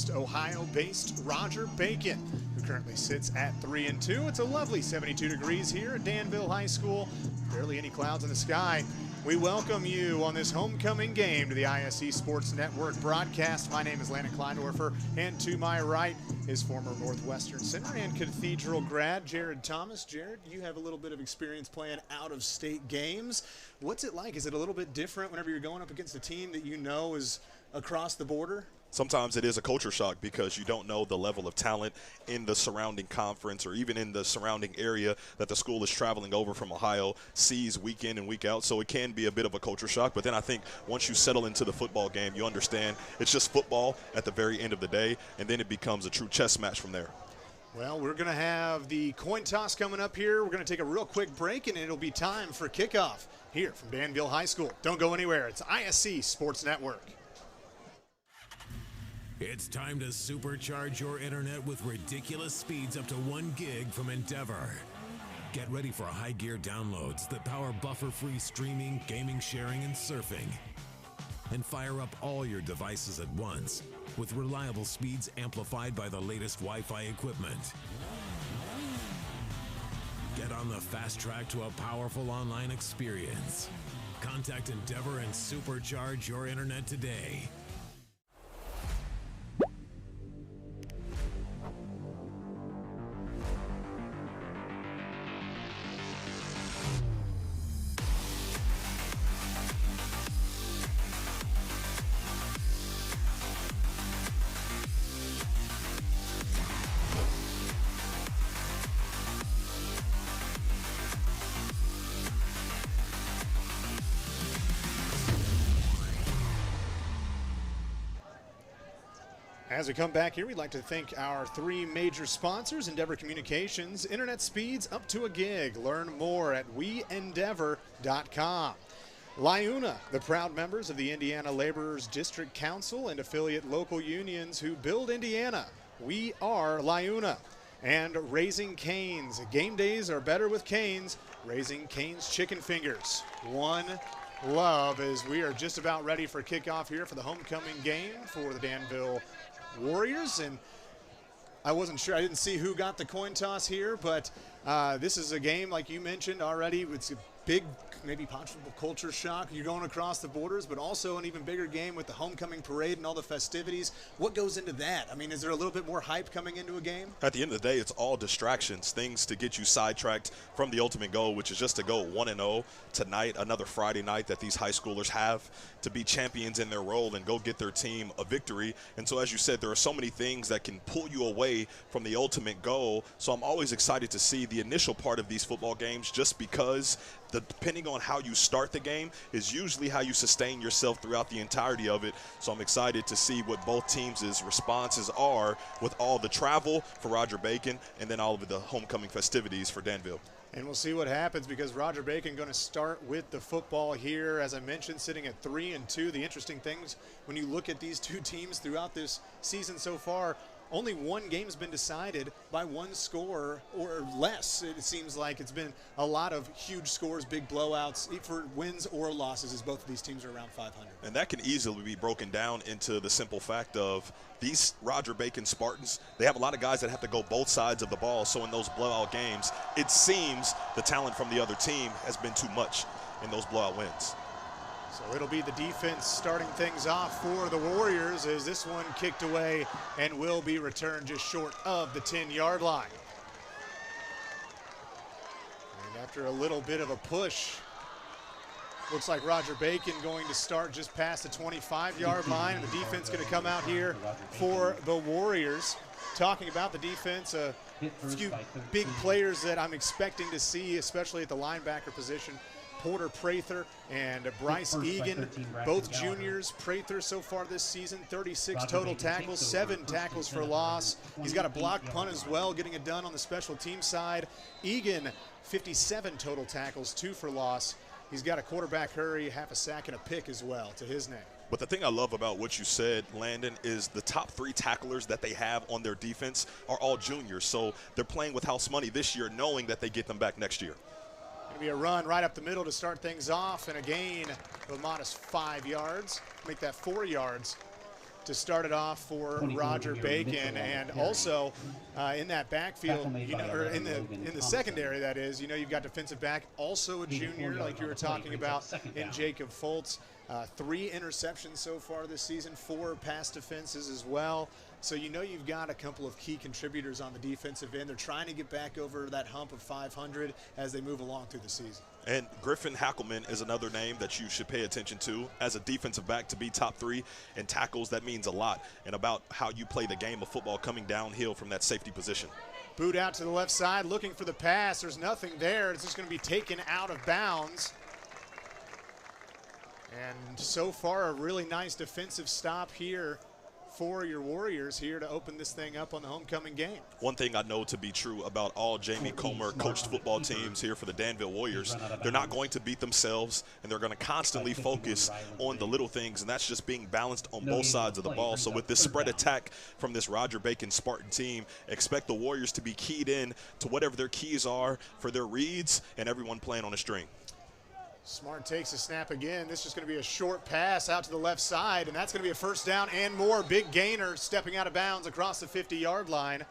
against Ohio-based Roger Bacon, who currently sits at 3-2. It's a lovely 72 degrees here at Danville High School. Barely any clouds in the sky. We welcome you on this homecoming game to the IHSAA Sports Network broadcast. My name is Landon Kleindorfer, and to my right is former Northwestern center and Cathedral grad Jared Thomas. Jared, you have a little bit of experience playing out-of-state games. What's it like? Is it a little bit different whenever you're going up against a team that you know is across the border? Sometimes it is a culture shock because you don't know the level of talent in the surrounding conference or even in the surrounding area that the school is traveling over from Ohio sees week in and week out. So it can be a bit of a culture shock. But then I think once you settle into the football game, you understand it's just football at the very end of the day, and then it becomes a true chess match from there. Well, we're going to have the coin toss coming up here. We're going to take a real quick break, and it'll be time for kickoff here from Danville High School. Don't go anywhere. It's IHSAA Sports Network. It's time to supercharge your internet with ridiculous speeds up to 1 gig from Endeavor. Get ready for high gear downloads that power buffer-free streaming, gaming, sharing, and surfing. And fire up all your devices at once with reliable speeds amplified by the latest Wi-Fi equipment. Get on the fast track to a powerful online experience. Contact Endeavor and supercharge your internet today. As we come back here, we'd like to thank our 3 major sponsors: Endeavor Communications, internet speeds up to 1 gig. Learn more at weendeavor.com. LIUNA, the proud members of the Indiana Laborers District Council and affiliate local unions who build Indiana. We are LIUNA. And Raising Cane's. Game days are better with Cane's. Raising Cane's Chicken Fingers. One love, as we are just about ready for kickoff here for the homecoming game for the Danville Warriors. And I wasn't sure, I didn't see who got the coin toss here, but this is a game, like you mentioned already, it's a big, maybe possible culture shock. You're going across the borders, but also an even bigger game with the homecoming parade and all the festivities. What goes into that? I mean, is there a little bit more hype coming into a game? At the end of the day, it's all distractions, things to get you sidetracked from the ultimate goal, which is just to go 1-0 tonight, another Friday night that these high schoolers have to be champions in their role and go get their team a victory. And so, as you said, there are so many things that can pull you away from the ultimate goal. So I'm always excited to see the initial part of these football games, just because depending on how you start the game is usually how you sustain yourself throughout the entirety of it. So I'm excited to see what both teams' responses are with all the travel for Roger Bacon and then all of the homecoming festivities for Danville. And we'll see what happens, because Roger Bacon going to start with the football here, as I mentioned, sitting at 3-2. The interesting things when you look at these two teams throughout this season so far, only 1 game's been decided by 1 score or less. It seems like it's been a lot of huge scores, big blowouts for wins or losses, as both of these teams are around 500. And that can easily be broken down into the simple fact of these Roger Bacon Spartans, they have a lot of guys that have to go both sides of the ball. So in those blowout games, it seems the talent from the other team has been too much in those blowout wins. So it'll be the defense starting things off for the Warriors, as this one kicked away and will be returned just short of the 10-yard line. And after a little bit of a push, looks like Roger Bacon going to start just past the 25-yard line, and the defense going to come out here for the Warriors. Talking about the defense, a few big players that I'm expecting to see, especially at the linebacker position. Porter Prather and Bryce Egan, both juniors. Prather so far this season, 36 total tackles, 7 tackles for loss. He's got a blocked punt as well, getting it done on the special team side. Egan, 57 total tackles, 2 for loss. He's got a quarterback hurry, half a sack, and a pick as well to his name. But the thing I love about what you said, Landon, is the top 3 tacklers that they have on their defense are all juniors. So they're playing with house money this year, knowing that they get them back next year. Going to be a run right up the middle to start things off, and a gain of a modest 5 yards. Make that 4 yards. to start it off for Roger Bacon, and also in that backfield, or in the secondary, that is, you've got defensive back, also a junior, like you were talking about, in Jacob Foltz. 3 interceptions so far this season, 4 pass defenses as well. So you've got a couple of key contributors on the defensive end. They're trying to get back over that hump of 500 as they move along through the season. And Griffin Hackelman is another name that you should pay attention to. As a defensive back, to be top 3 in tackles, that means a lot. And about how you play the game of football coming downhill from that safety position. Boot out to the left side, looking for the pass. There's nothing there. It's just going to be taken out of bounds. And so far, a really nice defensive stop here for your Warriors here to open this thing up on the homecoming game. One thing I know to be true about all Jamie Comer coached football teams here for the Danville Warriors, they're not going to beat themselves, and they're going to constantly focus on the little things, and that's just being balanced on both sides of the ball. So with this spread attack from this Roger Bacon Spartan team, expect the Warriors to be keyed in to whatever their keys are for their reads and everyone playing on a string. Smart takes a snap again. This is going to be a short pass out to the left side, and that's going to be a first down and more. Big gainer stepping out of bounds across the 50-yard line.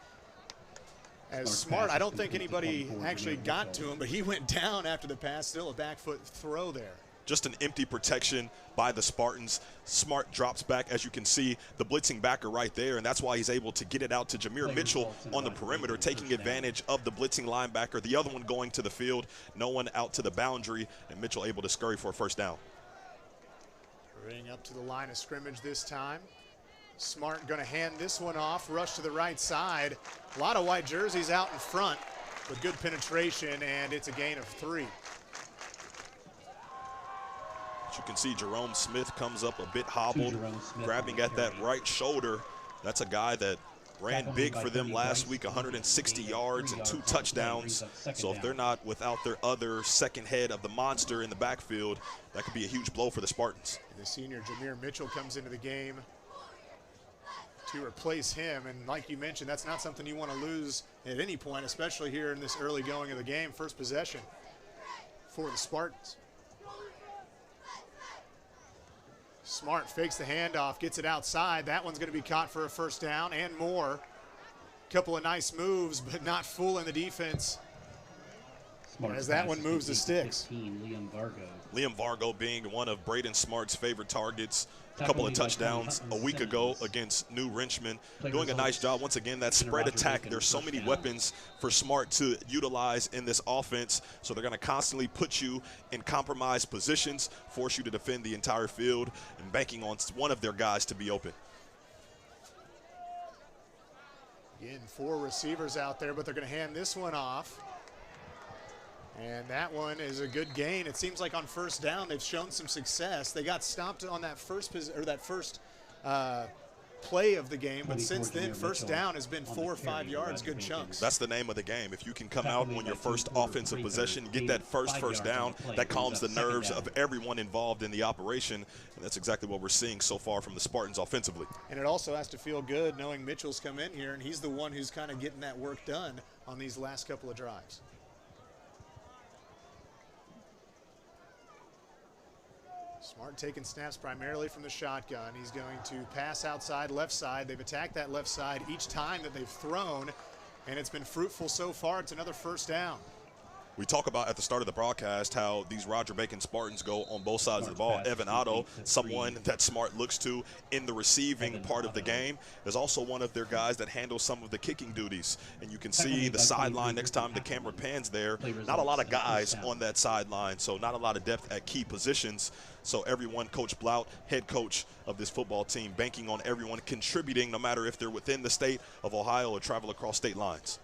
As Smart, I don't think anybody actually got to him, but he went down after the pass. Still a back foot throw there. Just an empty protection by the Spartans. Smart drops back, as you can see, the blitzing backer right there, and that's why he's able to get it out to Jameer Mitchell on the perimeter, taking advantage of the blitzing linebacker, the other one going to the field, no one out to the boundary, and Mitchell able to scurry for a first down. Hurrying up to the line of scrimmage this time. Smart going to hand this one off, rush to the right side. A lot of white jerseys out in front, but good penetration, and it's a gain of 3. As you can see, Jerome Smith comes up a bit hobbled, grabbing at that right shoulder. That's a guy that ran big for them last week, 160 yards and 2 touchdowns. So if they're not without their other second head of the monster in the backfield, that could be a huge blow for the Spartans. The senior Jameer Mitchell comes into the game to replace him. And like you mentioned, that's not something you want to lose at any point, especially here in this early going of the game. First possession for the Spartans. Smart fakes the handoff, gets it outside. That one's going to be caught for a first down and more. Couple of nice moves, but not fooling the defense as that one moves the sticks. Liam Vargo being one of Braden Smart's favorite targets. A couple of touchdowns a week ago against New Richmond. Doing a nice job. Once again, that spread attack, there's so many weapons for Smart to utilize in this offense. So they're going to constantly put you in compromised positions, force you to defend the entire field, and banking on one of their guys to be open. Again, 4 receivers out there, but they're going to hand this one off. And that one is a good gain. It seems like on first down they've shown some success. They got stopped on that first play of the game, but since then first down has been 4 or 5 yards, good chunks. That's the name of the game. If you can come out on your first offensive possession, get that first down, that calms the nerves of everyone involved in the operation, and that's exactly what we're seeing so far from the Spartans offensively. And it also has to feel good knowing Mitchell's come in here, and he's the one who's kind of getting that work done on these last couple of drives. Smart taking snaps primarily from the shotgun. He's going to pass outside left side. They've attacked that left side each time that they've thrown, and it's been fruitful so far. It's another first down. We talk about at the start of the broadcast how these Roger Bacon Spartans go on both sides of the ball. Evan Otto, someone that Smart looks to in the receiving part of the game, is also one of their guys that handles some of the kicking duties. And you can see the sideline next time the camera pans there. Not a lot of guys on that sideline, so not a lot of depth at key positions. So everyone, Coach Blout, head coach of this football team, banking on everyone contributing, no matter if they're within the state of Ohio or travel across state lines.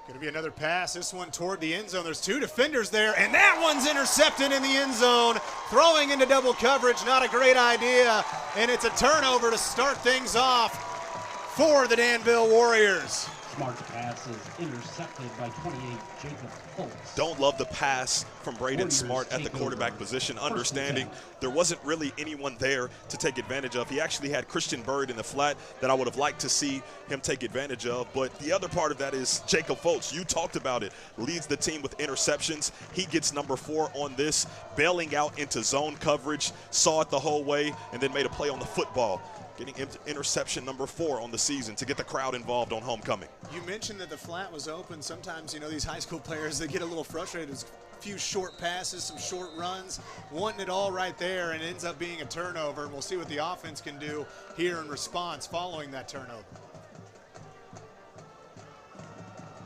Going to be another pass, this one toward the end zone. There's 2 defenders there, and that one's intercepted in the end zone. Throwing into double coverage, not a great idea, and it's a turnover to start things off for the Danville Warriors. Smart pass is intercepted by 28, Jacob Holtz. Don't love the pass from Braden Warriors Smart at the take quarterback over. position, First and understanding 10. there wasn't really anyone there to take advantage of. He actually had Christian Bird in the flat that I would have liked to see him take advantage of. But the other part of that is Jacob Holtz. You talked about it. Leads the team with interceptions. He gets number 4 on this, bailing out into zone coverage, saw it the whole way, and then made a play on the football, getting interception number 4 on the season to get the crowd involved on homecoming. You mentioned that the flat was open. Sometimes, you know, these high school players, they get a little frustrated. There's a few short passes, some short runs, wanting it all right there, and it ends up being a turnover. And we'll see what the offense can do here in response following that turnover.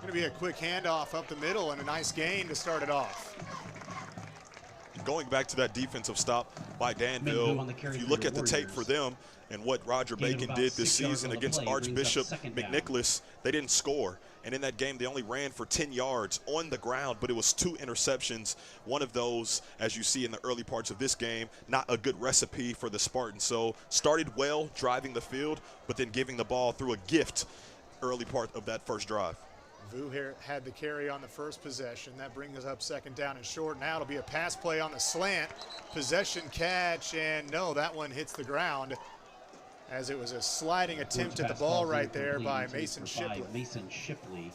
Going to be a quick handoff up the middle and a nice gain to start it off. Going back to that defensive stop by Danville, if you look at the tape for them and what Roger Bacon did this season against Archbishop McNicholas, they didn't score. And in that game, they only ran for 10 yards on the ground, but it was 2 interceptions. One of those, as you see in the early parts of this game, not a good recipe for the Spartans. So started well, driving the field, but then giving the ball through a gift early part of that first drive. Vu here had the carry on the first possession. That brings us up second down and short. Now it'll be a pass play on the slant. Possession catch, and no, that one hits the ground as it was a sliding attempt at the ball right there by Mason Shipley.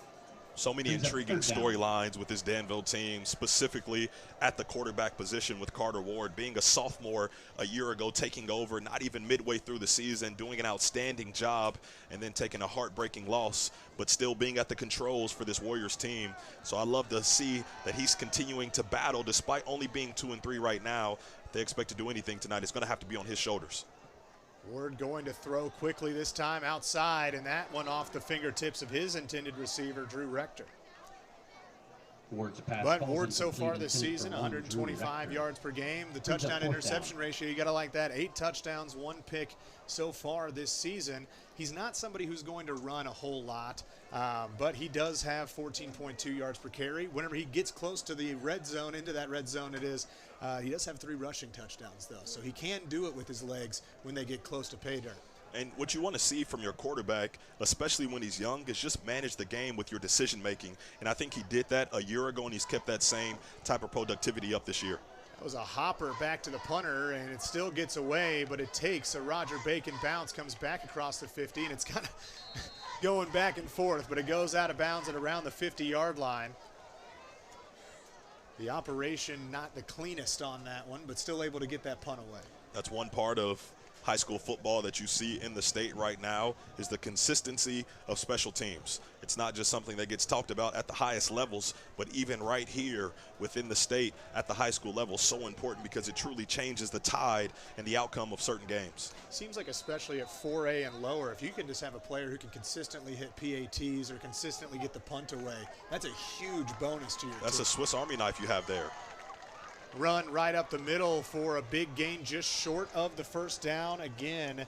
So many intriguing storylines with this Danville team, specifically at the quarterback position with Carter Ward being a sophomore a year ago, taking over not even midway through the season, doing an outstanding job, and then taking a heartbreaking loss, but still being at the controls for this Warriors team. So I love to see that he's continuing to battle despite only being 2-3 right now. If they expect to do anything tonight, it's going to have to be on his shoulders. Ward going to throw quickly this time outside, and that one off the fingertips of his intended receiver, Drew Rector. But Ward so far this season, 125 yards per game. The touchdown interception ratio, you got to like that. 8 touchdowns, 1 pick so far this season. He's not somebody who's going to run a whole lot, but he does have 14.2 yards per carry. Whenever he gets close to the red zone, into that red zone it is, he does have 3 rushing touchdowns though. So he can do it with his legs when they get close to pay dirt. And what you want to see from your quarterback, especially when he's young, is just manage the game with your decision-making. And I think he did that a year ago, and he's kept that same type of productivity up this year. That was a hopper back to the punter, and it still gets away, but it takes a Roger Bacon bounce, comes back across the 50, and it's kind of going back and forth, but it goes out of bounds at around the 50-yard line. The operation not the cleanest on that one, but still able to get that punt away. That's one part of high school football that you see in the state right now is the consistency of special teams. It's not just something that gets talked about at the highest levels, but even right here within the state at the high school level, so important because it truly changes the tide and the outcome of certain games. Seems like especially at 4A and lower, if you can just have a player who can consistently hit PATs or consistently get the punt away, that's a huge bonus to your That's team. a Swiss Army knife you have there. Run right up the middle for a big gain just short of the first down. Again,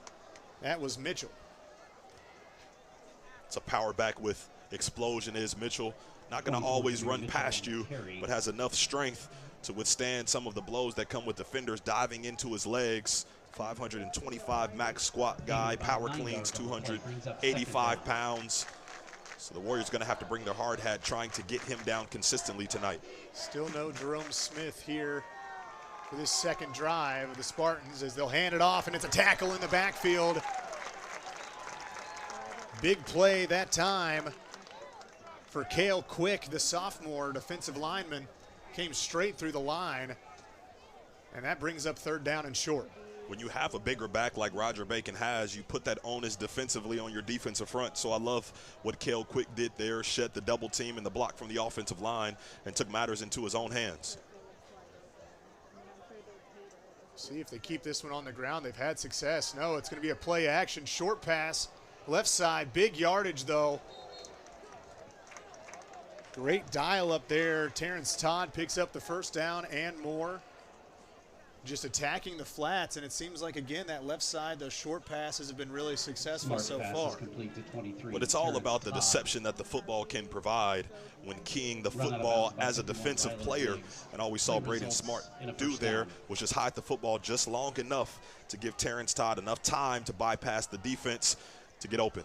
that was Mitchell. It's a power back with explosion is Mitchell. Not going to always run past you, but has enough strength to withstand some of the blows that come with defenders diving into his legs. 525 max squat guy, power cleans 285 pounds. So the Warriors going to have to bring their hard hat trying to get him down consistently tonight. Still no Jerome Smith here for this second drive of the Spartans as they'll hand it off, and it's a tackle in the backfield. Big play that time for Cale Quick, the sophomore defensive lineman. Came straight through the line, and that brings up third down and short. When you have a bigger back like Roger Bacon has, you put that onus defensively on your defensive front. So I love what Cale Quick did there, shed the double team and the block from the offensive line and took matters into his own hands. See if they keep this one on the ground. They've had success. No, it's going to be a play action, short pass, left side, big yardage though. Great dial up there. Terrence Todd picks up the first down and more. Just attacking the flats, and it seems like, again, that left side, those short passes have been really successful so far. But it's all about the deception that the football can provide when keying the football as a defensive player. And all we saw Braden Smart do there was just hide the football just long enough to give Terrence Todd enough time to bypass the defense to get open.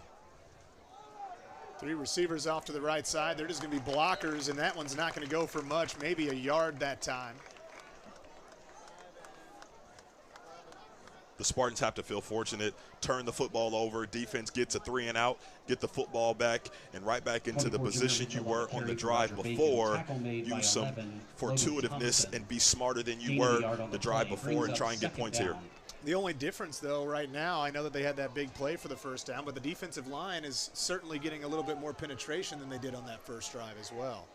Three receivers off to the right side. They're just going to be blockers, and that one's not going to go for much, maybe a yard that time. The Spartans have to feel fortunate, turn the football over, defense gets a 3 and out, get the football back, and right back into the position you were on the drive before. Use some fortuitiveness and be smarter than you were the drive before and try and get points here. The only difference, though, right now, I know that they had that big play for the first down, but the defensive line is certainly getting a little bit more penetration than they did on that first drive as well.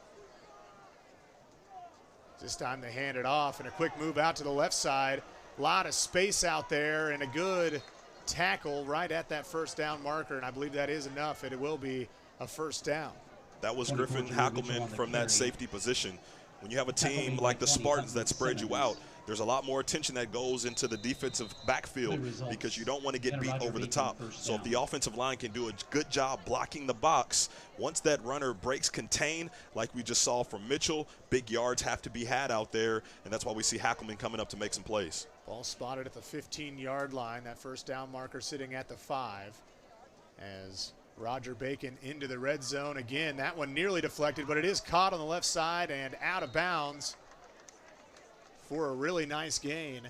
This time they hand it off, and a quick move out to the left side. A lot of space out there, and a good tackle right at that first down marker, and I believe that is enough, and it will be a first down. That was Griffin Hackelman from that safety position. When you have a team like the Spartans that spread you out, there's a lot more attention that goes into the defensive backfield because you don't want to get beat over the top. So if the offensive line can do a good job blocking the box, once that runner breaks contain, like we just saw from Mitchell, big yards have to be had out there, and that's why we see Hackelman coming up to make some plays. Ball spotted at the 15-yard line, that first down marker sitting at the 5 as Roger Bacon into the red zone. Again, that one nearly deflected, but it is caught on the left side and out of bounds for a really nice gain.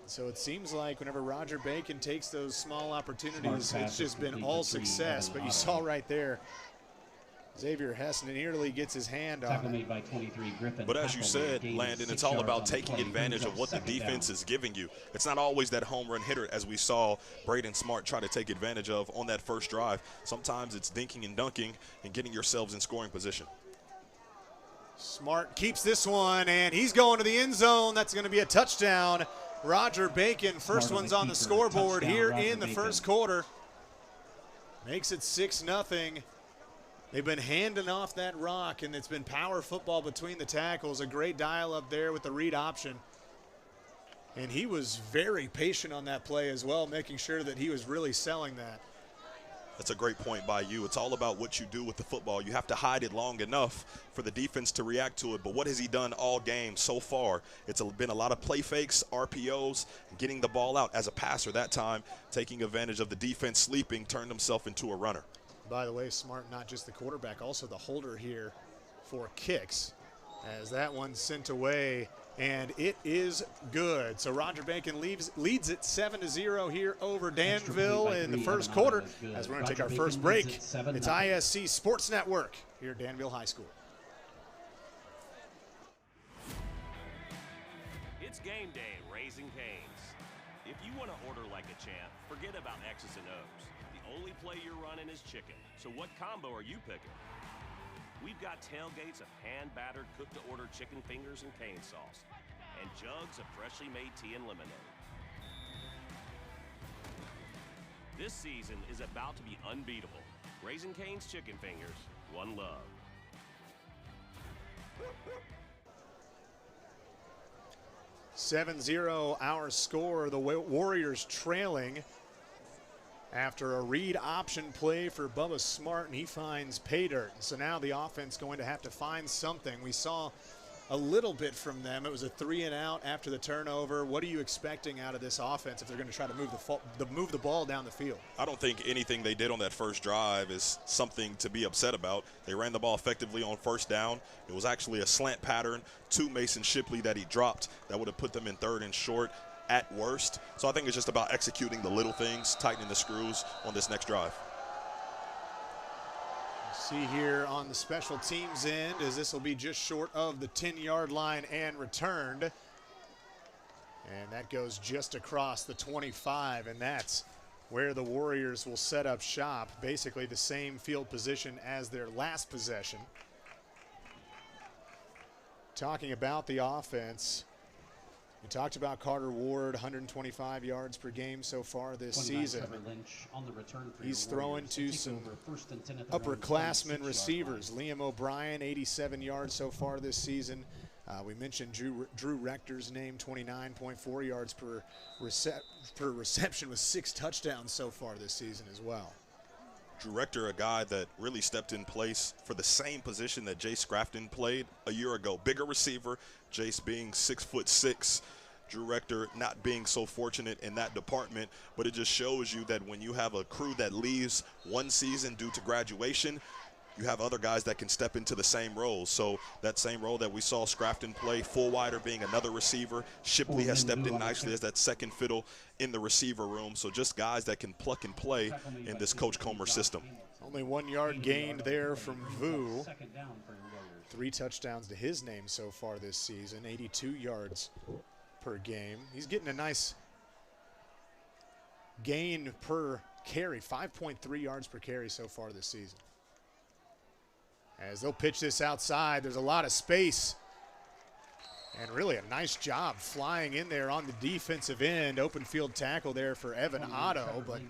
So it seems like whenever Roger Bacon takes those small opportunities, it's just been all success. But you saw right there, Xavier Hess nearly gets his hand on it. Made by 23, Griffin. But as you said, Landon, it's all about taking advantage of what the defense is giving you. It's not always that home run hitter, as we saw Braden Smart try to take advantage of on that first drive. Sometimes it's dinking and dunking and getting yourselves in scoring position. Smart keeps this one, and he's going to the end zone. That's going to be a touchdown. Roger Bacon, first one's on the scoreboard here in the first quarter. Makes it 6-0. They've been handing off that rock, and it's been power football between the tackles. A great dial-up there with the read option. And he was very patient on that play as well, making sure that he was really selling that. That's a great point by you. It's all about what you do with the football. You have to hide it long enough for the defense to react to it. But what has he done all game so far? It's been a lot of play fakes, RPOs, getting the ball out as a passer that time, taking advantage of the defense sleeping, turned himself into a runner. By the way, Smart, not just the quarterback, also the holder here for kicks, as that one's sent away, and it is good. So Roger Bacon leads it 7-0 here over Danville in the first quarter. As we're going to take our first break, it's ISC Sports Network here at Danville High School. It's game day at Raising Cane's. If you want to order like a champ, forget about X's and O's. The only play you're running is chicken. So what combo are you picking? We've got tailgates of hand-battered, cooked-to-order chicken fingers and cane sauce, and jugs of freshly made tea and lemonade. This season is about to be unbeatable. Raising Cane's Chicken Fingers, one love. 7-0 our score. The Warriors trailing after a read option play for Bubba Smart, and he finds pay dirt. So now the offense going to have to find something. We saw a little bit from them. It was a 3-and-out after the turnover. What are you expecting out of this offense if they're going to try to move the ball down the field? I don't think anything they did on that first drive is something to be upset about. They ran the ball effectively on first down. It was actually a slant pattern to Mason Shipley that he dropped that would have put them in 3rd and short at worst. So I think it's just about executing the little things, tightening the screws on this next drive. See here on the special teams end, as this will be just short of the 10-yard line and returned. And that goes just across the 25, and that's where the Warriors will set up shop. Basically the same field position as their last possession. Talking about the offense, we talked about Carter Ward, 125 yards per game so far this season. He's throwing to some upperclassmen receivers. Liam O'Brien, 87 yards so far this season. We mentioned Drew Rector's name, 29.4 yards per reception with 6 touchdowns so far this season as well. Drew Rector, a guy that really stepped in place for the same position that Jace Scrafton played a year ago. Bigger receiver, Jace being 6'6", Drew Rector not being so fortunate in that department, but it just shows you that when you have a crew that leaves one season due to graduation, you have other guys that can step into the same roles. So that same role that we saw Scrafton play, Fullwider being another receiver, Shipley has stepped in nicely as that second fiddle in the receiver room. So just guys that can pluck and play in this Coach Comer system. Only 1 yard gained there from Vu. 3 touchdowns to his name so far this season, 82 yards per game. He's getting a nice gain per carry, 5.3 yards per carry so far this season. As they'll pitch this outside, there's a lot of space. And really a nice job flying in there on the defensive end. Open field tackle there for Evan Otto, but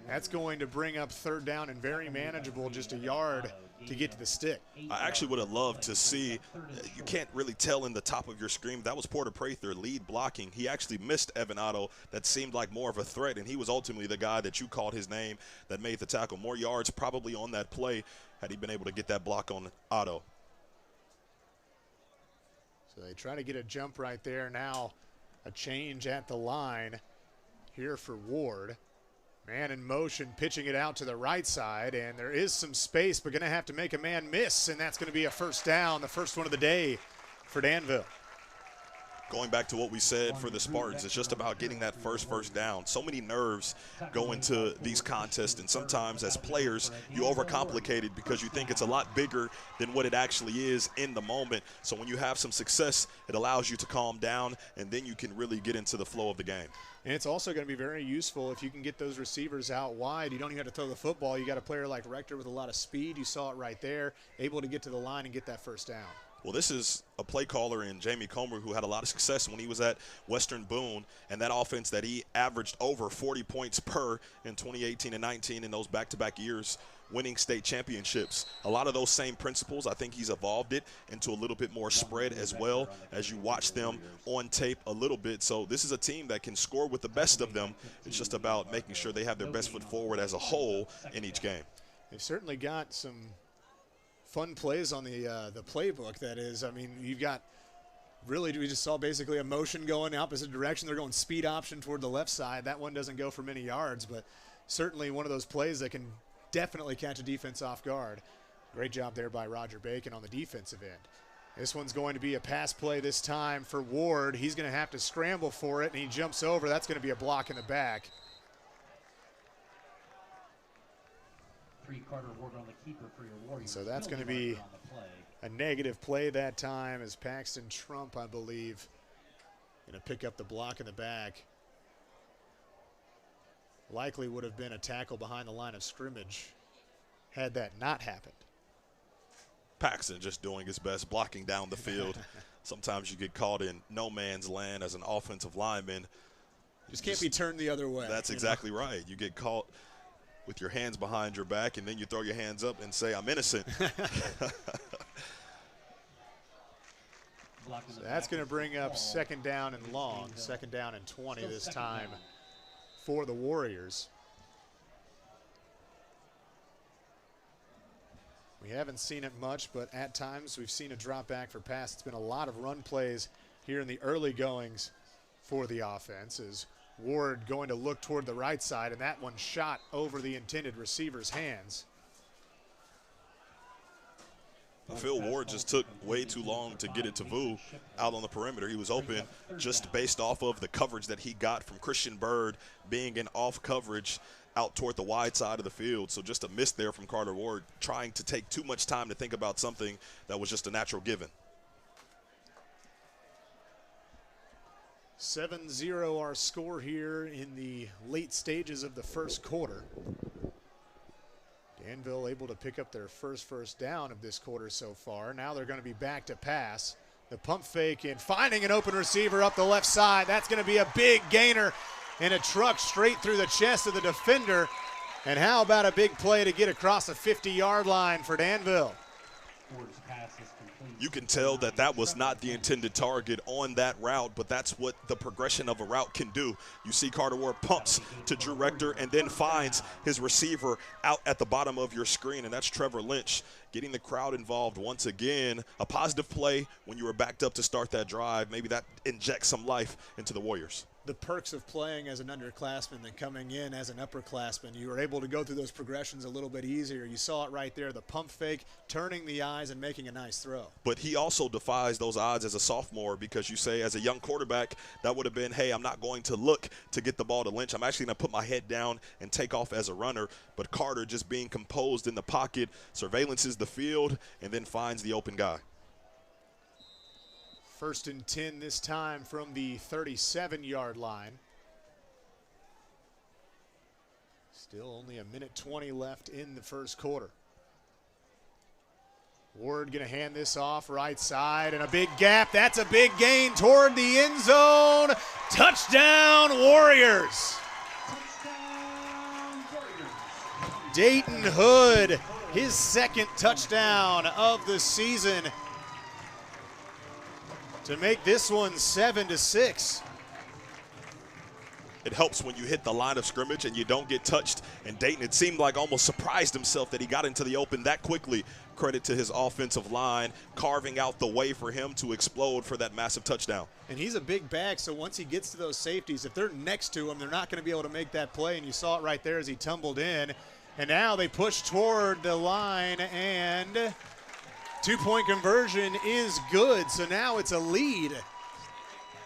that's going to bring up 3rd down and very manageable, just a yard to get to the stick. I actually would have loved to see, you can't really tell in the top of your screen, that was Porter Prather lead blocking. He actually missed Evan Otto. That seemed like more of a threat, and he was ultimately the guy that you called his name that made the tackle. More yards probably on that play had he been able to get that block on Otto. So they try to get a jump right there. Now a change at the line here for Ward. Man in motion, pitching it out to the right side, and there is some space, but going to have to make a man miss, and that's going to be a 1st down, the first one of the day for Danville. Going back to what we said for the Spartans, it's just about getting that first down. So many nerves go into these contests, and sometimes as players, you overcomplicate it because you think it's a lot bigger than what it actually is in the moment. So when you have some success, it allows you to calm down, and then you can really get into the flow of the game. And it's also going to be very useful if you can get those receivers out wide. You don't even have to throw the football. You got a player like Rector with a lot of speed. You saw it right there, able to get to the line and get that 1st down. Well, this is a play caller in Jamie Comer who had a lot of success when he was at Western Boone, and that offense that he averaged over 40 points per in 2018 and 19 in those back-to-back years, winning state championships. A lot of those same principles, I think he's evolved it into a little bit more spread as well as you watch them on tape a little bit. So this is a team that can score with the best of them. It's just about making sure they have their best foot forward as a whole in each game. They've certainly got some fun plays on the playbook. That is, I mean, you've got really, we just saw basically a motion going the opposite direction. They're going speed option toward the left side. That one doesn't go for many yards, but certainly one of those plays that can definitely catch a defense off guard. Great job there by Roger Bacon on the defensive end. This one's going to be a pass play this time for Ward. He's going to have to scramble for it, and he jumps over. That's going to be a block in the back. Carter Ward on the keeper for your Warriors. So that's going to be a negative play that time as Paxton Trump, I believe, going to pick up the block in the back. Likely would have been a tackle behind the line of scrimmage had that not happened. Paxton just doing his best, blocking down the field. Sometimes you get caught in no man's land as an offensive lineman. Just can't be turned the other way. That's exactly right. You get caught with your hands behind your back, and then you throw your hands up and say, I'm innocent. So that's going to bring up 2nd down and long, 2nd down and 20 this time for the Warriors. We haven't seen it much, but at times we've seen a drop back for pass. It's been a lot of run plays here in the early goings for the offense as Ward going to look toward the right side, and that one shot over the intended receiver's hands. Phil Ward just took way too long to get it to Vu out on the perimeter. He was open just based off of the coverage that he got from Christian Bird being in off coverage out toward the wide side of the field. So just a miss there from Carter Ward, trying to take too much time to think about something that was just a natural given. 7-0 our score here in the late stages of the first quarter. Danville able to pick up their first down of this quarter so far. Now they're going to be back to pass. The pump fake and finding an open receiver up the left side. That's going to be a big gainer and a truck straight through the chest of the defender. And how about a big play to get across the 50-yard line for Danville? You can tell that that was not the intended target on that route, but that's what the progression of a route can do. You see Carter Ward pumps to Drew Rector and then finds his receiver out at the bottom of your screen, and that's Trevor Lynch getting the crowd involved once again. A positive play when you were backed up to start that drive. Maybe that injects some life into the Warriors. The perks of playing as an underclassman than coming in as an upperclassman. You were able to go through those progressions a little bit easier. You saw it right there, the pump fake, turning the eyes and making a nice throw. But he also defies those odds as a sophomore, because you say as a young quarterback, that would have been, hey, I'm not going to look to get the ball to Lynch. I'm actually going to put my head down and take off as a runner. But Carter just being composed in the pocket, surveillances the field, and then finds the open guy. 1st and 10 this time from the 37-yard line. Still only a minute 20 left in the first quarter. Ward going to hand this off right side, and a big gap. That's a big gain toward the end zone. Touchdown, Warriors. Dayton Hood, his 2nd touchdown of the season, to make this one 7-6. It helps when you hit the line of scrimmage and you don't get touched. And Dayton, it seemed like, almost surprised himself that he got into the open that quickly. Credit to his offensive line, carving out the way for him to explode for that massive touchdown. And he's a big back, so once he gets to those safeties, if they're next to him, they're not going to be able to make that play. And you saw it right there as he tumbled in. And now they push toward the line, and two-point conversion is good. So now it's a lead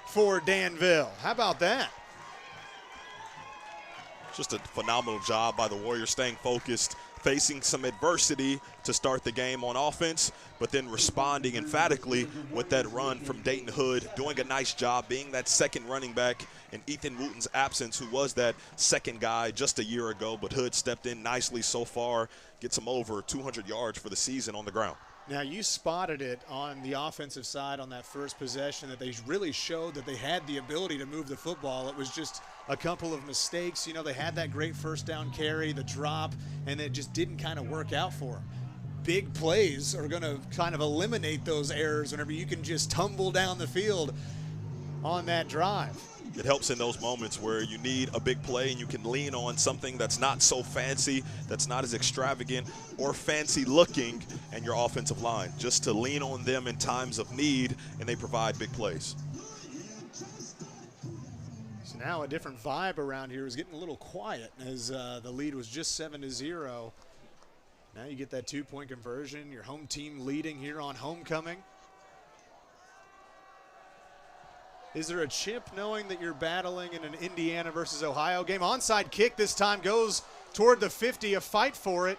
for Danville. How about that? Just a phenomenal job by the Warriors, staying focused, facing some adversity to start the game on offense, but then responding emphatically with that run from Dayton Hood, doing a nice job being that second running back in Ethan Wooten's absence, who was that second guy just a year ago, but Hood stepped in nicely so far, gets him over 200 yards for the season on the ground. Now, you spotted it on the offensive side on that first possession that they really showed that they had the ability to move the football. It was just a couple of mistakes. You know, they had that great first down carry, the drop, and it just didn't kind of work out for them. Big plays are going to kind of eliminate those errors whenever you can just tumble down the field on that drive. It helps in those moments where you need a big play and you can lean on something that's not so fancy, that's not as extravagant or fancy looking, and your offensive line, just to lean on them in times of need, and they provide big plays. So now a different vibe around here is getting a little quiet as the lead was just 7-0. Now you get that two-point conversion, your home team leading here on homecoming. Is there a chip knowing that you're battling in an Indiana versus Ohio game? Onside kick this time goes toward the 50, a fight for it.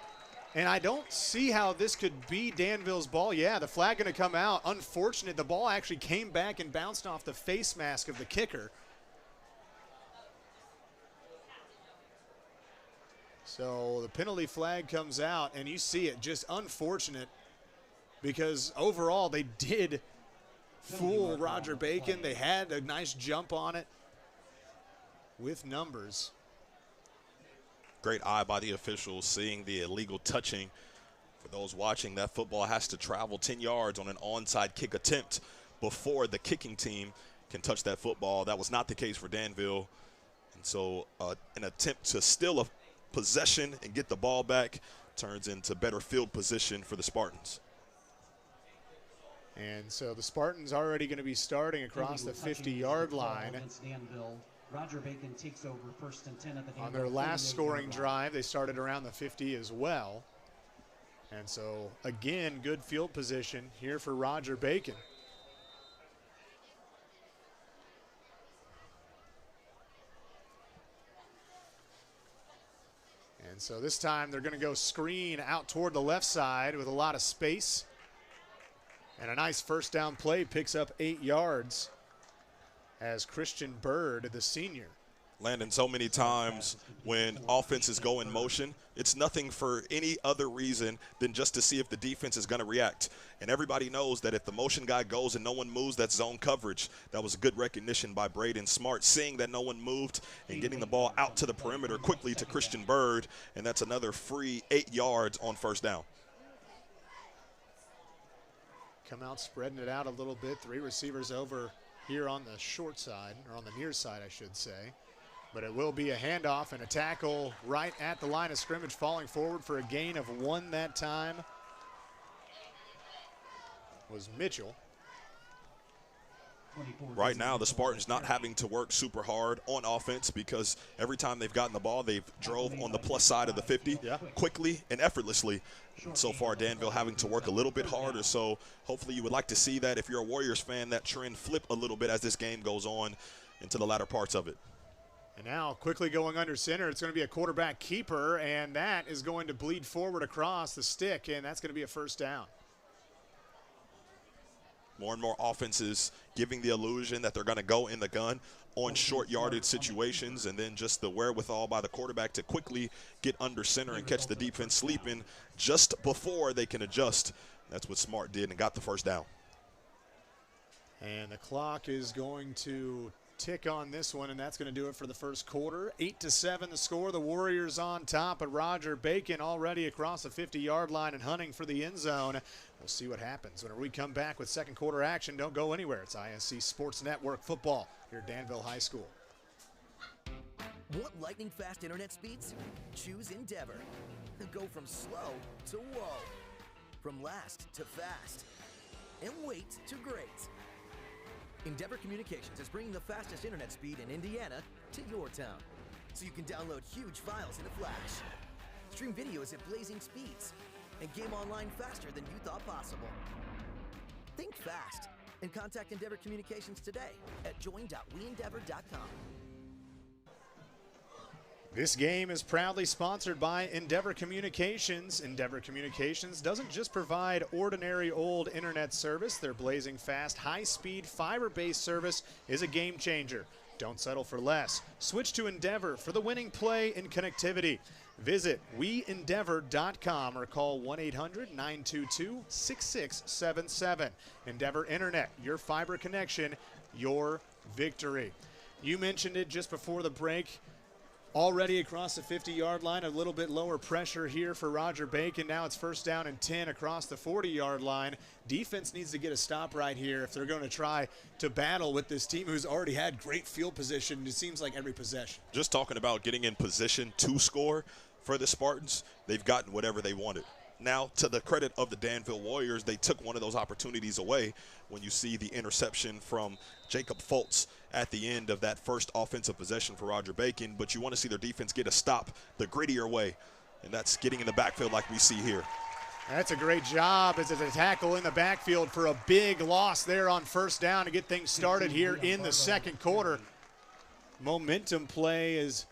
And I don't see how this could be Danville's ball. Yeah, the flag going to come out. Unfortunate, the ball actually came back and bounced off the face mask of the kicker. So the penalty flag comes out, and you see it, just unfortunate, because overall they did fool Roger Bacon. They had a nice jump on it with numbers. Great eye by the officials, seeing the illegal touching. For those watching, that football has to travel 10 yards on an onside kick attempt before the kicking team can touch that football. That was not the case for Danville. And so an attempt to steal a possession and get the ball back turns into better field position for the Spartans. And so the Spartans already going to be starting across the 50-yard line. Roger Bacon takes over 1st and 10 at the on their last scoring drive. They started around the 50 as well. And so, again, good field position here for Roger Bacon. And so this time they're going to go screen out toward the left side with a lot of space. And a nice first down play, picks up 8 yards as Christian Bird, the senior. Landon, so many times when offenses go in motion, it's nothing for any other reason than just to see if the defense is going to react. And everybody knows that if the motion guy goes and no one moves, that's zone coverage. That was a good recognition by Braden Smart, seeing that no one moved and getting the ball out to the perimeter quickly to Christian Bird. And that's another free 8 yards on first down. come out spreading it out a little bit. 3 receivers over here on the short side, or on the near side, I should say. But it will be a handoff and a tackle right at the line of scrimmage, falling forward for a gain of 1 that time was Mitchell. Right now, the Spartans not having to work super hard on offense because every time they've gotten the ball, they've drove on the plus side of the 50 quickly and effortlessly. And so far, Danville having to work a little bit harder. So hopefully you would like to see that, if you're a Warriors fan, that trend flip a little bit as this game goes on into the latter parts of it. And now quickly going under center, it's going to be a quarterback keeper, and that is going to bleed forward across the stick, and that's going to be a first down. More and more offenses giving the illusion that they're going to go in the gun on short yardage situations, and then just the wherewithal by the quarterback to quickly get under center and catch the defense sleeping just before they can adjust. That's what Smart did and got the first down. And the clock is going to tick on this one, and that's going to do it for the first quarter. 8-7 the score. The Warriors on top, but Roger Bacon already across the 50-yard line and hunting for the end zone. We'll see what happens when we come back with second quarter action. Don't go anywhere. It's ISC Sports Network football here at Danville High School. Want lightning fast internet speeds? Choose Endeavor. Go from slow to whoa. From last to fast. And wait to great. Endeavor Communications is bringing the fastest internet speed in Indiana to your town, so you can download huge files in a flash, stream videos at blazing speeds, and game online faster than you thought possible. Think fast and contact Endeavor Communications today at join.weendeavor.com. This game is proudly sponsored by Endeavor Communications. Endeavor Communications doesn't just provide ordinary old internet service. Their blazing fast, high-speed, fiber-based service is a game changer. Don't settle for less. Switch to Endeavor for the winning play in connectivity. Visit weendeavor.com or call 1-800-922-6677. Endeavor Internet, your fiber connection, your victory. You mentioned it just before the break. Already across the 50-yard line, a little bit lower pressure here for Roger Bacon. Now it's first down and 10 across the 40-yard line. Defense needs to get a stop right here if they're going to try to battle with this team who's already had great field position, it seems like, every possession. Just talking about getting in position to score for the Spartans, they've gotten whatever they wanted. Now, to the credit of the Danville Warriors, they took one of those opportunities away when you see the interception from Jacob Fultz at the end of that first offensive possession for Roger Bacon. But you want to see their defense get a stop the grittier way, and that's getting in the backfield like we see here. That's a great job as it's a tackle in the backfield for a big loss there on first down to get things started here in the second quarter. Momentum play is...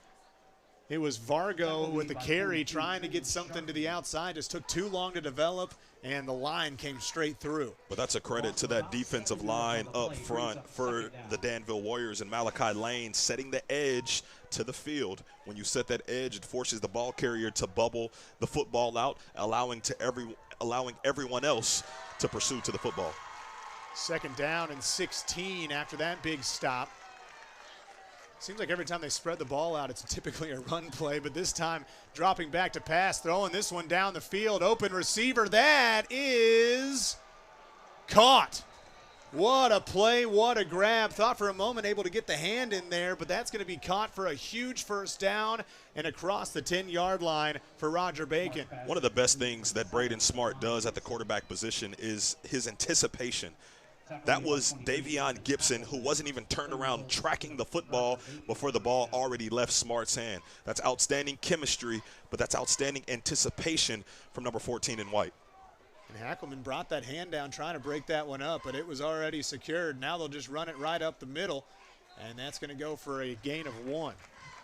It was Vargo with the carry trying to get something to the outside. Just took too long to develop, and the line came straight through. But that's a credit to that defensive line up front for the Danville Warriors, and Malachi Lane setting the edge to the field. When you set that edge, it forces the ball carrier to bubble the football out, allowing everyone else to pursue to the football. Second down and 16 after that big stop. Seems like every time they spread the ball out, it's typically a run play, but this time dropping back to pass, throwing this one down the field. Open receiver, that is caught. What a play, what a grab. Thought for a moment able to get the hand in there, but that's going to be caught for a huge first down and across the 10-yard line for Roger Bacon. One of the best things that Braden Smart does at the quarterback position is his anticipation. That was Davion Gibson, who wasn't even turned around tracking the football before the ball already left Smart's hand. That's outstanding chemistry, but that's outstanding anticipation from number 14 in white. And Hackelman brought that hand down trying to break that one up, but it was already secured. Now they'll just run it right up the middle, and that's going to go for a gain of 1.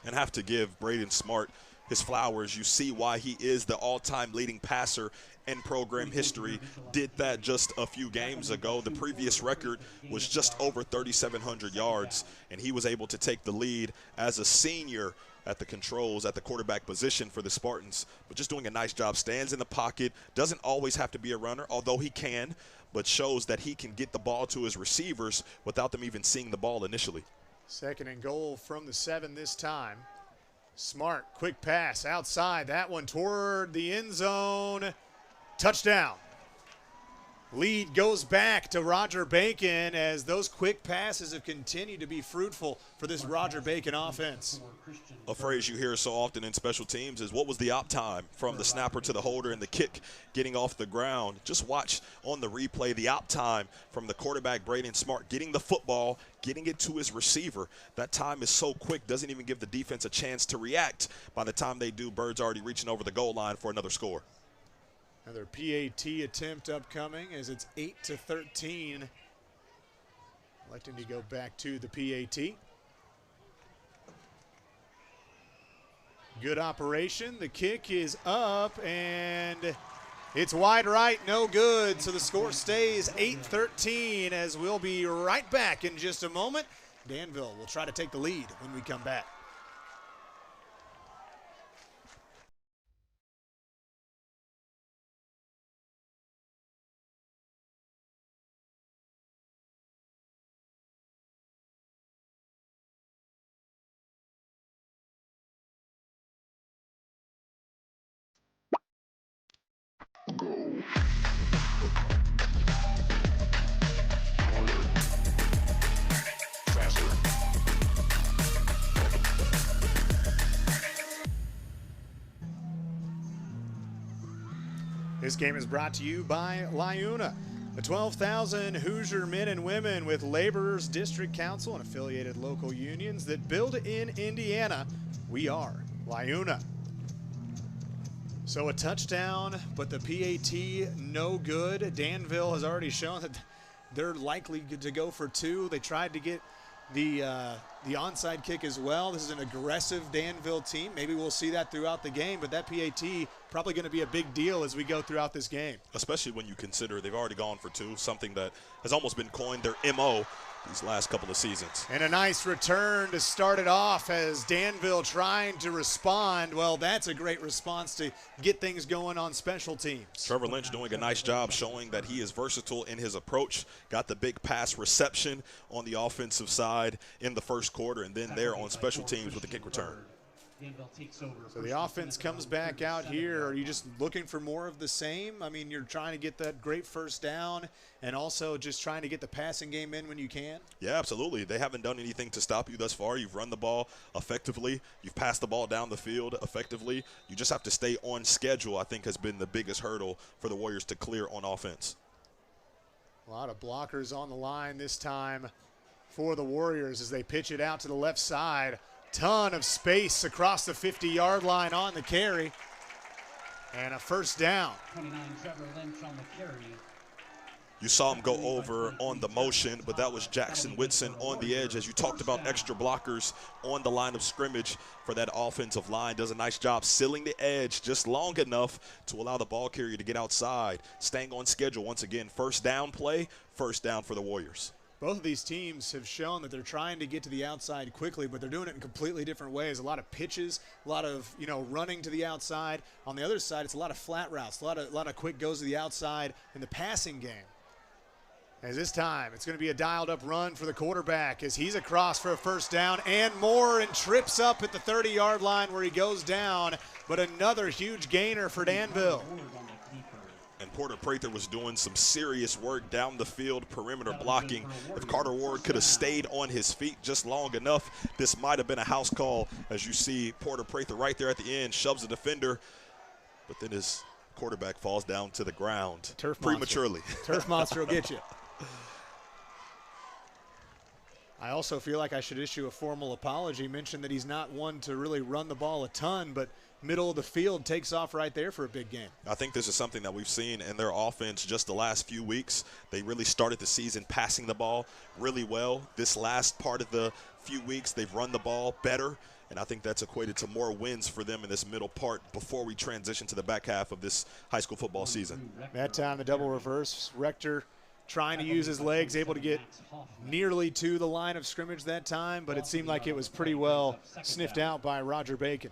And have to give Braden Smart his flowers. You see why he is the all-time leading passer in program history. Did that just a few games ago. The previous record was just over 3,700 yards, and he was able to take the lead as a senior at the controls at the quarterback position for the Spartans. But just doing a nice job. Stands in the pocket, doesn't always have to be a runner, although he can, but shows that he can get the ball to his receivers without them even seeing the ball initially. Second and goal from the 7 this time. Smart, quick pass outside. That one toward the end zone. Touchdown. Lead goes back to Roger Bacon as those quick passes have continued to be fruitful for this Roger Bacon offense. A phrase you hear so often in special teams is, what was the op time from the snapper to the holder and the kick getting off the ground? Just watch on the replay the op time from the quarterback, Braden Smart, getting the football, getting it to his receiver. That time is so quick, doesn't even give the defense a chance to react. By the time they do, Bird's already reaching over the goal line for another score. Another PAT attempt upcoming as it's 8-13. Electing to go back to the PAT. Good operation. The kick is up and it's wide right, no good. So the score stays 8-13 as we'll be right back in just a moment. Danville will try to take the lead when we come back. This game is brought to you by LIUNA, the 12,000 Hoosier men and women with Laborers District Council and affiliated local unions that build in Indiana. We are LIUNA. So a touchdown, but the PAT no good. Danville has already shown that they're likely to go for two. They tried to get the onside kick as well. This is an aggressive Danville team. Maybe we'll see that throughout the game, but that PAT probably going to be a big deal as we go throughout this game. Especially when you consider they've already gone for two, something that has almost been coined their MO these last couple of seasons. And a nice return to start it off as Danville trying to respond. Well, that's a great response to get things going on special teams. Trevor Lynch doing a nice job showing that he is versatile in his approach. Got the big pass reception on the offensive side in the first quarter, and then there on special teams with the kick return. So the offense comes back out here. Are you just looking for more of the same? I mean, you're trying to get that great first down and also just trying to get the passing game in when you can? Yeah, absolutely. They haven't done anything to stop you thus far. You've run the ball effectively. You've passed the ball down the field effectively. You just have to stay on schedule, I think, has been the biggest hurdle for the Warriors to clear on offense. A lot of blockers on the line this time for the Warriors as they pitch it out to the left side. Ton of space across the 50-yard line on the carry. And a first down. 29, Trevor Lynch on the carry. You saw him go over on the motion, but that was Jackson Whitson on the edge. As you talked about extra blockers on the line of scrimmage for that offensive line. Does a nice job sealing the edge just long enough to allow the ball carrier to get outside. Staying on schedule once again. First down play, first down for the Warriors. Both of these teams have shown that they're trying to get to the outside quickly, but they're doing it in completely different ways. A lot of pitches, a lot of, running to the outside. On the other side, it's a lot of flat routes, a lot of quick goes to the outside in the passing game. As this time, it's going to be a dialed-up run for the quarterback as he's across for a first down and more and trips up at the 30-yard line where he goes down, but another huge gainer for Danville. And Porter Prather was doing some serious work down the field, perimeter blocking. If Carter Ward could have stayed on his feet just long enough, this might have been a house call. As you see, Porter Prather right there at the end shoves the defender, but then his quarterback falls down to the ground prematurely. Turf monster will get you. I also feel like I should issue a formal apology. Mentioned that he's not one to really run the ball a ton, but middle of the field takes off right there for a big game. I think this is something that we've seen in their offense just the last few weeks. They really started the season passing the ball really well. This last part of the few weeks, they've run the ball better, and I think that's equated to more wins for them in this middle part before we transition to the back half of this high school football season. That time, the double reverse. Rector trying to use his legs, able to get nearly to the line of scrimmage that time, but it seemed like it was pretty well sniffed out by Roger Bacon.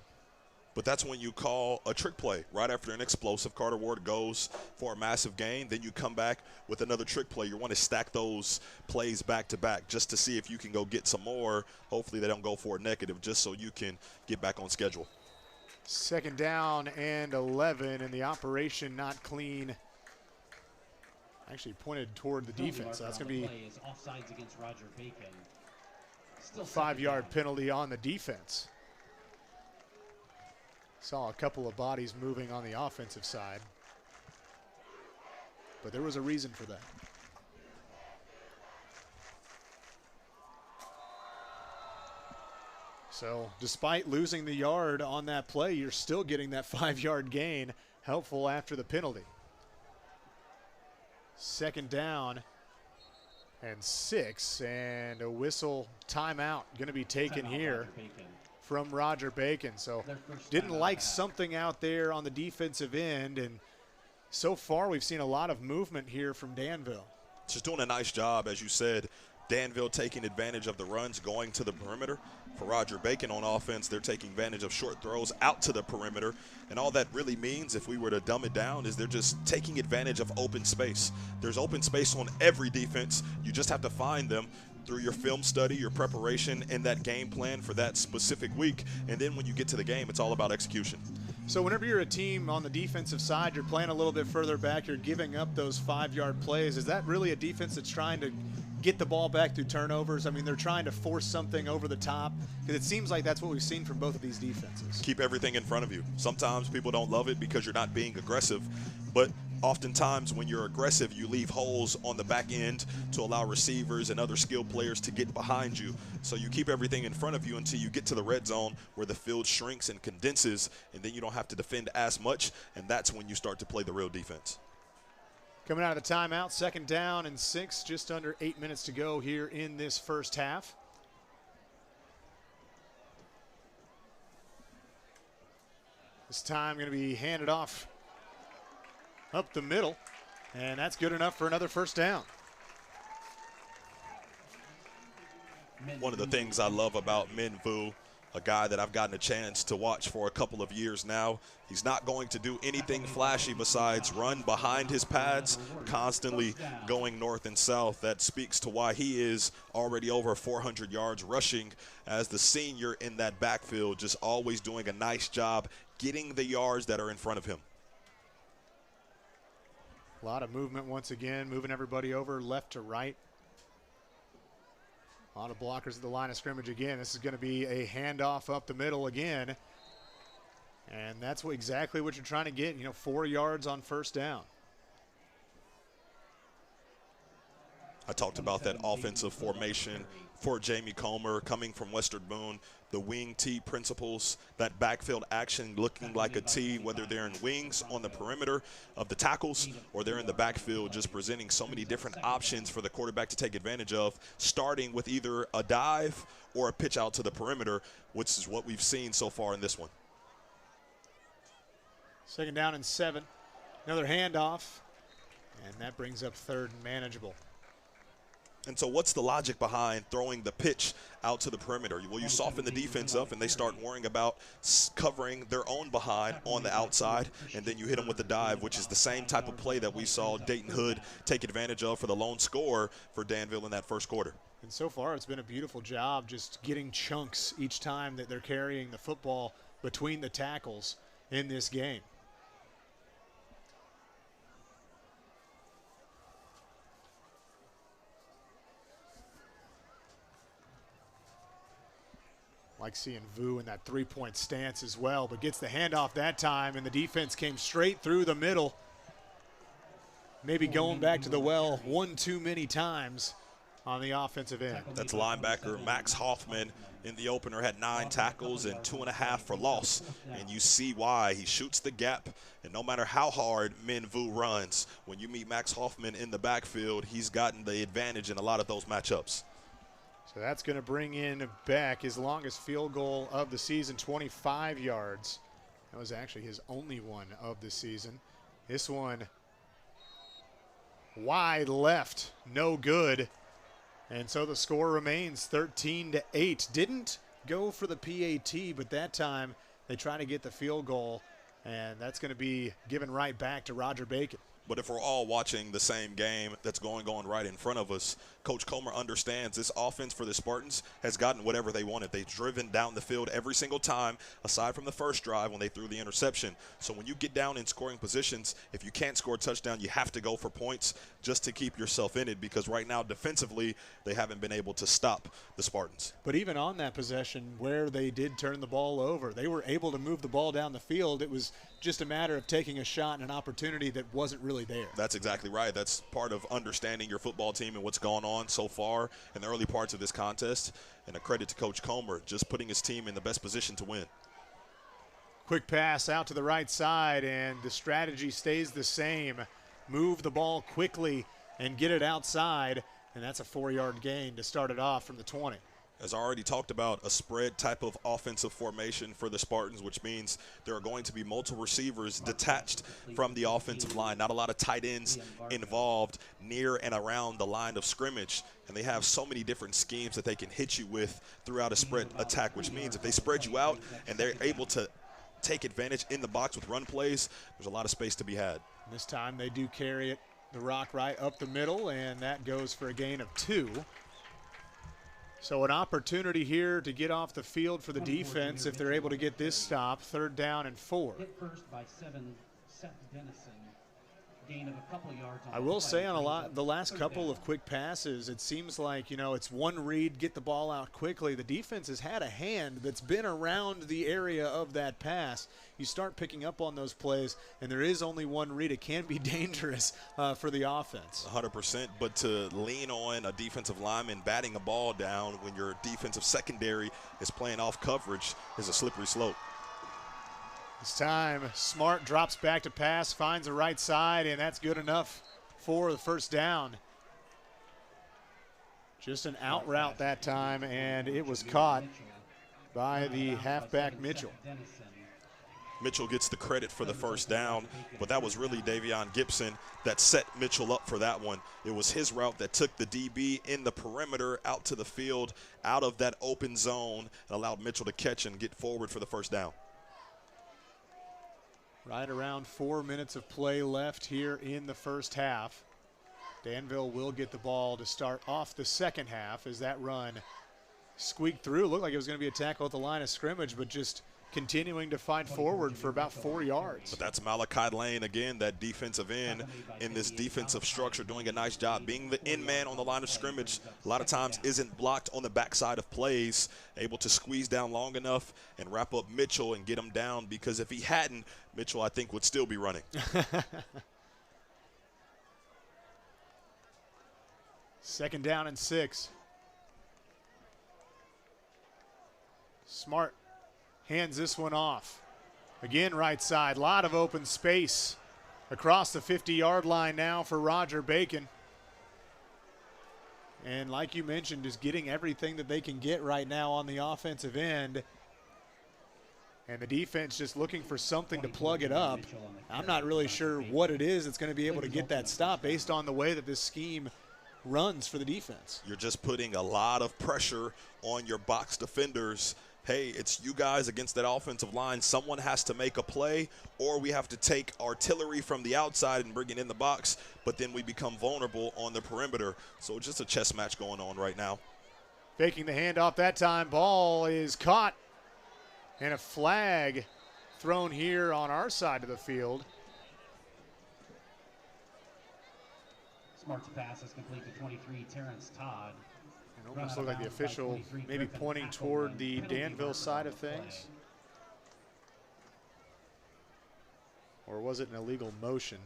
But that's when you call a trick play. Right after an explosive, Carter Ward goes for a massive gain. Then you come back with another trick play. You want to stack those plays back to back just to see if you can go get some more. Hopefully they don't go for a negative just so you can get back on schedule. Second down and 11, and the operation not clean Actually pointed toward the defense. So that's going to be offsides against Roger Bacon. a 5-yard penalty on the defense. Saw a couple of bodies moving on the offensive side, but there was a reason for that. So despite losing the yard on that play, you're still getting that 5-yard gain. Helpful after the penalty. 2nd down and 6, and a whistle timeout going to be taken here from Roger Bacon. So didn't like something out there on the defensive end, and so far we've seen a lot of movement here from Danville. Just doing a nice job, as you said. Danville taking advantage of the runs going to the perimeter. For Roger Bacon on offense, they're taking advantage of short throws out to the perimeter. And all that really means, if we were to dumb it down, is they're just taking advantage of open space. There's open space on every defense. You just have to find them through your film study, your preparation, and that game plan for that specific week. And then when you get to the game, it's all about execution. So whenever you're a team on the defensive side, you're playing a little bit further back, you're giving up those 5-yard plays. Is that really a defense that's trying to get the ball back through turnovers? I mean, they're trying to force something over the top, because it seems like that's what we've seen from both of these defenses. Keep everything in front of you. Sometimes people don't love it because you're not being aggressive, but oftentimes when you're aggressive, you leave holes on the back end to allow receivers and other skilled players to get behind you. So you keep everything in front of you until you get to the red zone, where the field shrinks and condenses, and then you don't have to defend as much, and that's when you start to play the real defense. Coming out of the timeout, 2nd down and 6, just under 8 minutes to go here in this first half. This time going to be handed off up the middle, and that's good enough for another 1st down. One of the things I love about Min Vu, a guy that I've gotten a chance to watch for a couple of years now, he's not going to do anything flashy besides run behind his pads, constantly going north and south. That speaks to why he is already over 400 yards rushing as the senior in that backfield, just always doing a nice job getting the yards that are in front of him. A lot of movement once again, moving everybody over left to right. A lot of blockers at the line of scrimmage again. This is going to be a handoff up the middle again. And that's exactly what you're trying to get, 4 yards on 1st down. I talked about that offensive formation for Jamie Comer coming from Western Boone, the wing T principles, that backfield action looking like a T, whether they're in wings on the perimeter of the tackles or they're in the backfield, just presenting so many different options for the quarterback to take advantage of, starting with either a dive or a pitch out to the perimeter, which is what we've seen so far in this one. 2nd down and 7. Another handoff, and that brings up 3rd and manageable. And so what's the logic behind throwing the pitch out to the perimeter? Well, you soften the defense up and they start worrying about covering their own behind on the outside, and then you hit them with the dive, which is the same type of play that we saw Dayton Hood take advantage of for the lone score for Danville in that 1st quarter. And so far it's been a beautiful job just getting chunks each time that they're carrying the football between the tackles in this game. Like seeing Vu in that 3-point stance as well, but gets the handoff that time, and the defense came straight through the middle. Maybe going back to the well one too many times on the offensive end. That's linebacker Max Hoffman in the opener, had 9 tackles and 2.5 for loss, and you see why. He shoots the gap, and no matter how hard Min Vu runs, when you meet Max Hoffman in the backfield, he's gotten the advantage in a lot of those matchups. So that's going to bring in back his longest field goal of the season, 25 yards. That was actually his only one of the season. This one wide left, no good. And so the score remains 13-8. Didn't go for the PAT, but that time they try to get the field goal, and that's going to be given right back to Roger Bacon. But if we're all watching the same game that's going on right in front of us, Coach Comer understands this offense for the Spartans has gotten whatever they wanted. They've driven down the field every single time, aside from the first drive when they threw the interception. So when you get down in scoring positions, if you can't score a touchdown, you have to go for points just to keep yourself in it, because right now defensively they haven't been able to stop the Spartans. But even on that possession where they did turn the ball over, they were able to move the ball down the field. It was just a matter of taking a shot and an opportunity that wasn't really there. That's exactly right. That's part of understanding your football team and what's gone on so far in the early parts of this contest. And a credit to Coach Comer, just putting his team in the best position to win. Quick pass out to the right side, and the strategy stays the same. Move the ball quickly and get it outside, and that's a 4-yard gain to start it off from the 20. As I already talked about, a spread type of offensive formation for the Spartans, which means there are going to be multiple receivers detached from the offensive line. Not a lot of tight ends involved near and around the line of scrimmage. And they have so many different schemes that they can hit you with throughout a spread attack, which means if they spread you out and they're able to take advantage in the box with run plays, there's a lot of space to be had. This time they do carry it, the rock right up the middle, and that goes for a gain of 2. So an opportunity here to get off the field for the defense if they're able to get this stop. 3rd down and 4. Hit first by 7, Seth Dennison. Gain of a couple yards on I will say on the last couple of quick passes, it seems like, it's one read, get the ball out quickly. The defense has had a hand that's been around the area of that pass. You start picking up on those plays, and there is only one read. It can be dangerous for the offense. 100%, but to lean on a defensive lineman batting a ball down when your defensive secondary is playing off coverage is a slippery slope. This time, Smart drops back to pass, finds the right side, and that's good enough for the first down. Just an out route that time, and it was caught by the halfback Mitchell. Mitchell gets the credit for the first down, but that was really Davion Gibson that set Mitchell up for that one. It was his route that took the DB in the perimeter out to the field, out of that open zone, and allowed Mitchell to catch and get forward for the first down. Right around 4 minutes of play left here in the first half. Danville will get the ball to start off the second half as that run squeaked through. Looked like it was going to be a tackle at the line of scrimmage, but just continuing to fight forward for about 4 yards. But that's Malachi Lane again, that defensive end in this defensive structure, doing a nice job. Being the end man on the line of scrimmage a lot of times isn't blocked on the backside of plays, able to squeeze down long enough and wrap up Mitchell and get him down, because if he hadn't, Mitchell, I think, would still be running. 2nd down and 6. Smart hands this one off. Again, right side, a lot of open space across the 50-yard line now for Roger Bacon. And like you mentioned, is getting everything that they can get right now on the offensive end. And the defense just looking for something to plug it up. I'm not really sure what it is that's going to be able to get that stop based on the way that this scheme runs for the defense. You're just putting a lot of pressure on your box defenders. Hey, it's you guys against that offensive line. Someone has to make a play, or we have to take artillery from the outside and bring it in the box, but then we become vulnerable on the perimeter. So it's just a chess match going on right now. Faking the handoff that time. Ball is caught, and a flag thrown here on our side of the field. Smart's pass is complete to 23, Terrence Todd. It almost looked like the official maybe pointing toward the Danville side of things. Or was it an illegal motion?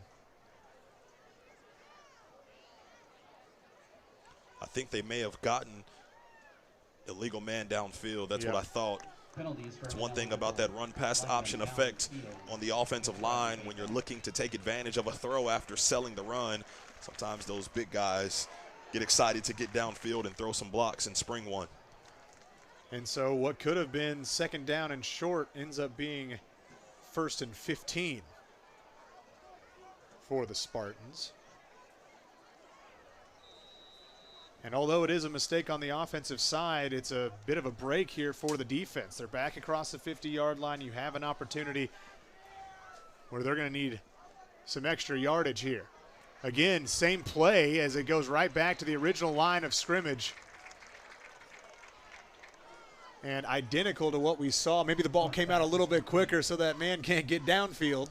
I think they may have gotten illegal man downfield. That's what I thought. It's one thing about that run-pass option effect on the offensive line when you're looking to take advantage of a throw after selling the run. Sometimes those big guys get excited to get downfield and throw some blocks and spring one. And so what could have been 2nd down and short ends up being 1st and 15 for the Spartans. And although it is a mistake on the offensive side, it's a bit of a break here for the defense. They're back across the 50-yard line. You have an opportunity where they're going to need some extra yardage here. Again, same play as it goes right back to the original line of scrimmage. And identical to what we saw. Maybe the ball came out a little bit quicker so that man can't get downfield.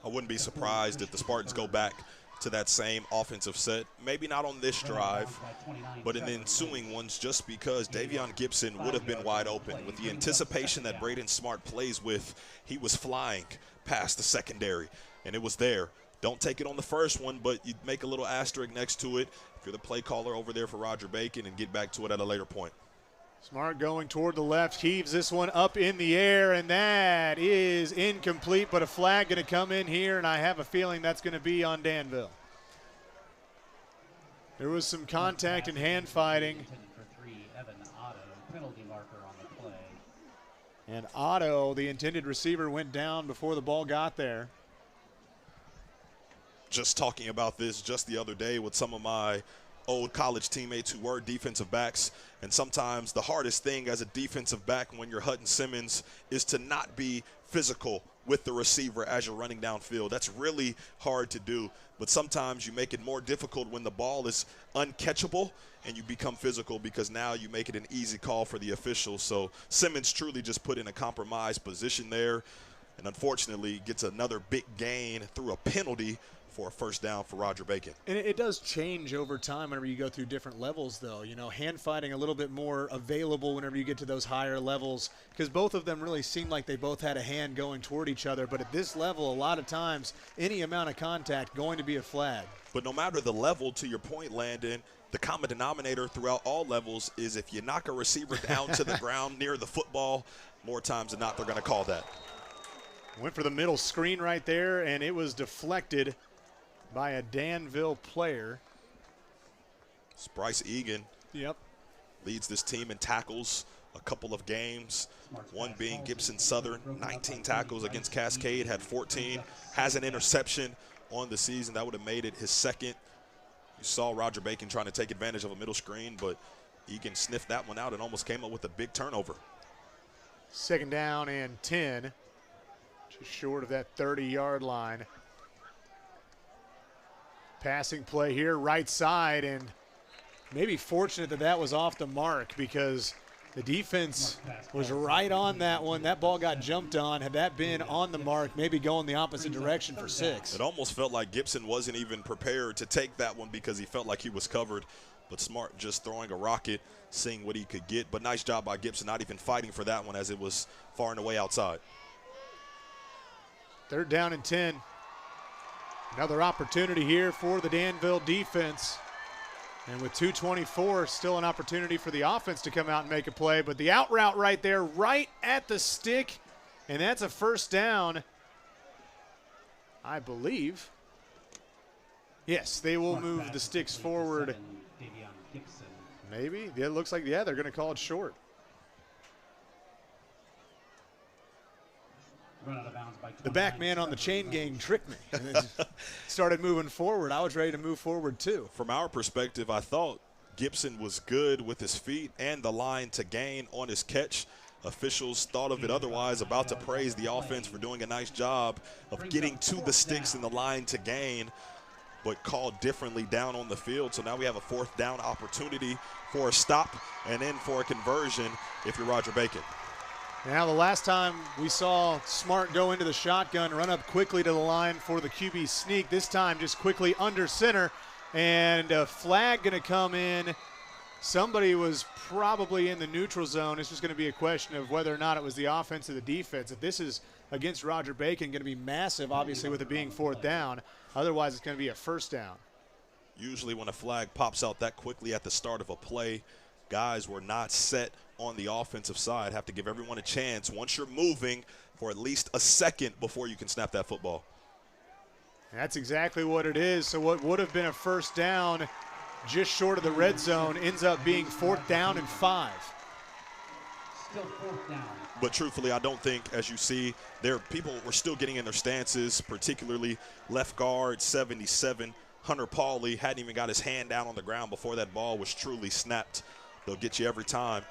I wouldn't be surprised if the Spartans go back to that same offensive set. Maybe not on this drive, but in the ensuing ones, just because Davion Gibson would have been wide open. With the anticipation that Braden Smart plays with, he was flying past the secondary, and it was there. Don't take it on the first one, but you make a little asterisk next to it if you're the play caller over there for Roger Bacon, and get back to it at a later point. Smart going toward the left, heaves this one up in the air, and that is incomplete, but a flag going to come in here, and I have a feeling that's going to be on Danville. There was some contact and hand fighting. And Otto, the intended receiver, went down before the ball got there. Just talking about this just the other day with some of my old college teammates who were defensive backs, and sometimes the hardest thing as a defensive back when you're Hutton Simmons is to not be physical with the receiver as you're running downfield. That's really hard to do, but sometimes you make it more difficult when the ball is uncatchable and you become physical, because now you make it an easy call for the officials. So Simmons truly just put in a compromised position there, and unfortunately gets another big gain through a penalty for a first down for Roger Bacon. And it does change over time whenever you go through different levels, though. You know, hand fighting a little bit more available whenever you get to those higher levels, because both of them really seemed like they both had a hand going toward each other. But at this level, a lot of times, any amount of contact going to be a flag. But no matter the level, to your point, Landon, the common denominator throughout all levels is if you knock a receiver down to the ground near the football, more times than not, they're going to call that. Went for the middle screen right there, and it was deflected by a Danville player. It's Bryce Egan. Yep. Leads this team in tackles a couple of games, one being Gibson Southern, 19 tackles against Cascade, had 14, has an interception on the season. That would have made it his second. You saw Roger Bacon trying to take advantage of a middle screen, but Egan sniffed that one out and almost came up with a big turnover. 2nd down and 10, just short of that 30-yard line. Passing play here, right side, and maybe fortunate that that was off the mark, because the defense was right on that one. That ball got jumped on. Had that been on the mark, maybe going the opposite direction for 6. It almost felt like Gibson wasn't even prepared to take that one because he felt like he was covered. But Smart just throwing a rocket, seeing what he could get. But nice job by Gibson, not even fighting for that one as it was far and away outside. 3rd down and 10. Another opportunity here for the Danville defense. And with 2:24, still an opportunity for the offense to come out and make a play. But the out route right there, right at the stick. And that's a first down, I believe. Yes, they will move the sticks forward. Maybe. Yeah, it looks like, yeah, they're going to call it short. The back man on the chain gang tricked me and then started moving forward. I was ready to move forward too. From our perspective, I thought Gibson was good with his feet and the line to gain on his catch. Officials thought of it otherwise, about to praise the offense for doing a nice job of getting to the sticks in the line to gain, but called differently down on the field. So now we have a 4th down opportunity for a stop and then for a conversion if you're Roger Bacon. Now, the last time we saw Smart go into the shotgun, run up quickly to the line for the QB sneak, this time just quickly under center, and a flag going to come in. Somebody was probably in the neutral zone. It's just going to be a question of whether or not it was the offense or the defense. If this is against Roger Bacon, going to be massive, obviously, with it being 4th down. Otherwise, it's going to be a first down. Usually when a flag pops out that quickly at the start of a play, guys were not set on the offensive side. Have to give everyone a chance once you're moving for at least a second before you can snap that football. That's exactly what it is. So what would have been a first down just short of the red zone ends up being 4th down and 5. Still 4th down. But truthfully, I don't think, as you see, people were still getting in their stances, particularly left guard 77. Hunter Pauley hadn't even got his hand down on the ground before that ball was truly snapped. They'll get you every time.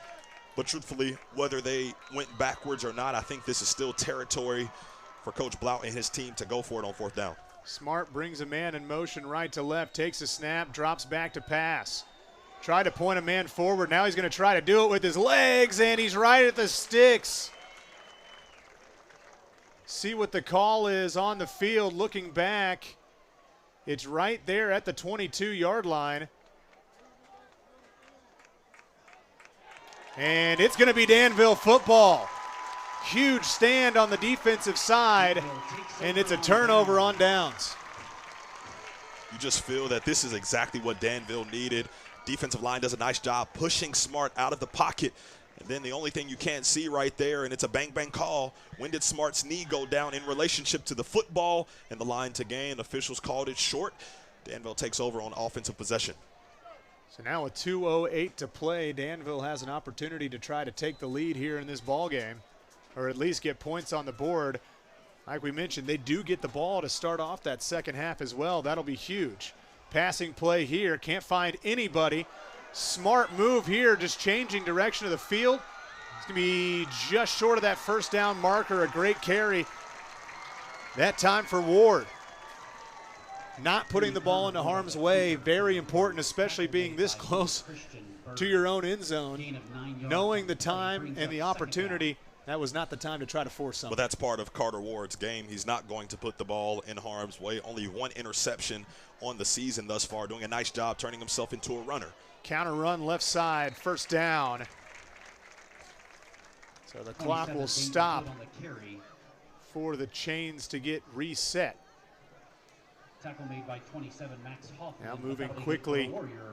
But truthfully, whether they went backwards or not, I think this is still territory for Coach Blount and his team to go for it on 4th down. Smart brings a man in motion right to left, takes a snap, drops back to pass. Tried to point a man forward. Now he's going to try to do it with his legs, and he's right at the sticks. See what the call is on the field. Looking back, it's right there at the 22-yard line. And it's going to be Danville football. Huge stand on the defensive side, and it's a turnover on downs. You just feel that this is exactly what Danville needed. Defensive line does a nice job pushing Smart out of the pocket. And then the only thing you can't see right there, and it's a bang-bang call. When did Smart's knee go down in relationship to the football? And the line to gain, officials called it short. Danville takes over on offensive possession. So now with 2:08 to play, Danville has an opportunity to try to take the lead here in this ball game, or at least get points on the board. Like we mentioned, they do get the ball to start off that second half as well. That'll be huge. Passing play here, can't find anybody. Smart move here, just changing direction of the field. It's going to be just short of that first down marker. A great carry that time for Ward. Not putting the ball into harm's way, very important, especially being this close to your own end zone. Knowing the time and the opportunity, that was not the time to try to force something. But that's part of Carter Ward's game. He's not going to put the ball in harm's way. Only one interception on the season thus far, doing a nice job turning himself into a runner. Counter run left side, first down. So the clock will stop for the chains to get reset. Tackle made by 27, Max Hoffman. Now moving quickly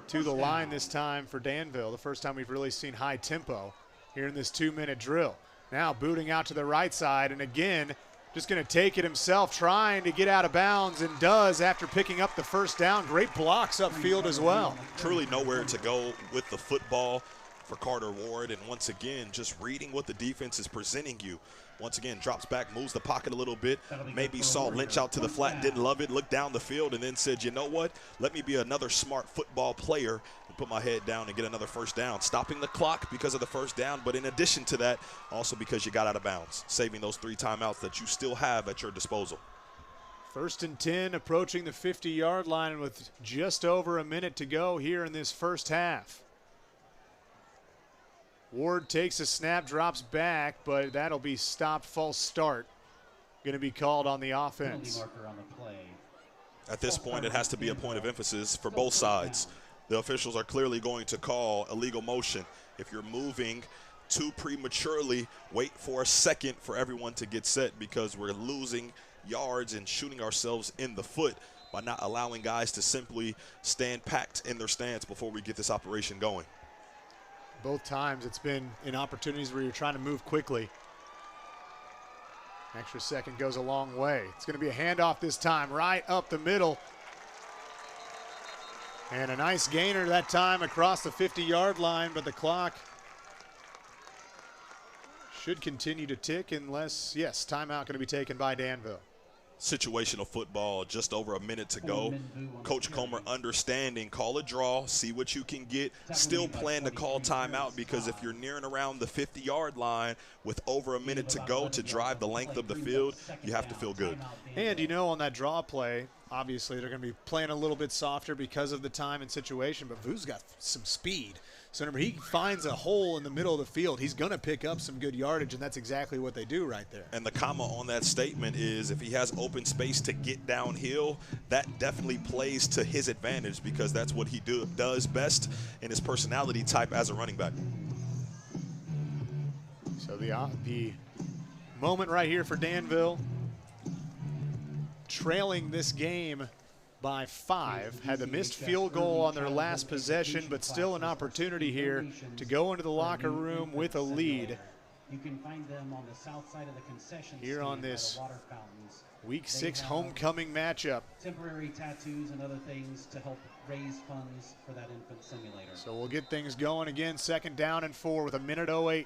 to the line this time for Danville. The first time we've really seen high tempo here in this 2-minute drill. Now booting out to the right side, and again, just going to take it himself, trying to get out of bounds, and does after picking up the first down. Great blocks upfield as well. Truly nowhere to go with the football for Carter Ward, and once again, just reading what the defense is presenting you. Once again, drops back, moves the pocket a little bit, maybe saw Lynch out to the flat, didn't love it, looked down the field, and then said, you know what, let me be another smart football player and put my head down and get another first down. Stopping the clock because of the first down, but in addition to that, also because you got out of bounds, saving those 3 timeouts that you still have at your disposal. 1st and 10, approaching the 50-yard line with just over a minute to go here in this first half. Ward takes a snap, drops back, but that'll be stopped. False start. Going to be called on the offense. At this point, it has to be a point of emphasis for both sides. The officials are clearly going to call illegal motion. If you're moving too prematurely, wait for a second for everyone to get set, because we're losing yards and shooting ourselves in the foot by not allowing guys to simply stand packed in their stance before we get this operation going. Both times it's been in opportunities where you're trying to move quickly. Extra second goes a long way. It's going to be a handoff this time, right up the middle. And a nice gainer that time across the 50-yard line, but the clock should continue to tick unless, yes, timeout going to be taken by Danville. Situational football, just over a minute to go. Coach Comer understanding, call a draw, see what you can get. Still plan to call timeout, because if you're nearing around the 50-yard line with over a minute to go to drive the length of the field, you have to feel good. And, you know, on that draw play, obviously they're going to be playing a little bit softer because of the time and situation, but Vu's got some speed. So remember, he finds a hole in the middle of the field, he's going to pick up some good yardage, and that's exactly what they do right there. And the comma on that statement is, if he has open space to get downhill, that definitely plays to his advantage, because that's what he does best in his personality type as a running back. So the moment right here for Danville, trailing this game by 5, had the missed field goal on their last possession, but still an opportunity here to go into the locker room with a lead. You can find them on the south side of the concession here on this water fountains. Week 6 homecoming matchup. Temporary tattoos and other things to help raise funds for that infant simulator. So we'll get things going again, 2nd down and 4 with 1:08.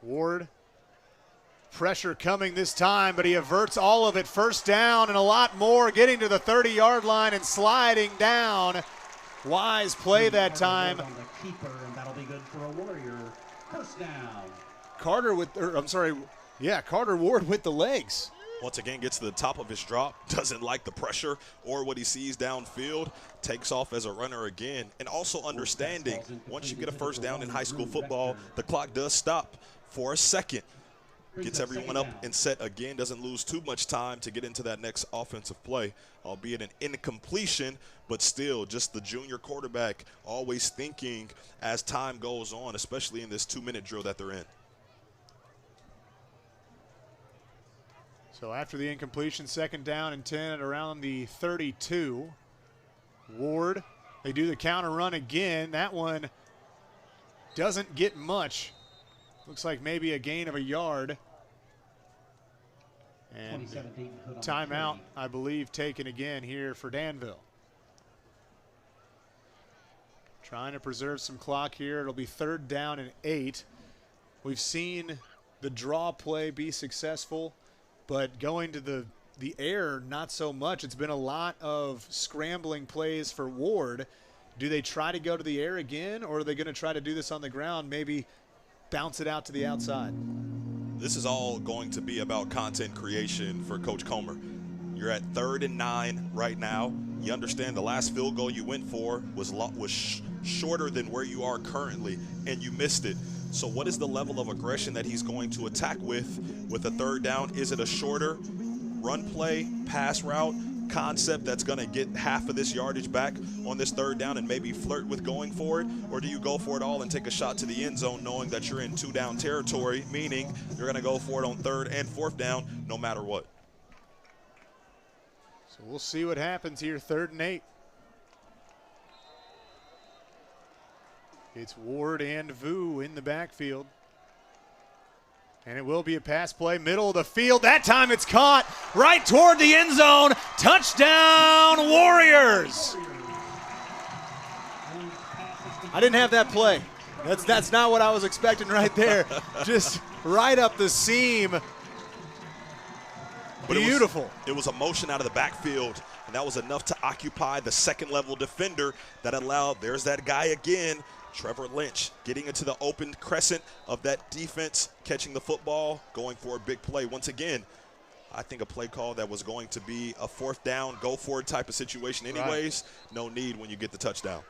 Ward. Pressure coming this time, but he averts all of it. First down and a lot more, getting to the 30-yard line and sliding down. Wise play that time. On the keeper, and that'll be good for a Warrior. First down. Carter Ward with the legs. Once again, gets to the top of his drop, doesn't like the pressure or what he sees downfield, takes off as a runner again. And also understanding, once you get a first down in high school football, the clock does stop for a second. Gets everyone up and set again, doesn't lose too much time to get into that next offensive play, albeit an incompletion, but still just the junior quarterback always thinking as time goes on, especially in this 2-minute drill that they're in. So after the incompletion, 2nd down and 10 at around the 32. Ward, they do the counter run again. That one doesn't get much. Looks like maybe a gain of a yard. And timeout, I believe, taken again here for Danville. Trying to preserve some clock here. It'll be 3rd down and 8. We've seen the draw play be successful, but going to the air, not so much. It's been a lot of scrambling plays for Ward. Do they try to go to the air again, or are they going to try to do this on the ground, maybe bounce it out to the outside? This is all going to be about content creation for Coach Comer. You're at 3rd and 9 right now. You understand the last field goal you went for was shorter than where you are currently, and you missed it. So what is the level of aggression that he's going to attack with a 3rd down? Is it a shorter run play, pass route concept that's going to get half of this yardage back on this 3rd down and maybe flirt with going for it? Or do you go for it all and take a shot to the end zone knowing that you're in 2-down territory, meaning you're going to go for it on 3rd and 4th down no matter what? So we'll see what happens here, 3rd and 8. It's Ward and Vu in the backfield. And it will be a pass play, middle of the field. That time it's caught right toward the end zone. Touchdown, Warriors. I didn't have that play. That's not what I was expecting right there. Just right up the seam. But beautiful. It was a motion out of the backfield, and that was enough to occupy the 2nd-level defender that allowed, there's that guy again, Trevor Lynch, getting into the open crescent of that defense, catching the football, going for a big play. Once again, I think a play call that was going to be a 4th down, go for it type of situation anyways. Right. No need when you get the touchdown.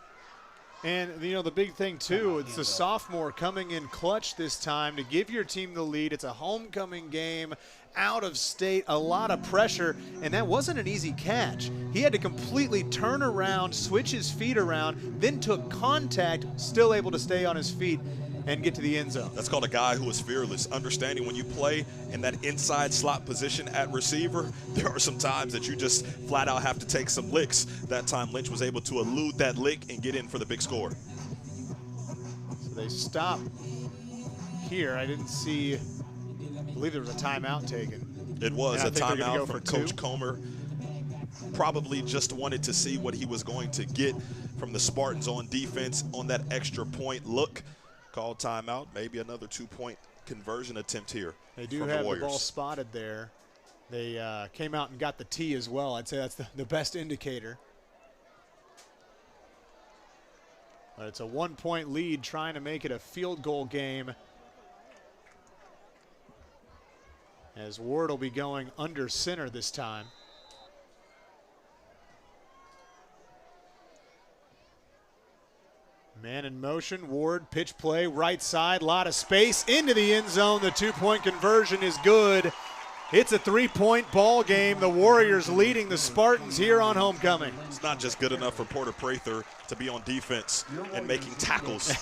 And, you know, the big thing, too, it's the sophomore coming in clutch this time to give your team the lead. It's a homecoming game, out of state, a lot of pressure, and that wasn't an easy catch. He had to completely turn around, switch his feet around, then took contact, still able to stay on his feet and get to the end zone. That's called a guy who is fearless. Understanding when you play in that inside slot position at receiver, there are some times that you just flat out have to take some licks. That time Lynch was able to elude that lick and get in for the big score. So they stop here. I didn't see, I believe there was a timeout taken. It was a timeout from Coach Comer. Probably just wanted to see what he was going to get from the Spartans on defense on that extra point look. Called timeout, maybe another 2-point conversion attempt here. They do have the ball spotted there. They came out and got the T as well. I'd say that's the best indicator. But it's a 1-point lead, trying to make it a field goal game. As Ward will be going under center this time. Man in motion, Ward, pitch play, right side, lot of space, into the end zone. The 2-point conversion is good. It's a 3-point ball game. The Warriors leading the Spartans here on homecoming. It's not just good enough for Porter Prather to be on defense and making tackles.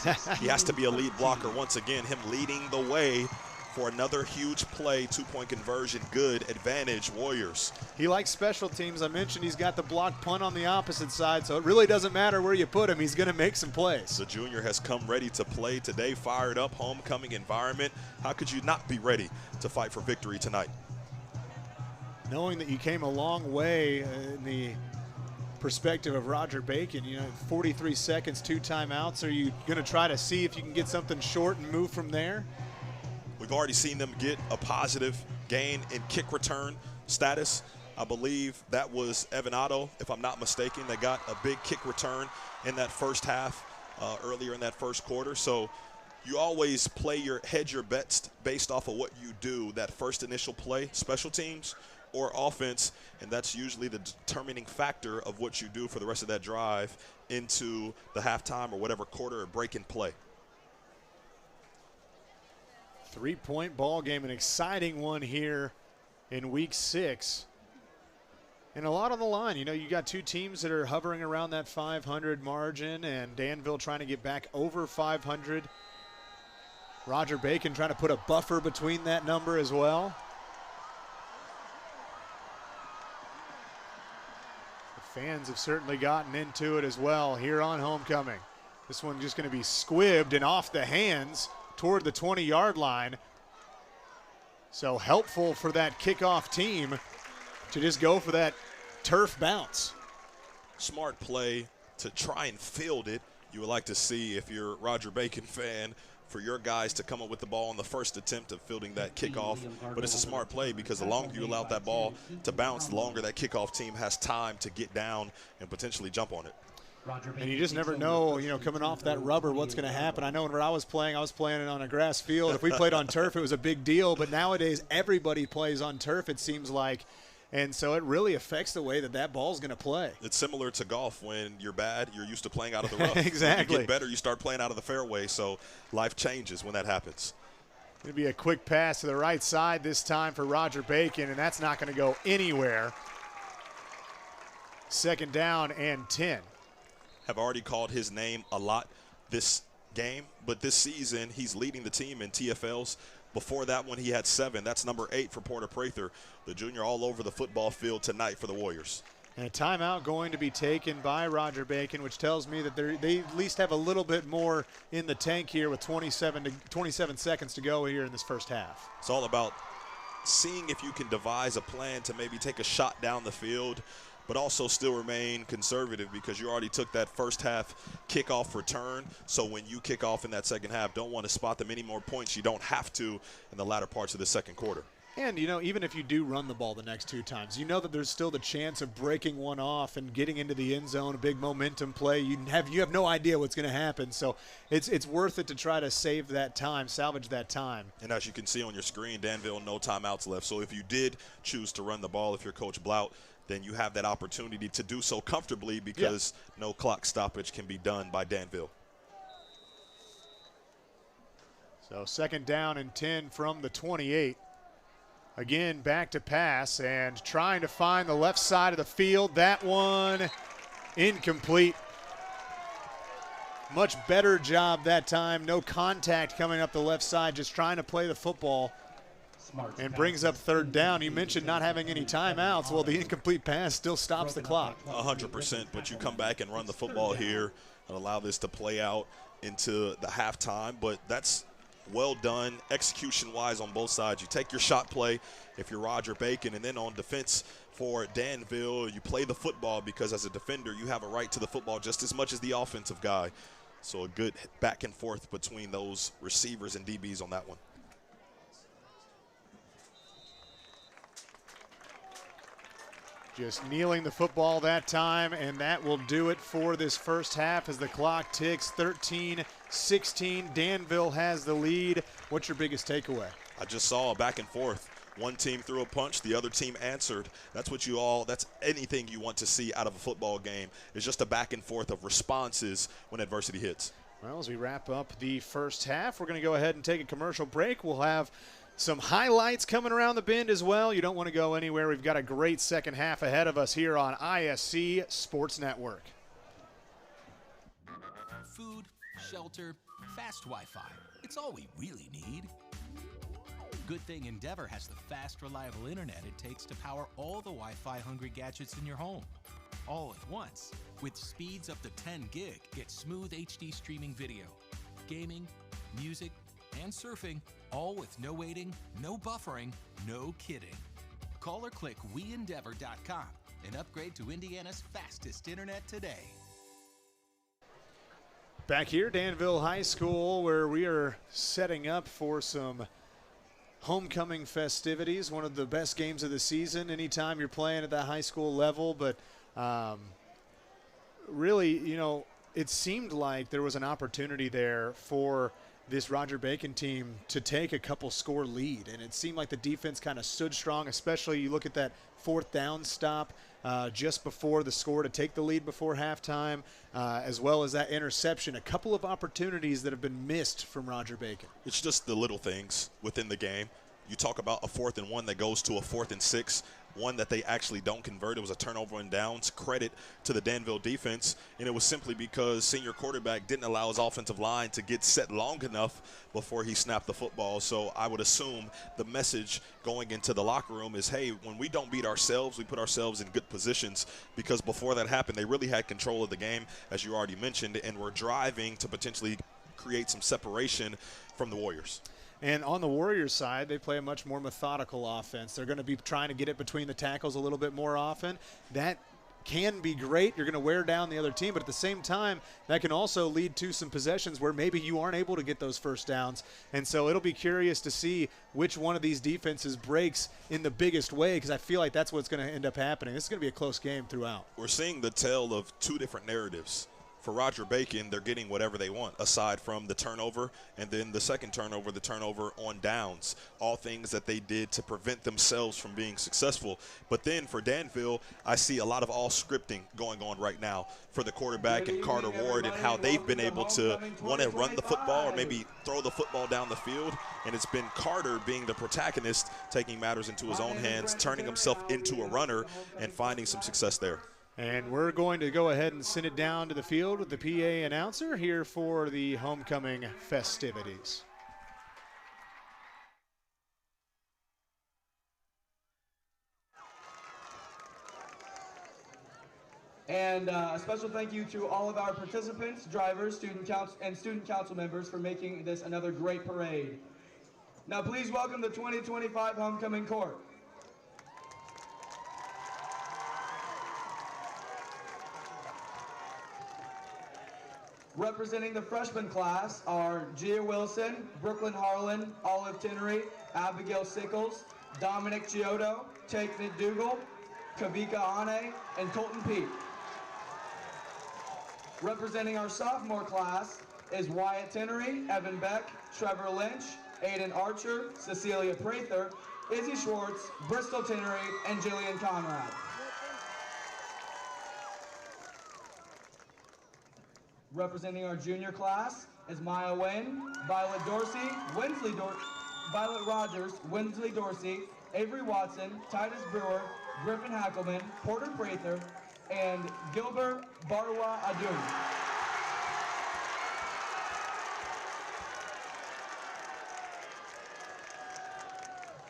He has to be a lead blocker. Once again, him leading the way for another huge play, 2-point conversion, good advantage, Warriors. He likes special teams. I mentioned he's got the blocked punt on the opposite side, so it really doesn't matter where you put him. He's going to make some plays. The junior has come ready to play today, fired up, homecoming environment. How could you not be ready to fight for victory tonight? Knowing that you came a long way in the perspective of Roger Bacon, 43 seconds, 2 timeouts. Are you going to try to see if you can get something short and move from there? We've already seen them get a positive gain in kick return status. I believe that was Evan Otto, if I'm not mistaken, that got a big kick return in that first half, earlier in that first quarter. So you always hedge your bets based off of what you do that first initial play. Special teams, or offense, and that's usually the determining factor of what you do for the rest of that drive into the halftime or whatever quarter or break in play. 3-point ball game, an exciting one here in week 6. And a lot on the line. You know, you got two teams that are hovering around that 500 margin, and Danville trying to get back over 500. Roger Bacon trying to put a buffer between that number as well. The fans have certainly gotten into it as well here on homecoming. This one just going to be squibbed and off the hands toward the 20-yard line. So helpful for that kickoff team to just go for that turf bounce. Smart play to try and field it. You would like to see, if you're a Roger Bacon fan, for your guys to come up with the ball on the first attempt of fielding that kickoff. But it's a smart play because the longer you allow that ball to bounce, the longer that kickoff team has time to get down and potentially jump on it. And you just never know, you know, coming off that rubber, what's going to happen. I know when I was playing it on a grass field. If we played on turf, it was a big deal. But nowadays, everybody plays on turf, it seems like. And so it really affects the way that that ball's going to play. It's similar to golf. When you're bad, you're used to playing out of the rough. Exactly. When you get better, you start playing out of the fairway. So life changes when that happens. Going to be a quick pass to the right side this time for Roger Bacon, and that's not going to go anywhere. 2nd down and 10. Have already called his name a lot this game, but this season he's leading the team in TFLs. Before that one, he had 7. That's number 8 for Porter Prather, the junior, all over the football field tonight for the Warriors. And a timeout going to be taken by Roger Bacon, which tells me that they at least have a little bit more in the tank here with 27 seconds to go here in this first half. It's all about seeing if you can devise a plan to maybe take a shot down the field, but also still remain conservative because you already took that first half kickoff return. So when you kick off in that second half, don't want to spot them any more points. You don't have to in the latter parts of the second quarter. And, you know, even if you do run the ball the next 2 times, you know that there's still the chance of breaking one off and getting into the end zone, a big momentum play. You have no idea what's going to happen. So it's worth it to try to save that time, salvage that time. And as you can see on your screen, Danville, no timeouts left. So if you did choose to run the ball, if you're Coach Blout, then you have that opportunity to do so comfortably because no clock stoppage can be done by Danville. So 2nd down and 10 from the 28. Again, back to pass and trying to find the left side of the field. That one incomplete. Much better job that time. No contact coming up the left side, just trying to play the football. And brings up 3rd down. You mentioned not having any timeouts. Well, the incomplete pass still stops the clock. 100%, but you come back and run the football here and allow this to play out into the halftime. But that's well done execution-wise on both sides. You take your shot play if you're Roger Bacon, and then on defense for Danville, you play the football because as a defender, you have a right to the football just as much as the offensive guy. So a good back and forth between those receivers and DBs on that one. Just kneeling the football that time, and that will do it for this first half as the clock ticks. 13-16. Danville has the lead. What's your biggest takeaway? I just saw a back and forth. One team threw a punch, the other team answered. That's anything you want to see out of a football game. It's just a back and forth of responses when adversity hits. Well, as we wrap up the first half, we're going to go ahead and take a commercial break. We'll have some highlights coming around the bend as well. You don't want to go anywhere. We've got a great second half ahead of us here on ISC Sports Network. Food, shelter, fast Wi-Fi. It's all we really need. Good thing Endeavor has the fast, reliable internet it takes to power all the Wi-Fi hungry gadgets in your home. All at once. With speeds up to 10 gig, get smooth HD streaming video, gaming, music, and surfing, all with no waiting, no buffering, no kidding. Call or click WeEndeavor.com and upgrade to Indiana's fastest internet today. Back here, Danville High School, where we are setting up for some homecoming festivities. One of the best games of the season anytime you're playing at that high school level. But really, you know, it seemed like there was an opportunity there for this Roger Bacon team to take a couple score lead, and it seemed like the defense kind of stood strong, especially you look at that 4th down stop just before the score to take the lead before halftime, as well as that interception. A couple of opportunities that have been missed from Roger Bacon. It's just the little things within the game. You talk about a 4th and 1 that goes to a 4th and 6, one that they actually don't convert. It was a turnover and downs. Credit to the Danville defense, and it was simply because senior quarterback didn't allow his offensive line to get set long enough before he snapped the football. So I would assume the message going into the locker room is, hey, when we don't beat ourselves, we put ourselves in good positions, because before that happened, they really had control of the game, as you already mentioned, and were driving to potentially create some separation from the Warriors. And on the Warriors side, they play a much more methodical offense. They're going to be trying to get it between the tackles a little bit more often. That can be great. You're going to wear down the other team, but at the same time, that can also lead to some possessions where maybe you aren't able to get those first downs. And so it'll be curious to see which one of these defenses breaks in the biggest way, because I feel like that's what's going to end up happening. This is going to be a close game throughout. We're seeing the tale of two different narratives. For Roger Bacon, they're getting whatever they want, aside from the turnover, and then the second turnover, the turnover on downs, all things that they did to prevent themselves from being successful. But then for Danville, I see a lot of all scripting going on right now for the quarterback and Carter Ward, and how they've been able to want to run the football or maybe throw the football down the field. And it's been Carter being the protagonist, taking matters into his own hands, turning himself into a runner, and finding some success there. And we're going to go ahead and send it down to the field with the PA announcer here for the homecoming festivities. And a special thank you to all of our participants, drivers, student council members for making this another great parade. Now please welcome the 2025 homecoming court. Representing the freshman class are Gia Wilson, Brooklyn Harlan, Olive Tinnery, Abigail Sickles, Dominic Giotto, Take McDougal, Kavika Ane, and Colton Pete. Representing our sophomore class is Wyatt Tinnery, Evan Beck, Trevor Lynch, Aiden Archer, Cecilia Prather, Izzy Schwartz, Bristol Tinnery, and Jillian Conrad. Representing our junior class is Maya Wynn, Violet Dorsey, Violet Rogers, Winsley Dorsey, Avery Watson, Titus Brewer, Griffin Hackelman, Porter Prather, and Gilbert Barwa Adun.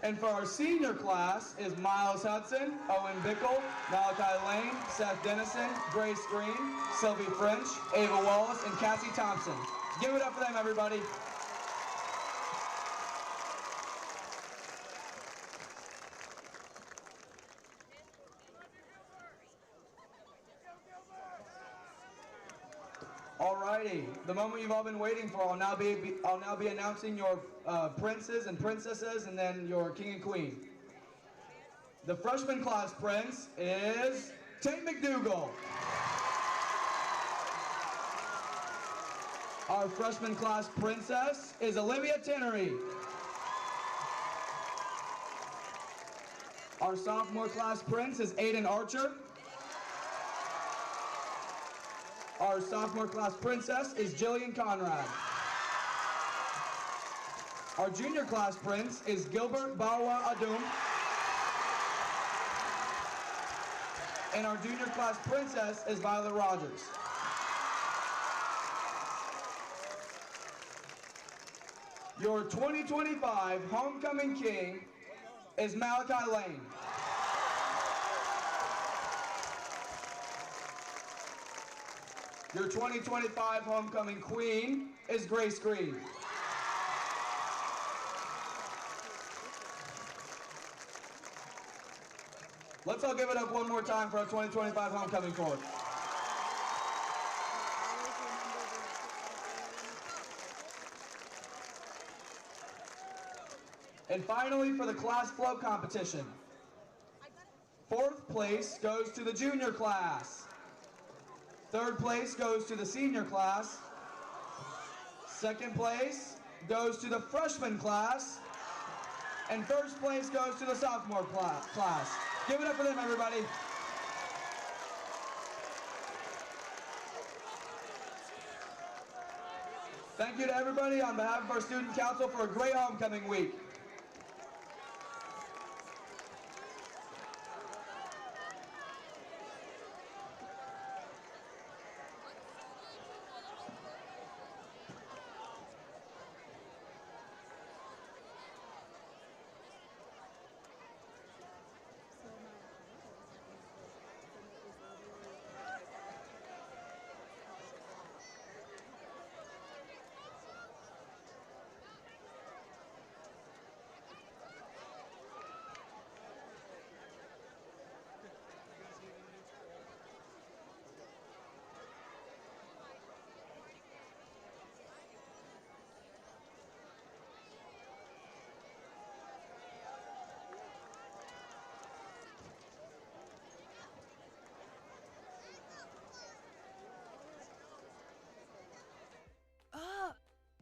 And for our senior class is Miles Hudson, Owen Bickle, Malachi Lane, Seth Dennison, Grace Green, Sylvie French, Ava Wallace, and Cassie Thompson. Give it up for them, everybody. Alrighty, the moment you've all been waiting for. I'll now be announcing your princes and princesses, and then your king and queen. The freshman class prince is Tate McDougal. Our freshman class princess is Olivia Tinnery. Our sophomore class prince is Aiden Archer. Our sophomore class princess is Jillian Conrad. Our junior class prince is Gilbert Bawa Adum. And our junior class princess is Violet Rogers. Your 2025 homecoming king is Malachi Lane. Your 2025 homecoming queen is Grace Green. Let's all give it up one more time for our 2025 homecoming court. And finally, for the class float competition, 4th place goes to the junior class. 3rd place goes to the senior class. 2nd place goes to the freshman class, and first place goes to the sophomore class. Give it up for them, everybody. Thank you to everybody on behalf of our student council for a great homecoming week.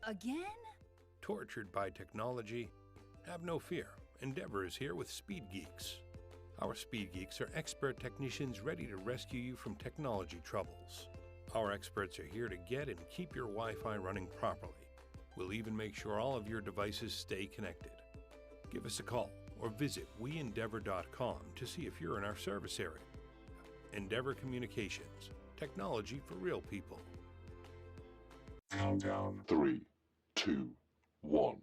Again? Tortured by technology? Have no fear. Endeavor is here with Speed Geeks. Our Speed Geeks are expert technicians ready to rescue you from technology troubles. Our experts are here to get and keep your Wi-Fi running properly. We'll even make sure all of your devices stay connected. Give us a call or visit weendeavor.com to see if you're in our service area. Endeavor Communications. Technology for real people. Countdown 3, 2, 1.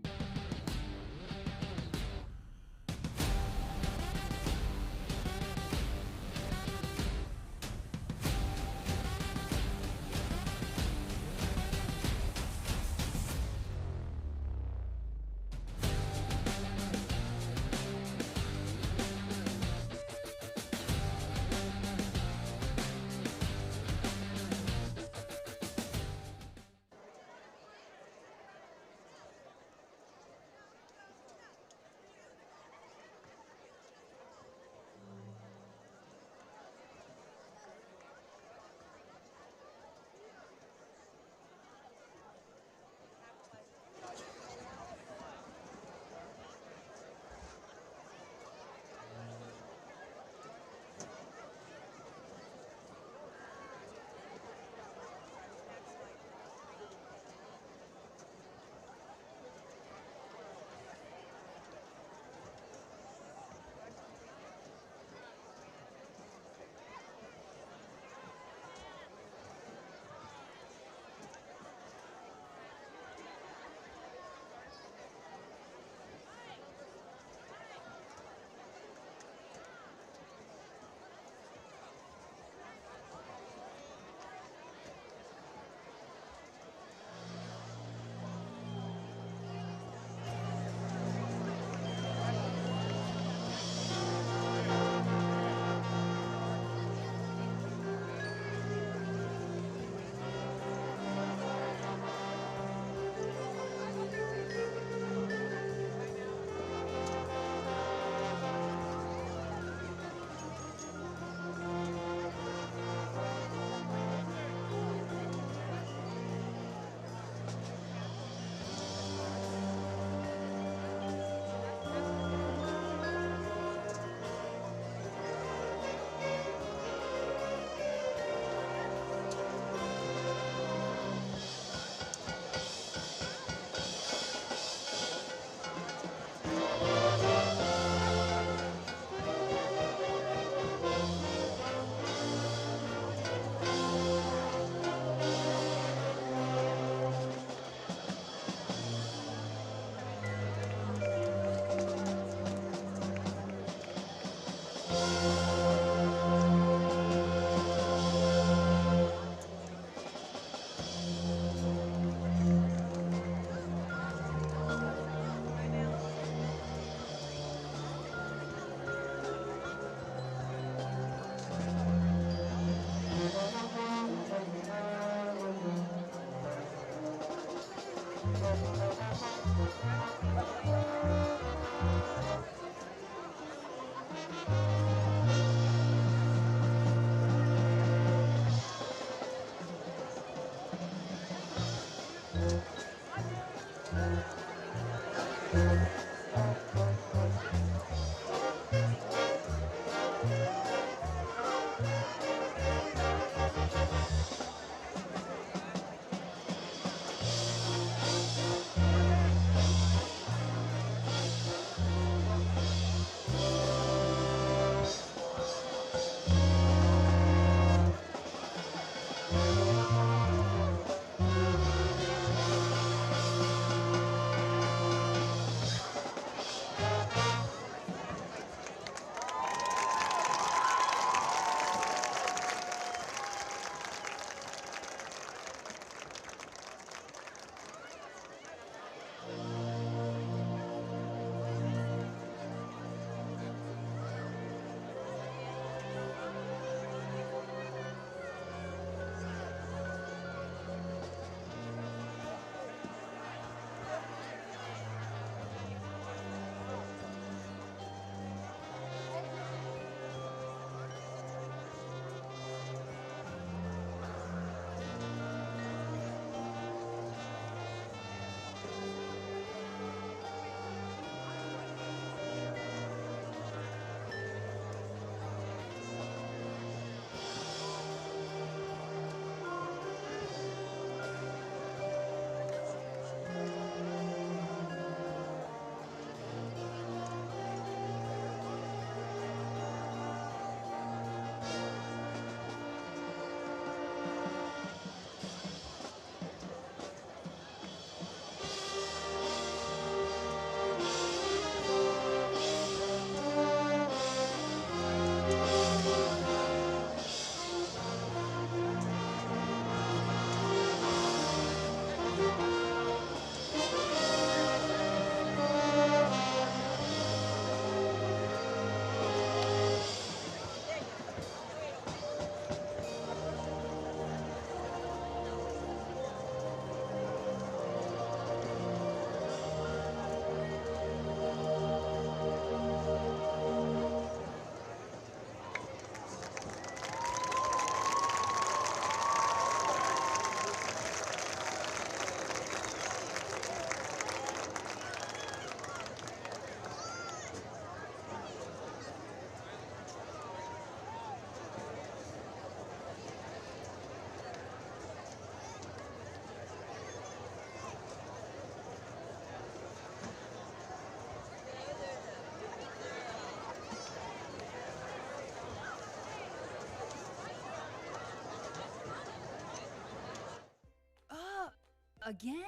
Again?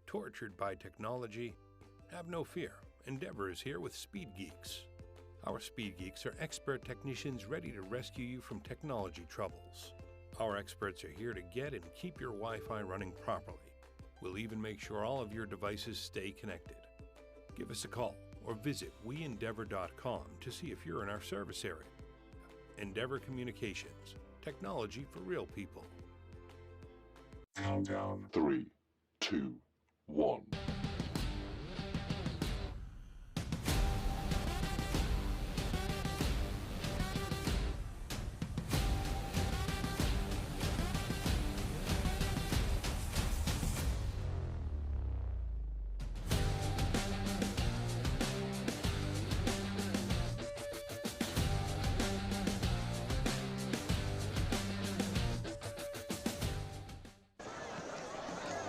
Tortured by technology? Have no fear. Endeavor is here with Speed Geeks. Our Speed Geeks are expert technicians ready to rescue you from technology troubles. Our experts are here to get and keep your Wi-Fi running properly. We'll even make sure all of your devices stay connected. Give us a call or visit weendeavor.com to see if you're in our service area. Endeavor Communications. Technology for real people. Countdown. 3, 2, 1.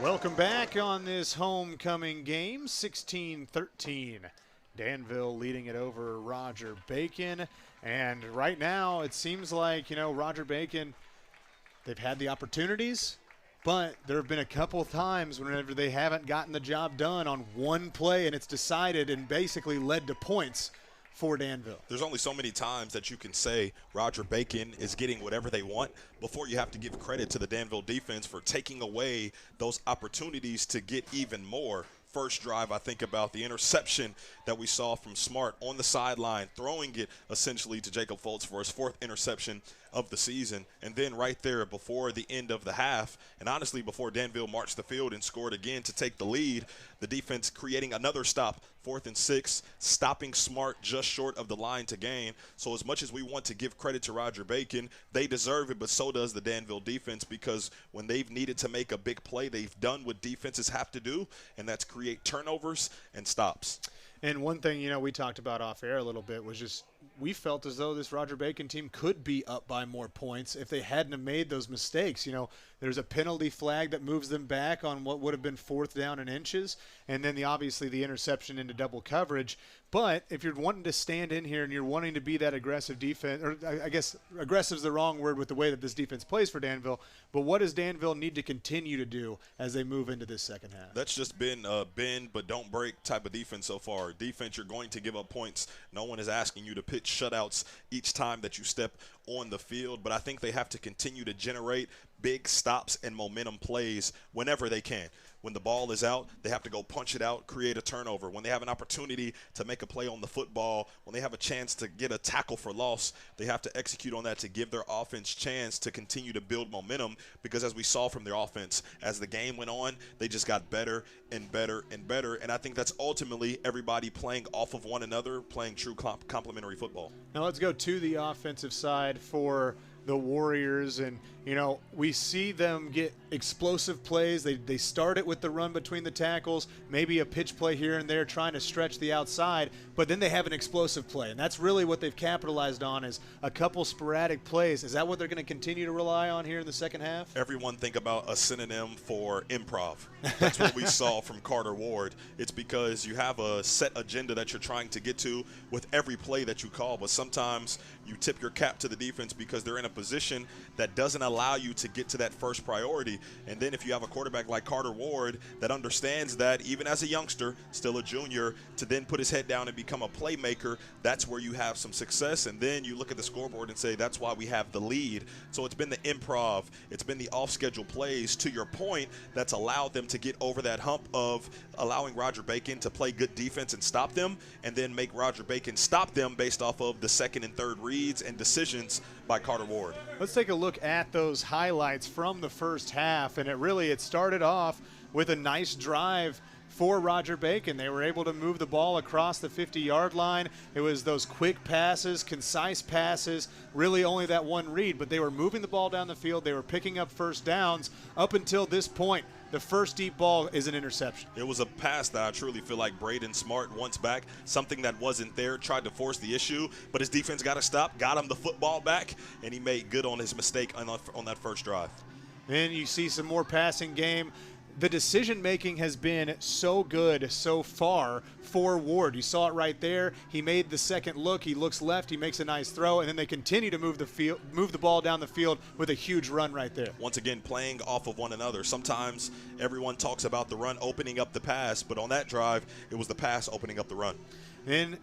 Welcome back on this homecoming game, 16-13. Danville leading it over Roger Bacon. And right now it seems like, Roger Bacon, they've had the opportunities, but there have been a couple of times whenever they haven't gotten the job done on one play and it's decided and basically led to points for Danville. There's only so many times that you can say Roger Bacon is getting whatever they want before you have to give credit to the Danville defense for taking away those opportunities to get even more. First drive, I think about the interception that we saw from Smart on the sideline, throwing it essentially to Jacob Foltz for his 4th interception of the season. And then right there before the end of the half, and honestly before Danville marched the field and scored again to take the lead, the defense creating another stop, 4th and 6, stopping Smart just short of the line to gain. So as much as we want to give credit to Roger Bacon, they deserve it, but so does the Danville defense, because when they've needed to make a big play, they've done what defenses have to do, and that's create turnovers and stops. And one thing, we talked about off air a little bit was just we felt as though this Roger Bacon team could be up by more points if they hadn't have made those mistakes. There's a penalty flag that moves them back on what would have been 4th down and inches, and then obviously the interception into double coverage. But if you're wanting to stand in here and you're wanting to be that aggressive defense, or I guess aggressive is the wrong word with the way that this defense plays for Danville, but what does Danville need to continue to do as they move into this second half? That's just been a bend but don't break type of defense so far. Defense, you're going to give up points. No one is asking you to pitch shutouts each time that you step on the field, but I think they have to continue to generate big stops and momentum plays whenever they can. When the ball is out, they have to go punch it out, create a turnover. When they have an opportunity to make a play on the football, when they have a chance to get a tackle for loss, they have to execute on that to give their offense chance to continue to build momentum, because as we saw from their offense, as the game went on, they just got better and better and better. And I think that's ultimately everybody playing off of one another, playing true complementary football. Now let's go to the offensive side for the Warriors, and we see them get explosive plays. They start it with the run between the tackles, maybe a pitch play here and there trying to stretch the outside, but then they have an explosive play, and that's really what they've capitalized on, is a couple sporadic plays. Is that what they're going to continue to rely on here in the second half? Everyone think about a synonym for improv. That's what we saw from Carter Ward. It's because you have a set agenda that you're trying to get to with every play that you call, but sometimes you tip your cap to the defense because they're in a position that doesn't allow you to get to that first priority. And then if you have a quarterback like Carter Ward that understands that, even as a youngster, still a junior, to then put his head down and become a playmaker, that's where you have some success. And then you look at the scoreboard and say, that's why we have the lead. So it's been the improv, it's been the off-schedule plays, to your point, that's allowed them to get over that hump of allowing Roger Bacon to play good defense and stop them, and then make Roger Bacon stop them based off of the second and third reads and decisions by Carter Ward. Let's take a look at those highlights from the first half, and it started off with a nice drive for Roger Bacon. They were able to move the ball across the 50-yard line. It was those quick passes, concise passes, really only that one read, but they were moving the ball down the field. They were picking up first downs. Up until this point, the first deep ball is an interception. It was a pass that I truly feel like Braden Smart wants back, something that wasn't there, tried to force the issue, but his defense got to stop, got him the football back, and he made good on his mistake on that first drive. Then you see some more passing game. the decision-making has been so good so far for Ward. You saw it right there. He made the second look. He looks left. He makes a nice throw, and then they continue to move the ball down the field with a huge run right there. Once again, playing off of one another. Sometimes everyone talks about the run opening up the pass, but on that drive, it was the pass opening up the run. Then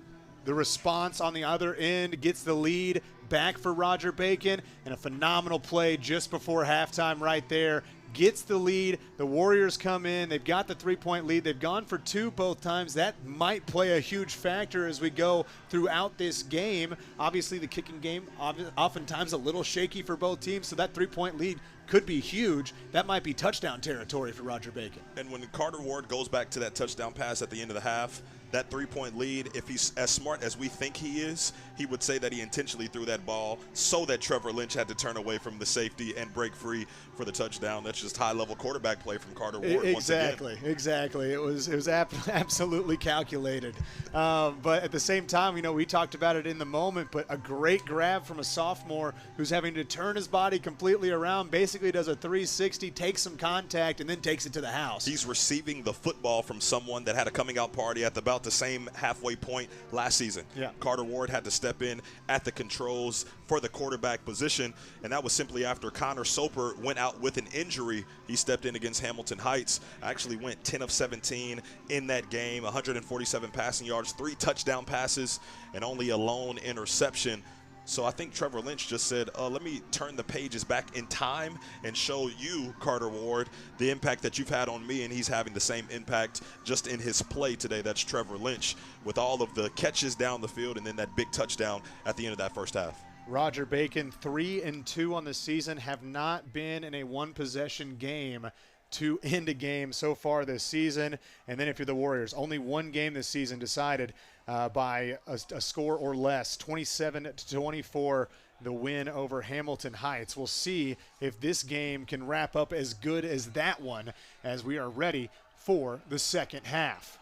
the response on the other end gets the lead back for Roger Bacon, and a phenomenal play just before halftime right there. Gets the lead. The Warriors come in. They've got the three-point lead. They've gone for two both times. That might play a huge factor as we go throughout this game. Obviously, the kicking game oftentimes a little shaky for both teams, so that three-point lead could be huge. That might be touchdown territory for Roger Bacon. And when Carter Ward goes back to that touchdown pass at the end of the half, that three-point lead, if he's as smart as we think he is, he would say that he intentionally threw that ball so that Trevor Lynch had to turn away from the safety and break free for the touchdown. That's just high-level quarterback play from Carter Ward. Exactly. It was absolutely calculated. But at the same time, we talked about it in the moment, but a great grab from a sophomore who's having to turn his body completely around, basically does a 360, takes some contact, and then takes it to the house. He's receiving the football from someone that had a coming-out party at about the same halfway point last season. Yeah. Carter Ward had to step in at the controls for the quarterback position, and that was simply after Connor Soper went out with an injury. He stepped in against Hamilton Heights, actually went 10 of 17 in that game, 147 passing yards, 3 touchdown passes, and only a lone interception. So I think Trevor Lynch just said, let me turn the pages back in time and show you, Carter Ward, the impact that you've had on me, and he's having the same impact just in his play today. That's Trevor Lynch with all of the catches down the field and then that big touchdown at the end of that first half. Roger Bacon, 3-2 on the season, have not been in a one-possession game to end a game so far this season. And then if you're the Warriors, only one game this season decided by a score or less, 27-24, the win over Hamilton Heights. We'll see if this game can wrap up as good as that one as we are ready for the second half.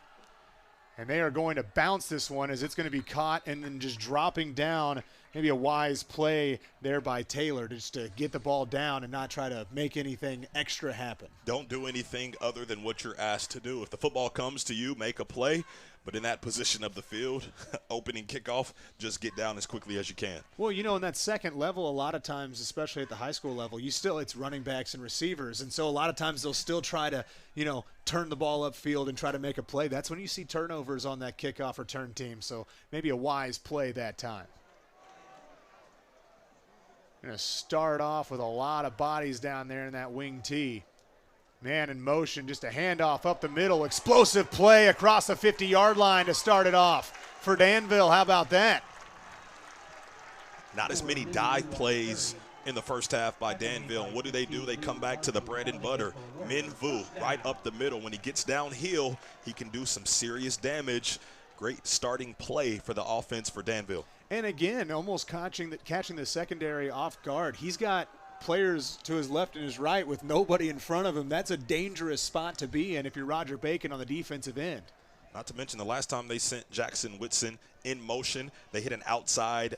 And they are going to bounce this one as it's going to be caught and then just dropping down. Maybe a wise play there by Taylor just to get the ball down and not try to make anything extra happen. Don't do anything other than what you're asked to do. If the football comes to you, make a play. But in that position of the field, opening kickoff, just get down as quickly as you can. Well, in that second level, a lot of times, especially at the high school level, it's running backs and receivers. And so a lot of times they'll still try to, turn the ball upfield and try to make a play. That's when you see turnovers on that kickoff return team. So maybe a wise play that time. Going to start off with a lot of bodies down there in that wing tee. Man in motion, just a handoff up the middle. Explosive play across the 50-yard line to start it off for Danville. How about that? Not as many dive plays in the first half by Danville. And what do? They come back to the bread and butter. Min Vu right up the middle. When he gets downhill, he can do some serious damage. Great starting play for the offense for Danville. And again, almost catching the secondary off guard. He's got players to his left and his right with nobody in front of him. That's a dangerous spot to be in if you're Roger Bacon on the defensive end. Not to mention the last time they sent Jackson Whitson in motion, they hit an outside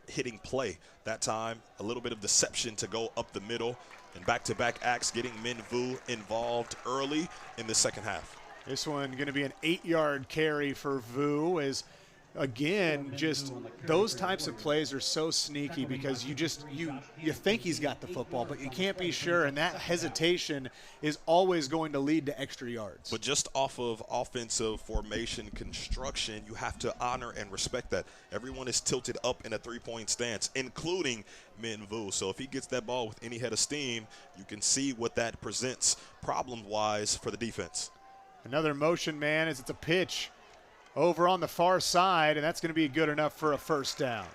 hitting play. That time, a little bit of deception to go up the middle, and back-to-back acts getting Min Vu involved early in the second half. This one going to be an 8-yard carry for Vu as again, just those types of plays are so sneaky because you think he's got the football, but you can't be sure, and that hesitation is always going to lead to extra yards. But just off of offensive formation construction, you have to honor and respect that. Everyone is tilted up in a three-point stance, including Min Vu. So if he gets that ball with any head of steam, you can see what that presents problem-wise for the defense. Another motion man as it's a pitch over on the far side, and that's going to be good enough for a first down.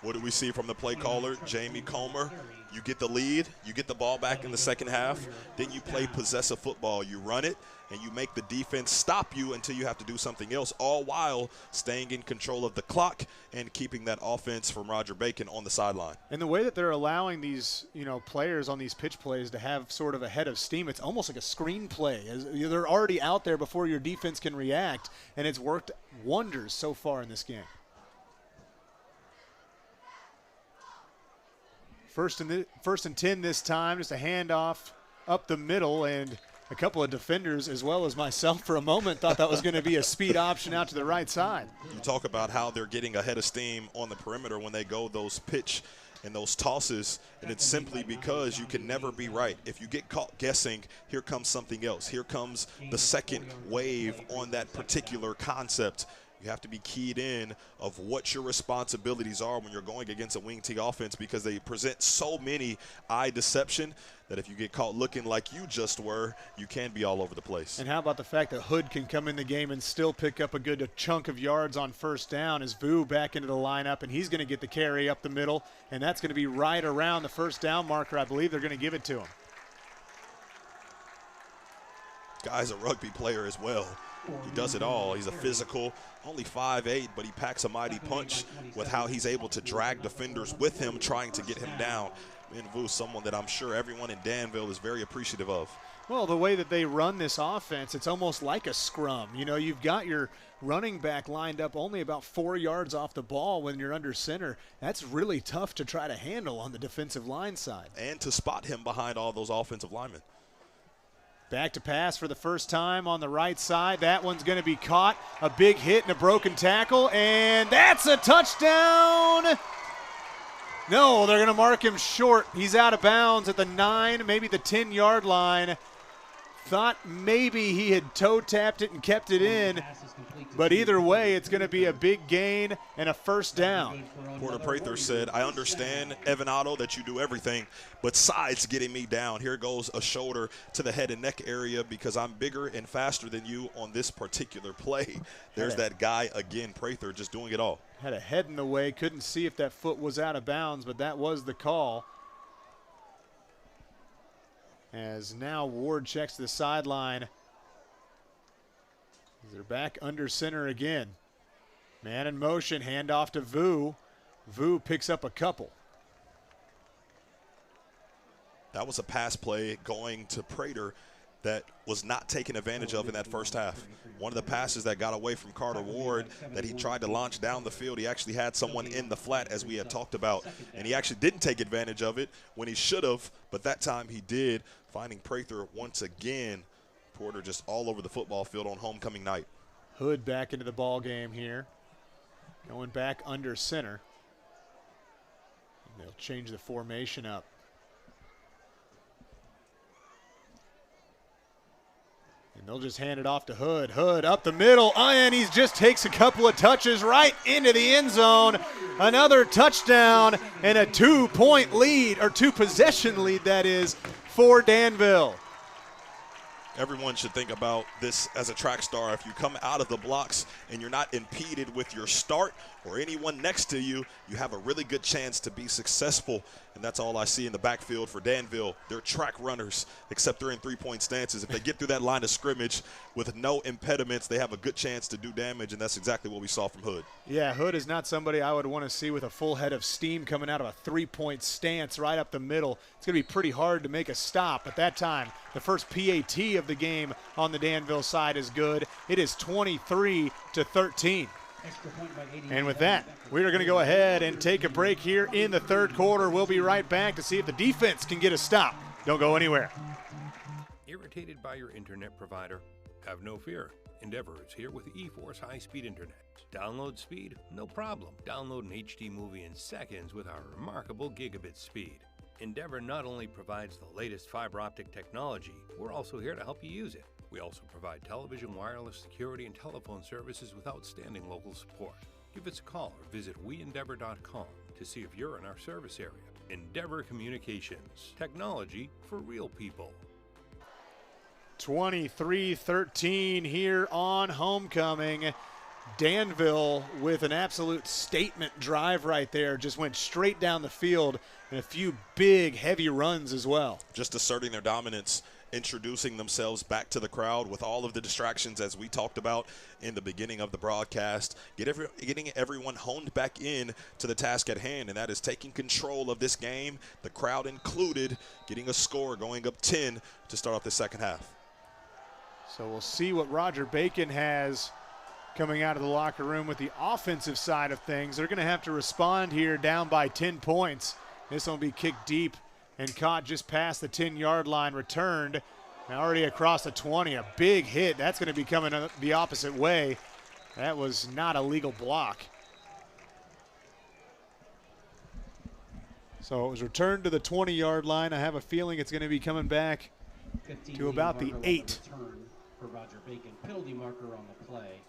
What do we see from the play caller, Jamie Comer? You get the lead, you get the ball back in the second half, then you play possessive football. You run it, and you make the defense stop you until you have to do something else, all while staying in control of the clock and keeping that offense from Roger Bacon on the sideline. And the way that they're allowing these, players on these pitch plays to have sort of a head of steam, it's almost like a screenplay. They're already out there before your defense can react, and it's worked wonders so far in this game. First and 10 this time, just a handoff up the middle, and a couple of defenders, as well as myself for a moment, thought that was going to be a speed option out to the right side. You talk about how they're getting ahead of steam on the perimeter when they go those pitch and those tosses, and it's simply because you can never be right. If you get caught guessing, here comes something else. Here comes the second wave on that particular concept. You have to be keyed in of what your responsibilities are when you're going against a wing T offense, because they present so many eye deception that if you get caught looking like you just were, you can be all over the place. And how about the fact that Hood can come in the game and still pick up a good chunk of yards on first down as Vu back into the lineup, and he's going to get the carry up the middle, and that's going to be right around the first down marker. I believe they're going to give it to him. Guy's a rugby player as well. He does it all. He's a physical, only 5'8", but he packs a mighty punch with how he's able to drag defenders with him, trying to get him down. And Vu, someone that I'm sure everyone in Danville is very appreciative of. Well, the way that they run this offense, it's almost like a scrum. You know, you've got your running back lined up only about 4 yards off the ball when you're under center. That's really tough to try to handle on the defensive line side. And to spot him behind all those offensive linemen. Back to pass for the first time on the right side. That one's going to be caught. A big hit and a broken tackle, and that's a touchdown. No, they're going to mark him short. He's out of bounds at the 9, maybe the 10-yard line. Thought maybe he had toe-tapped it and kept it in, but either way, it's going to be a big gain and a first down. Porter Prather said, I understand, Evan Otto, that you do everything, but side's getting me down. Here goes a shoulder to the head and neck area because I'm bigger and faster than you on this particular play. There's that guy again, Prather, just doing it all. Had a head in the way, couldn't see if that foot was out of bounds, but that was the call. As now Ward checks the sideline. They're back under center again. Man in motion, handoff to Vu. Vu picks up a couple. That was a pass play going to Prather that was not taken advantage of in that first half. One of the passes that got away from Carter Ward that he tried to launch down the field, he actually had someone in the flat, as we had talked about, and he actually didn't take advantage of it when he should have, but that time he did, finding Prather once again. Porter just all over the football field on homecoming night. Hood back into the ball game here, going back under center. And they'll change the formation up. And they'll just hand it off to Hood. Hood up the middle, and he just takes a couple of touches right into the end zone. Another touchdown and a 2-point lead, or 2-possession lead, that is, for Danville. Everyone should think about this as a track star. If you come out of the blocks and you're not impeded with your start or anyone next to you, you have a really good chance to be successful. And that's all I see in the backfield for Danville. They're track runners, except they're in three-point stances. If they get through that line of scrimmage with no impediments, they have a good chance to do damage, and that's exactly what we saw from Hood. Yeah, Hood is not somebody I would want to see with a full head of steam coming out of a three-point stance right up the middle. It's going to be pretty hard to make a stop. At that time, the first PAT of the game on the Danville side is good. It is 23-13. And with that, we are going to go ahead and take a break here in the third quarter. We'll be right back to see if the defense can get a stop. Don't go anywhere. Irritated by your internet provider? Have no fear. Endeavor is here with eForce high-speed internet. Download speed? No problem. Download an HD movie in seconds with our remarkable gigabit speed. Endeavor not only provides the latest fiber optic technology, we're also here to help you use it. We also provide television, wireless, security, and telephone services with outstanding local support. Give us a call or visit weendeavor.com to see if you're in our service area. Endeavor Communications. Technology for real people. 23-13 here on homecoming. Danville with an absolute statement drive right there. Just went straight down the field and a few big, heavy runs as well. Just asserting their dominance, introducing themselves back to the crowd with all of the distractions as we talked about in the beginning of the broadcast, getting everyone honed back in to the task at hand, and that is taking control of this game, the crowd included, getting a score going up 10 to start off the second half. So we'll see what Roger Bacon has coming out of the locker room with the offensive side of things. They're going to have to respond here down by 10 points. This one will be kicked deep and caught just past the 10-yard line, returned. Now already across the 20, a big hit. That's going to be coming the opposite way. That was not a legal block. So it was returned to the 20-yard line. I have a feeling it's going to be coming back to about the 8. For Roger Bacon, penalty marker on the play.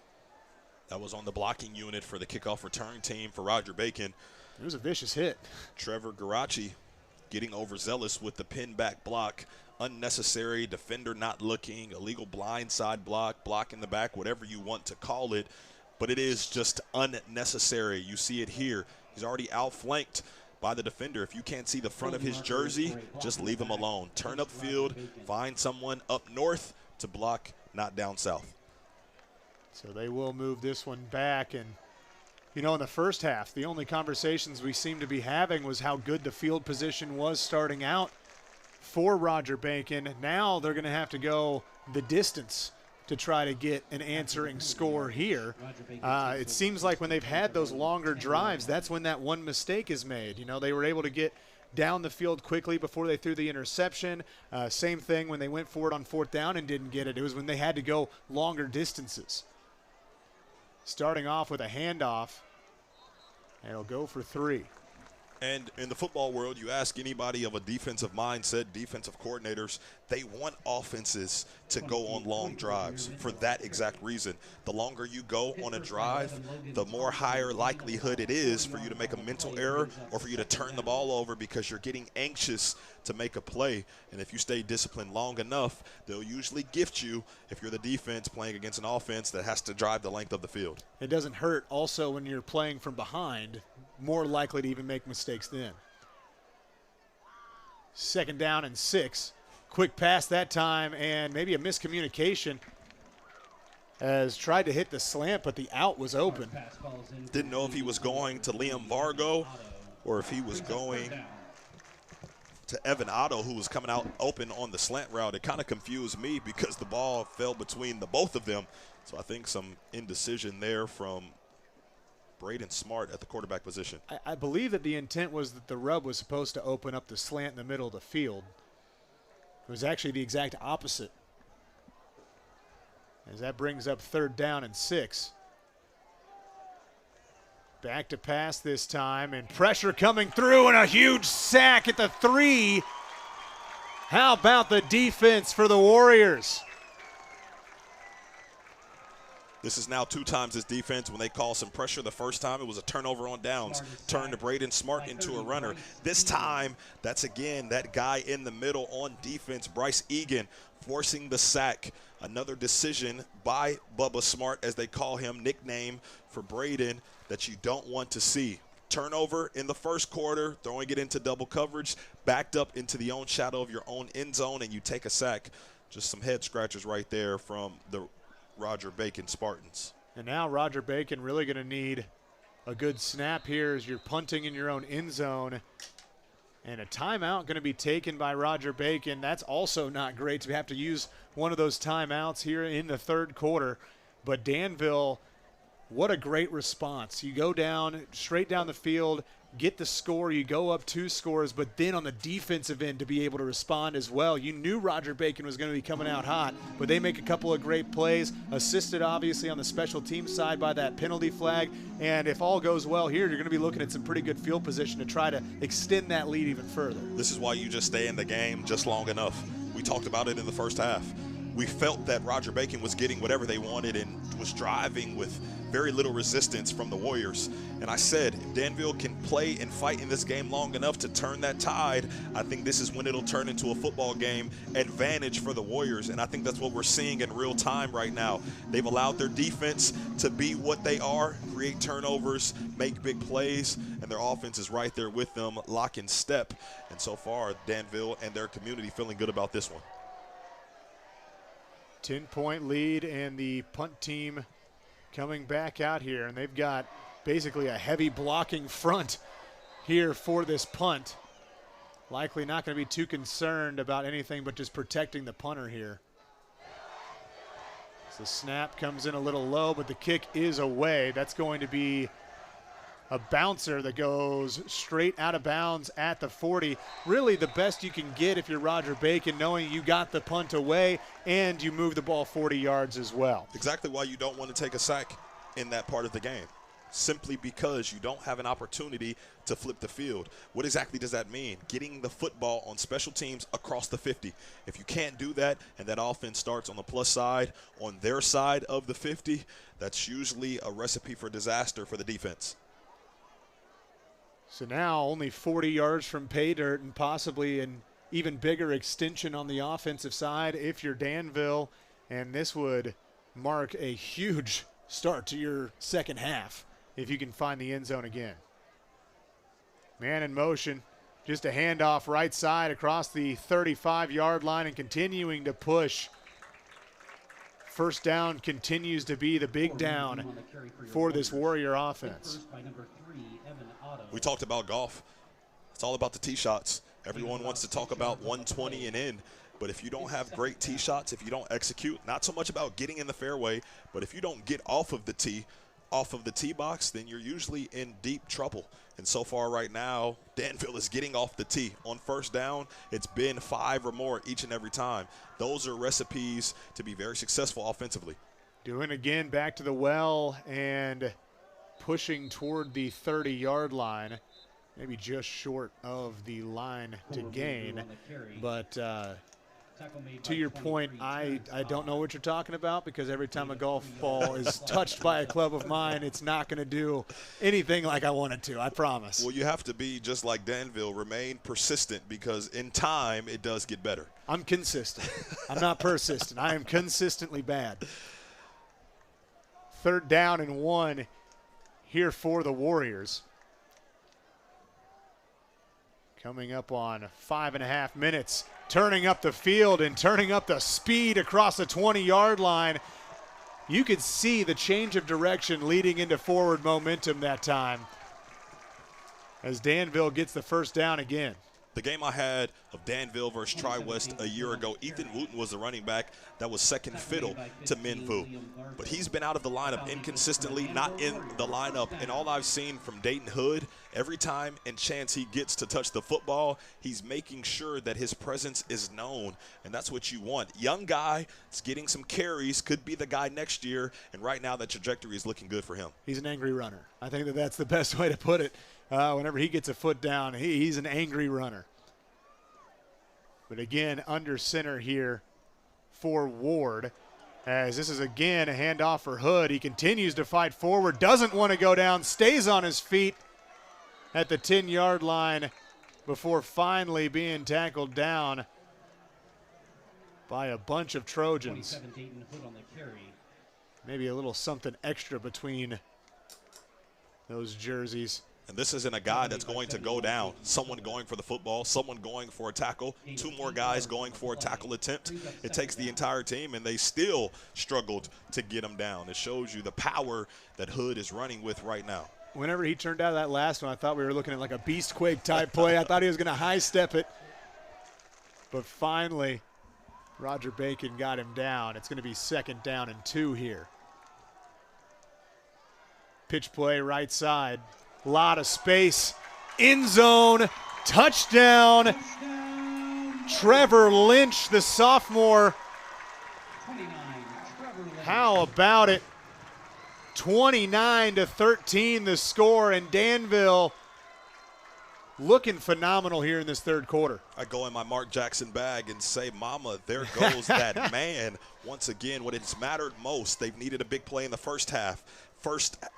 That was on the blocking unit for the kickoff return team for Roger Bacon. It was a vicious hit. Trevor Garachi getting overzealous with the pin back block. Unnecessary, defender not looking, illegal blindside block in the back, whatever you want to call it. But it is just unnecessary. You see it here. He's already outflanked by the defender. If you can't see the front of his jersey, just leave him alone. Turn upfield, find someone up north to block, not down south. So they will move this one back. And, you know, in the first half, the only conversations we seemed to be having was how good the field position was starting out for Roger Bacon. Now they're going to have to go the distance to try to get an answering score here. It seems like when they've had those longer drives, that's when that one mistake is made. You know, they were able to get down the field quickly before they threw the interception. Same thing when they went for it on 4th down and didn't get it. It was when they had to go longer distances. Starting off with a handoff, and it'll go for 3. And in the football world, you ask anybody of a defensive mindset, defensive coordinators, they want offenses to go on long drives for that exact reason. The longer you go on a drive, the more higher likelihood it is for you to make a mental error or for you to turn the ball over because you're getting anxious to make a play. And if you stay disciplined long enough, they'll usually gift you if you're the defense playing against an offense that has to drive the length of the field. It doesn't hurt also when you're playing from behind, more likely to even make mistakes then. 2nd down and 6. Quick pass that time, and maybe a miscommunication as tried to hit the slant, but the out was open. Didn't know if he was going to Liam Vargo or if he was going to Evan Otto, who was coming out open on the slant route. It kind of confused me because the ball fell between the both of them. So I think some indecision there from Braden Smart at the quarterback position. I believe that the intent was that the rub was supposed to open up the slant in the middle of the field. It was actually the exact opposite. As that brings up 3rd down and 6. Back to pass this time, and pressure coming through, and a huge sack at the 3. How about the defense for the Warriors? This is now 2 times this defense. When they call some pressure the first time, it was a turnover on downs. Turn to Braden Smart into a runner. This time, that's again that guy in the middle on defense, Bryce Egan, forcing the sack. Another decision by Bubba Smart, as they call him, nickname for Braden, that you don't want to see. Turnover in the first quarter, throwing it into double coverage, backed up into the own shadow of your own end zone, and you take a sack. Just some head scratchers right there from the Roger Bacon Spartans. And now Roger Bacon really going to need a good snap here as you're punting in your own end zone. And a timeout going to be taken by Roger Bacon. That's also not great to have to use one of those timeouts here in the 3rd quarter. But Danville, what a great response. You go down, straight down the field, get the score, you go up 2 scores, but then on the defensive end to be able to respond as well. You knew Roger Bacon was going to be coming out hot, but they make a couple of great plays, assisted obviously on the special team side by that penalty flag, and if all goes well here, you're going to be looking at some pretty good field position to try to extend that lead even further. This is why you just stay in the game just long enough. We talked about it in the first half. We felt that Roger Bacon was getting whatever they wanted and was driving with very little resistance from the Warriors. And I said, if Danville can play and fight in this game long enough to turn that tide, I think this is when it'll turn into a football game advantage for the Warriors. And I think that's what we're seeing in real time right now. They've allowed their defense to be what they are, create turnovers, make big plays, and their offense is right there with them, lock in step. And so far, Danville and their community feeling good about this one. 10-point lead, and the punt team coming back out here, and they've got basically a heavy blocking front here for this punt. Likely not going to be too concerned about anything but just protecting the punter here. So the snap comes in a little low, but the kick is away. That's going to be a bouncer that goes straight out of bounds at the 40. Really the best you can get if you're Roger Bacon, knowing you got the punt away and you move the ball 40 yards as well. Exactly why you don't want to take a sack in that part of the game. Simply because you don't have an opportunity to flip the field. What exactly does that mean? Getting the football on special teams across the 50. If you can't do that and that offense starts on the plus side, on their side of the 50, that's usually a recipe for disaster for the defense. So now only 40 yards from pay dirt and possibly an even bigger extension on the offensive side if you're Danville, and this would mark a huge start to your second half if you can find the end zone again. Man in motion, just a handoff right side across the 35-yard line and continuing to push. First down continues to be the big down for this Warrior offense. We talked about golf. It's all about the tee shots. Everyone wants to talk about 120 and in, but if you don't have great tee shots, if you don't execute, not so much about getting in the fairway, but if you don't get off of the tee box, then you're usually in deep trouble. And so far right now, Danville is getting off the tee. On first down, it's been 5 or more each and every time. Those are recipes to be very successful offensively. Doing again back to the well and pushing toward the 30-yard line, maybe just short of the line to gain. But to your point, I don't know what you're talking about, because every time a golf ball is touched by a club of mine, it's not going to do anything like I want it to, I promise. Well, you have to be just like Danville, remain persistent, because in time it does get better. I'm consistent. I'm not persistent. I am consistently bad. 3rd down and 1 here for the Warriors. Coming up on 5.5 minutes. Turning up the field and turning up the speed across the 20-yard line. You could see the change of direction leading into forward momentum that time as Danville gets the first down again. The game I had of Danville versus Tri-West a year ago, Ethan Wooten was the running back that was second fiddle to Minvu. But he's been out of the lineup inconsistently, not in the lineup. And all I've seen from Dayton Hood, every time and chance he gets to touch the football, he's making sure that his presence is known. And that's what you want. Young guy is getting some carries, could be the guy next year. And right now that trajectory is looking good for him. He's an angry runner. I think that that's the best way to put it. Whenever he gets a foot down, he's an angry runner. But again, under center here for Ward, as this is again a handoff for Hood. He continues to fight forward, doesn't want to go down, stays on his feet at the 10-yard line before finally being tackled down by a bunch of Trojans. Maybe a little something extra between those jerseys. And this isn't a guy that's going to go down. Someone going for the football, someone going for a tackle, 2 more guys going for a tackle attempt. It takes the entire team, and they still struggled to get him down. It shows you the power that Hood is running with right now. Whenever he turned out of that last one, I thought we were looking at like a Beastquake type play. I thought he was going to high step it. But finally, Roger Bacon got him down. It's going to be 2nd down and 2 here. Pitch play right side. A lot of space. End zone. Touchdown. Trevor Lynch, the sophomore. How about it? 29-13 the score, and Danville looking phenomenal here in this 3rd quarter. I go in my Mark Jackson bag and say, mama, there goes that man. Once again, when it's mattered most, they've needed a big play in the first half.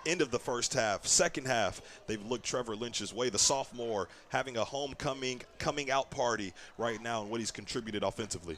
End of the first half, second half, they've looked Trevor Lynch's way. The sophomore having a homecoming, coming out party right now and what he's contributed offensively.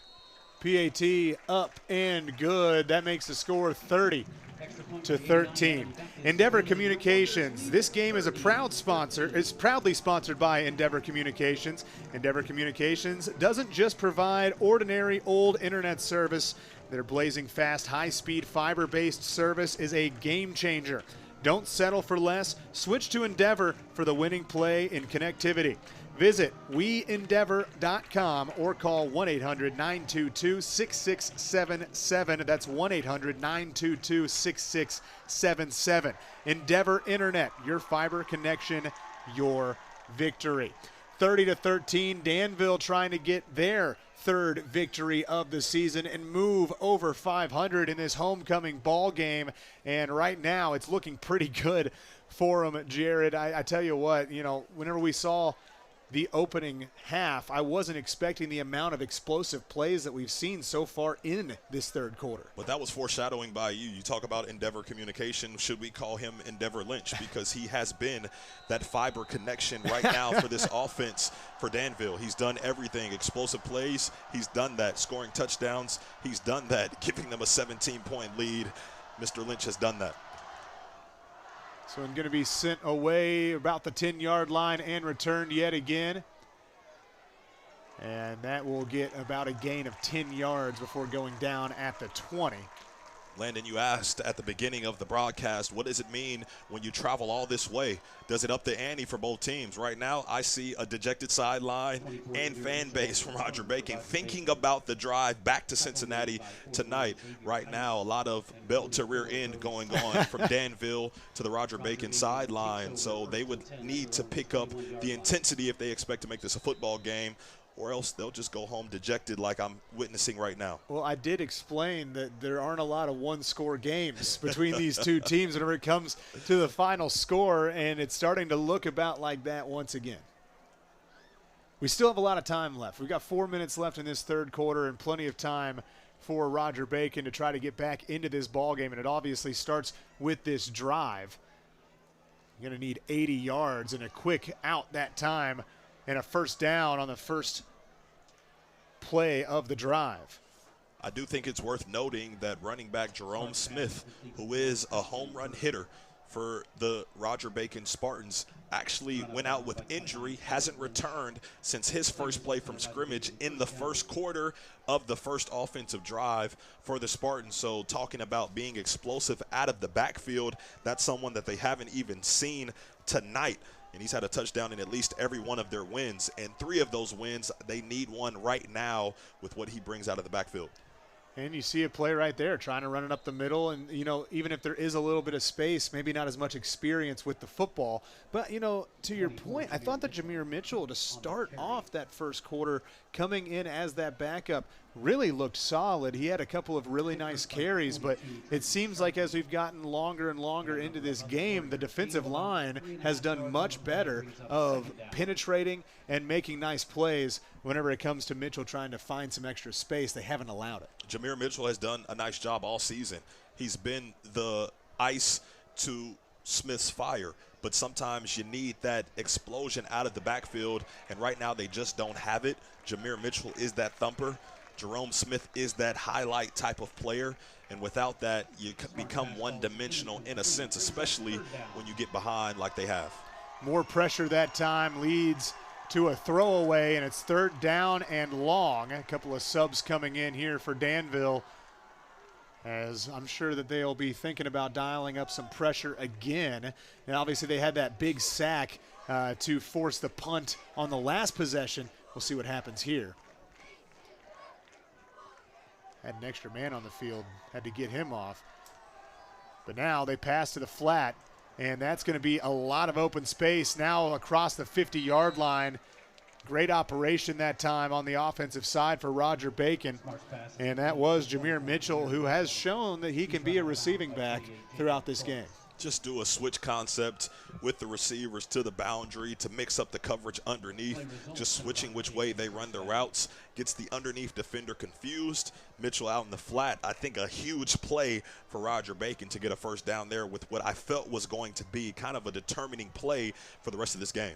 PAT up and good. That makes the score 30-13. Endeavor Communications. This game is a proud sponsor. It's proudly sponsored by Endeavor Communications. Endeavor Communications doesn't just provide ordinary old internet service. Their blazing fast, high-speed, fiber-based service is a game changer. Don't settle for less. Switch to Endeavor for the winning play in connectivity. Visit WeEndeavor.com or call 1-800-922-6677. That's 1-800-922-6677. Endeavor Internet, your fiber connection, your victory. 30-13, Danville trying to get their third victory of the season and move over 500 in this homecoming ball game. And right now it's looking pretty good for them, Jared. I tell you what, whenever we saw the opening half, I wasn't expecting the amount of explosive plays that we've seen so far in this third quarter. But that was foreshadowing by you. You talk about Endeavor communication. Should we call him Endeavor Lynch? Because he has been that fiber connection right now for this offense for Danville. He's done everything. Explosive plays, he's done that. Scoring touchdowns, he's done that. Giving them a 17-point lead, Mr. Lynch has done that. So I'm going to be sent away about the 10-yard line and returned yet again. And that will get about a gain of 10 yards before going down at the 20. Landon, you asked at the beginning of the broadcast, what does it mean when you travel all this way? Does it up the ante for both teams? Right now, I see a dejected sideline and fan base from Roger Bacon thinking about the drive back to Cincinnati tonight. Right now, a lot of belt to rear end going on from Danville to the Roger Bacon sideline. So they would need to pick up the intensity if they expect to make this a football game, or else they'll just go home dejected like I'm witnessing right now. Well, I did explain that there aren't a lot of one-score games between these two teams whenever it comes to the final score, and it's starting to look about like that once again. We still have a lot of time left. We've got 4 minutes left in this third quarter and plenty of time for Roger Bacon to try to get back into this ball game, and it obviously starts with this drive. You're going to need 80 yards and a quick out that time and a first down on the first play of the drive. I do think it's worth noting that running back Jerome Smith, who is a home run hitter for the Roger Bacon Spartans, actually went out with injury, hasn't returned since his first play from scrimmage in the first quarter of the first offensive drive for the Spartans. So talking about being explosive out of the backfield, that's someone that they haven't even seen tonight. And he's had a touchdown in at least every one of their wins. And 3 of those wins, they need one right now with what he brings out of the backfield. And you see a play right there, trying to run it up the middle. And, even if there is a little bit of space, maybe not as much experience with the football. But, to your point, I thought that Jameer Mitchell, to start off that first quarter, coming in as that backup, really looked solid. He had a couple of really nice carries, but it seems like as we've gotten longer and longer into this game, the defensive line has done much better of penetrating and making nice plays. Whenever it comes to Mitchell trying to find some extra space, they haven't allowed it. Jameer Mitchell has done a nice job all season. He's been the ice to Smith's fire, but sometimes you need that explosion out of the backfield, and right now they just don't have it. Jameer Mitchell is that thumper. Jerome Smith is that highlight type of player, and without that, you become one-dimensional in a sense, especially when you get behind like they have. More pressure that time leads to a throwaway, and it's third down and long. A couple of subs coming in here for Danville, as I'm sure that they'll be thinking about dialing up some pressure again. And obviously they had that big sack to force the punt on the last possession. We'll see what happens here. Had an extra man on the field, had to get him off. But now they pass to the flat, and that's going to be a lot of open space now across the 50-yard line. Great operation that time on the offensive side for Roger Bacon. And that was Jameer Mitchell, who has shown that he can be a receiving back throughout this game. Just do a switch concept with the receivers to the boundary to mix up the coverage underneath. Just switching which way they run their routes gets the underneath defender confused. Mitchell out in the flat. I think a huge play for Roger Bacon to get a first down there with what I felt was going to be kind of a determining play for the rest of this game.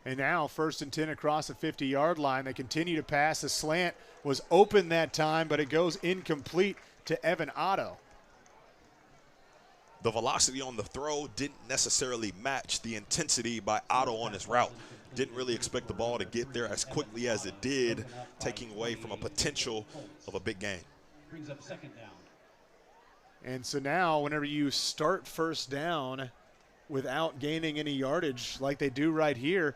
And now 1st and 10 across the 50-yard line. They continue to pass. The slant was open that time, but it goes incomplete to Evan Otto. The velocity on the throw didn't necessarily match the intensity by Otto on his route. Didn't really expect the ball to get there as quickly as it did, taking away from a potential of a big game. Brings up second down. And so now whenever you start first down without gaining any yardage like they do right here,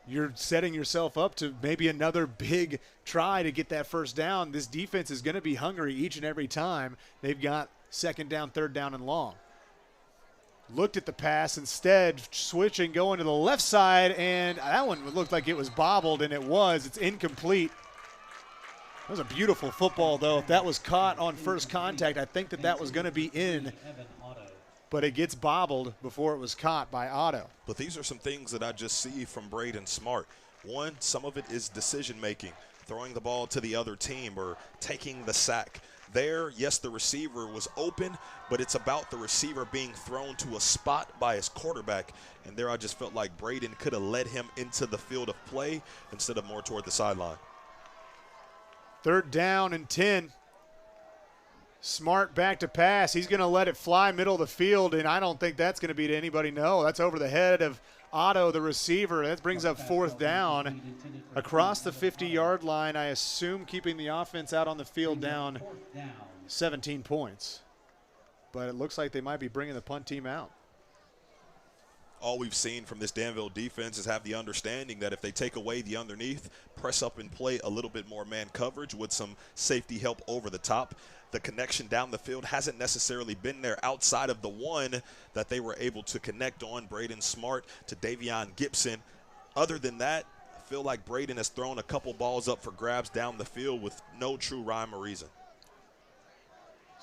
you're setting yourself up to maybe another big try to get that first down. This defense is going to be hungry each and every time they've got second down, third down, and long. Looked at the pass instead, switching, going to the left side, and that one looked like it was bobbled, and it was. It's incomplete. That was a beautiful football, though. If that was caught on first contact, I think that was going to be in, but it gets bobbled before it was caught by Otto. But these are some things that I just see from Braden Smart. One, some of it is decision-making, throwing the ball to the other team or taking the sack. There, yes, the receiver was open, but it's about the receiver being thrown to a spot by his quarterback. And there I just felt like Braden could have led him into the field of play instead of more toward the sideline. Third down and 10. Smart back to pass. He's going to let it fly middle of the field, and I don't think that's going to be to anybody. No, that's over the head of Otto, the receiver. That brings up fourth down across the 50-yard line. I assume keeping the offense out on the field down 17 points. But it looks like they might be bringing the punt team out. All we've seen from this Danville defense is have the understanding that if they take away the underneath, press up and play a little bit more man coverage with some safety help over the top, the connection down the field hasn't necessarily been there outside of the one that they were able to connect on, Braden Smart to Davion Gibson. Other than that, I feel like Braden has thrown a couple balls up for grabs down the field with no true rhyme or reason.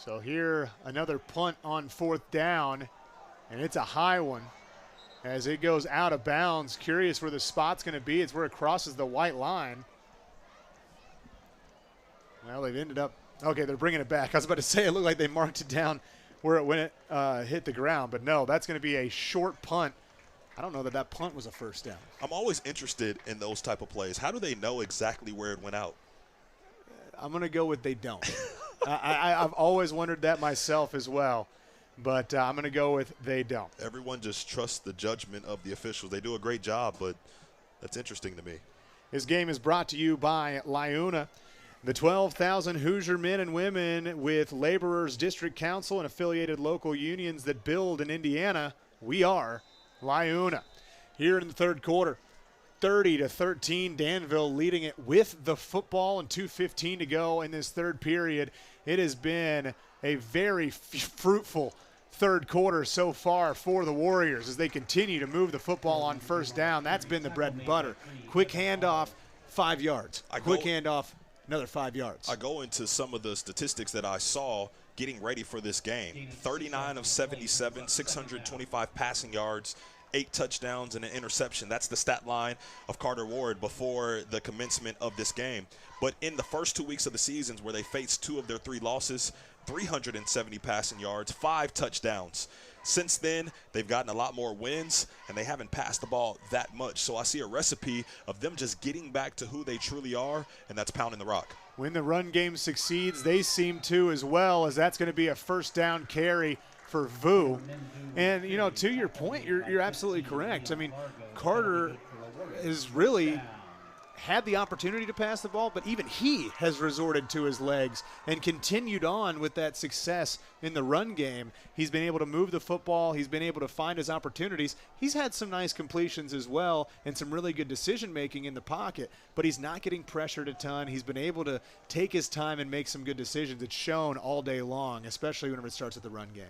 So here, another punt on fourth down, and it's a high one as it goes out of bounds. Curious where the spot's going to be. It's where it crosses the white line. Well, they've ended up – okay, they're bringing it back. I was about to say it looked like they marked it down where it when it hit the ground. But, no, that's going to be a short punt. I don't know that punt was a first down. I'm always interested in those type of plays. How do they know exactly where it went out? I'm going to go with they don't. I've always wondered that myself as well. But I'm going to go with they don't. Everyone just trusts the judgment of the officials. They do a great job, but that's interesting to me. This game is brought to you by LiUNA, the 12,000 Hoosier men and women with Laborers District Council and affiliated local unions that build in Indiana. We are LiUNA. Here in the third quarter, 30-13, Danville leading it with the football and 2:15 to go in this third period. It has been a very fruitful third quarter so far for the Warriors as they continue to move the football on first down. That's been the bread and butter. Quick handoff, 5 yards. Quick handoff, another 5 yards. I go into some of the statistics that I saw getting ready for this game. 39 of 77, 625 passing yards, 8 touchdowns and an interception. That's the stat line of Carter Ward before the commencement of this game. But in the first 2 weeks of the seasons where they faced 2 of their 3 losses, 370 passing yards, 5 touchdowns. Since then, they've gotten a lot more wins, and they haven't passed the ball that much. So I see a recipe of them just getting back to who they truly are, and that's pounding the rock. When the run game succeeds, they seem to as well, as that's going to be a first down carry for Vu. And, you know, to your point, you're absolutely correct. I mean, Carter has really had the opportunity to pass the ball, but even he has resorted to his legs and continued on with that success in the run game. He's been able to move the football. He's been able to find his opportunities. He's had some nice completions as well and some really good decision-making in the pocket, but he's not getting pressured a ton. He's been able to take his time and make some good decisions. It's shown all day long, especially whenever it starts at the run game.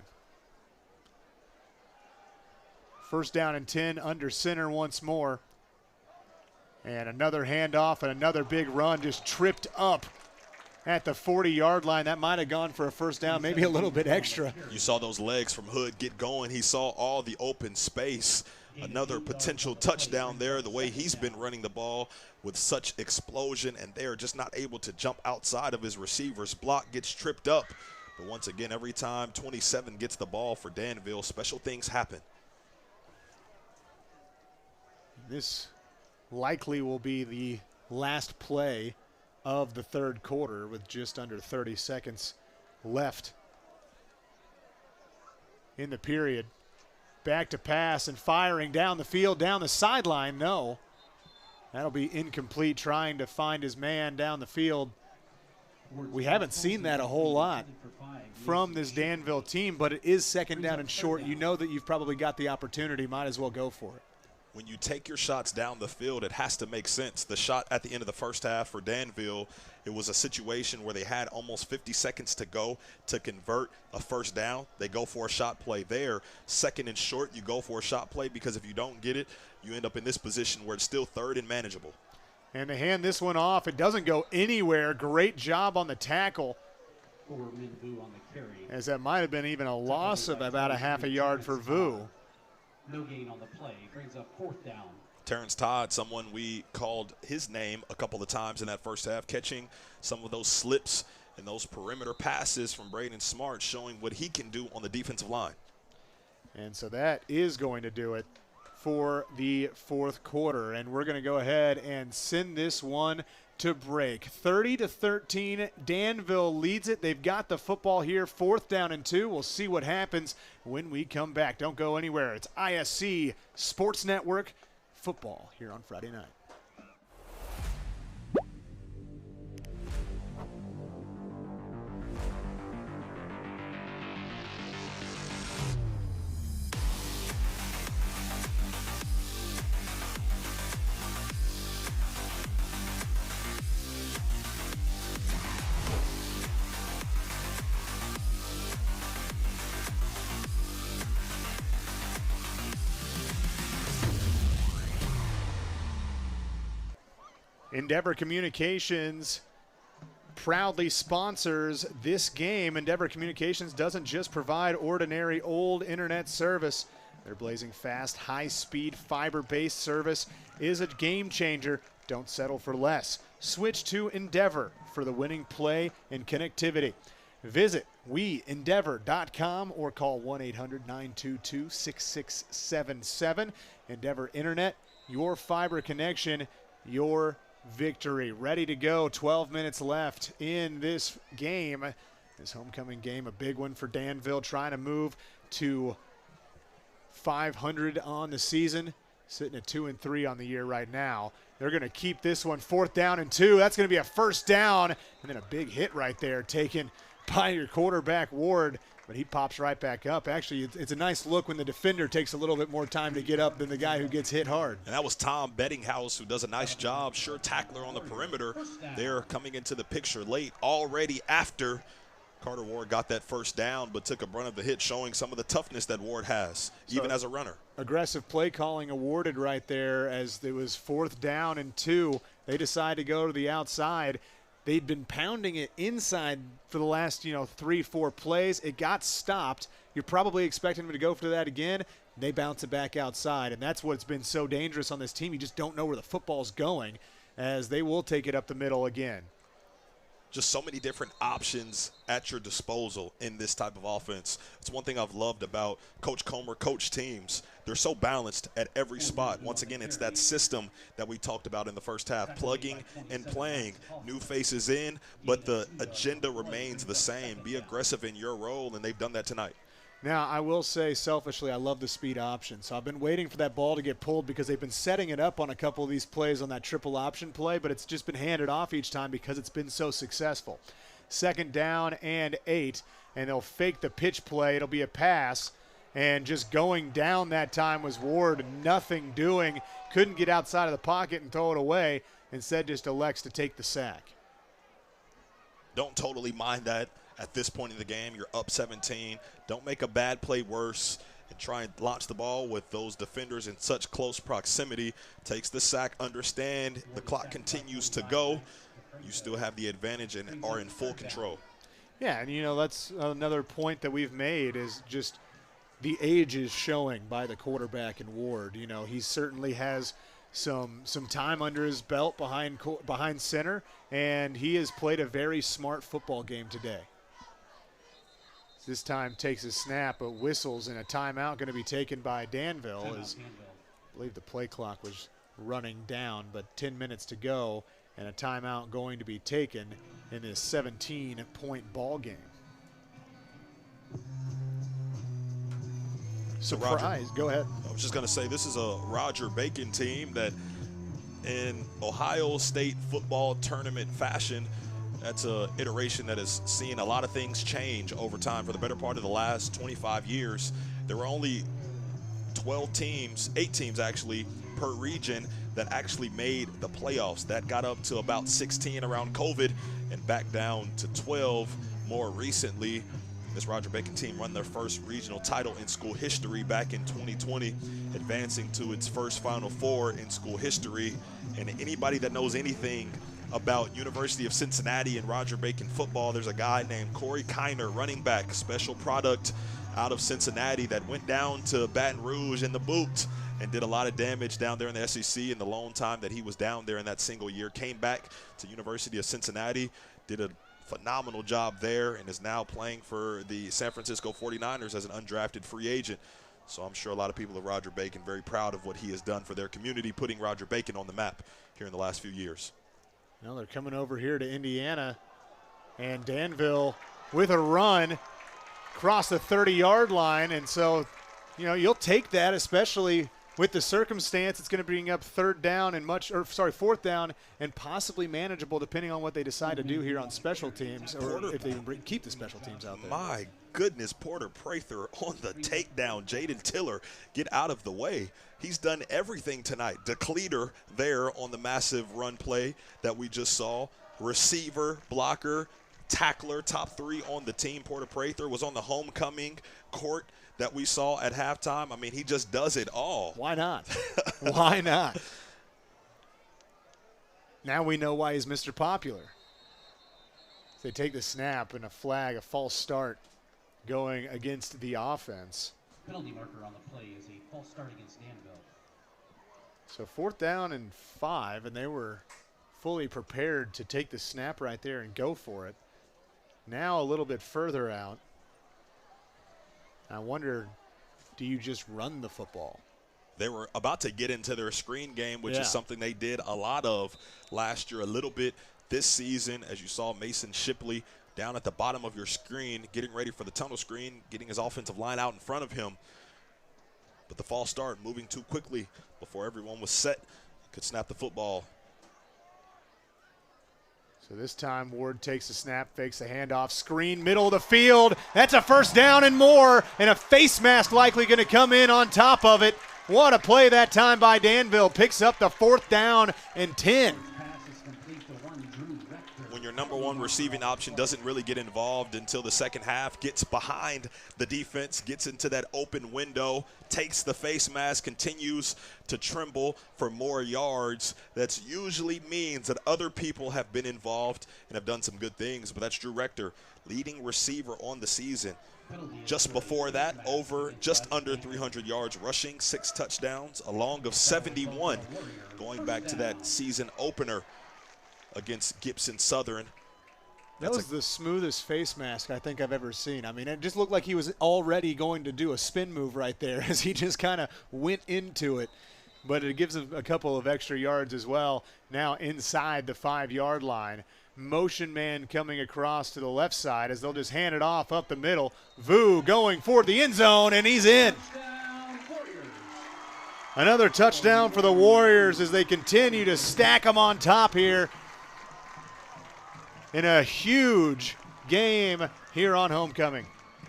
First down and 10 under center once more. And another handoff and another big run, just tripped up at the 40-yard line. That might have gone for a first down, maybe a little bit extra. You saw those legs from Hood get going. He saw all the open space. Another potential touchdown there, the way he's been running the ball with such explosion, and they're just not able to jump outside of his receiver's block, gets tripped up. But once again, every time 27 gets the ball for Danville, special things happen. This likely will be the last play of the third quarter with just under 30 seconds left in the period. Back to pass and firing down the field, down the sideline. No, that'll be incomplete, trying to find his man down the field. We haven't seen that a whole lot from this Danville team, but it is second down and short. You know that you've probably got the opportunity. Might as well go for it. when you take your shots down the field, it has to make sense. The shot at the end of the first half for Danville, it was a situation where they had almost 50 seconds to go to convert a first down. They go for a shot play there. Second and short, you go for a shot play because if you don't get it, you end up in this position where it's still third and manageable. And to hand this one off, it doesn't go anywhere. Great job on the tackle. For Minvu on the carry. As that might have been even a loss of about a half a yard for Vu. No gain on the play. Brings up 4th down. Terrence Todd, someone we called his name a couple of times in that first half, catching some of those slips and those perimeter passes from Braden Smart, showing what he can do on the defensive line. And so that is going to do it for the fourth quarter. And we're going to go ahead and send this one to break. 30-13, Danville leads it. They've got the football here, 4th down and 2. We'll see what happens when we come back. Don't go anywhere. It's ISC Sports Network football here on Friday night. Endeavor Communications proudly sponsors this game. Endeavor Communications doesn't just provide ordinary old internet service. Their blazing fast, high-speed, fiber-based service is a game changer. Don't settle for less. Switch to Endeavor for the winning play and connectivity. Visit weendeavor.com or call 1-800-922-6677. Endeavor Internet, your fiber connection, your victory. Ready to go. 12 minutes left in this game. This homecoming game, a big one for Danville, trying to move to 500 on the season, sitting at 2-3 on the year right now. They're going to keep this one 4th down and 2. That's going to be a first down, and then a big hit right there taken by your quarterback, Ward, but he pops right back up. Actually, it's a nice look when the defender takes a little bit more time to get up than the guy who gets hit hard. And that was Tom Bettinghouse, who does a nice job, sure tackler on the perimeter. They're coming into the picture late, already after Carter Ward got that first down, but took a brunt of the hit, showing some of the toughness that Ward has, even as a runner. Aggressive play calling awarded right there as it was 4th down and 2. They decide to go to the outside. They'd been pounding it inside for the last, 3-4 plays. It got stopped. You're probably expecting them to go for that again. They bounce it back outside, and that's what's been so dangerous on this team. You just don't know where the football's going, as they will take it up the middle again. Just so many different options at your disposal in this type of offense. It's one thing I've loved about Coach Comer, coach teams. They're so balanced at every spot. Once again, it's that system that we talked about in the first half, plugging and playing, new faces in, but the agenda remains the same. Be aggressive in your role, and they've done that tonight. Now, I will say selfishly, I love the speed option. So I've been waiting for that ball to get pulled because they've been setting it up on a couple of these plays on that triple option play, but it's just been handed off each time because it's been so successful. 2nd down and 8, and they'll fake the pitch play. It'll be a pass, and just going down that time was Ward, nothing doing. Couldn't get outside of the pocket and throw it away. Instead, just elects to take the sack. Don't totally mind that. At this point in the game, you're up 17. Don't make a bad play worse and try and launch the ball with those defenders in such close proximity. Takes the sack. Understand the clock continues to go. You still have the advantage and are in full control. Yeah, and, that's another point that we've made is just the age is showing by the quarterback in Ward. He certainly has some time under his belt behind center, and he has played a very smart football game today. This time takes a snap, but whistles, and a timeout going to be taken by Danville. As I believe the play clock was running down, but 10 minutes to go, and a timeout going to be taken in this 17-point ball game. Surprise. Go ahead. I was just going to say, this is a Roger Bacon team that in Ohio State football tournament fashion, that's an iteration that has seen a lot of things change over time. For the better part of the last 25 years, there were only 12 teams, 8 teams actually, per region that actually made the playoffs. That got up to about 16 around COVID and back down to 12 more recently. This Roger Bacon team won their first regional title in school history back in 2020, advancing to its first Final Four in school history. And anybody that knows anything about University of Cincinnati and Roger Bacon football, there's a guy named Corey Kiner, running back, special product out of Cincinnati, that went down to Baton Rouge in the boot and did a lot of damage down there in the SEC in the lone time that he was down there in that single year. Came back to University of Cincinnati, did a phenomenal job there, and is now playing for the San Francisco 49ers as an undrafted free agent. So I'm sure a lot of people at Roger Bacon very proud of what he has done for their community, putting Roger Bacon on the map here in the last few years. Now they're coming over here to Indiana, and Danville with a run across the 30-yard line. And so, you know, you'll take that, especially with the circumstance. It's going to bring up fourth down and possibly manageable depending on what they decide to do here on special teams, or if they keep the special teams out there. My goodness, Porter Prather on the takedown. Jaden Tiller, get out of the way. He's done everything tonight. Decleater there on the massive run play that we just saw. Receiver, blocker, tackler, top 3 on the team. Porter Prather was on the homecoming court that we saw at halftime. I mean, he just does it all. Why not? Why not? Now we know why he's Mr. Popular. They take the snap and a flag, a false start going against the offense. Penalty marker on the play is a false start against Danville. So 4th down and 5, and they were fully prepared to take the snap right there and go for it. Now a little bit further out. I wonder, do you just run the football? They were about to get into their screen game, which is something they did a lot of last year, a little bit this season. As you saw, Mason Shipley down at the bottom of your screen, getting ready for the tunnel screen, getting his offensive line out in front of him. But the false start, moving too quickly before everyone was set, could snap the football. So this time Ward takes the snap, fakes the handoff, screen, middle of the field. That's a first down and more, and a face mask likely going to come in on top of it. What a play that time by Danville. Picks up the 4th down and 10. When your number 1 receiving option doesn't really get involved until the second half, gets behind the defense, gets into that open window, takes the face mask, continues to tremble for more yards, that usually means that other people have been involved and have done some good things. But that's Drew Rector, leading receiver on the season. Just before that, just under 300 yards rushing, 6 touchdowns, along of 71, going back to that season opener against Gibson Southern. That was the smoothest face mask I think I've ever seen. I mean, it just looked like he was already going to do a spin move right there as he just kind of went into it. But it gives him a couple of extra yards as well. Now inside the 5-yard line. Motion man coming across to the left side as they'll just hand it off up the middle. Vu going for the end zone, and he's in. Another touchdown for the Warriors as they continue to stack them on top here in a huge game here on homecoming.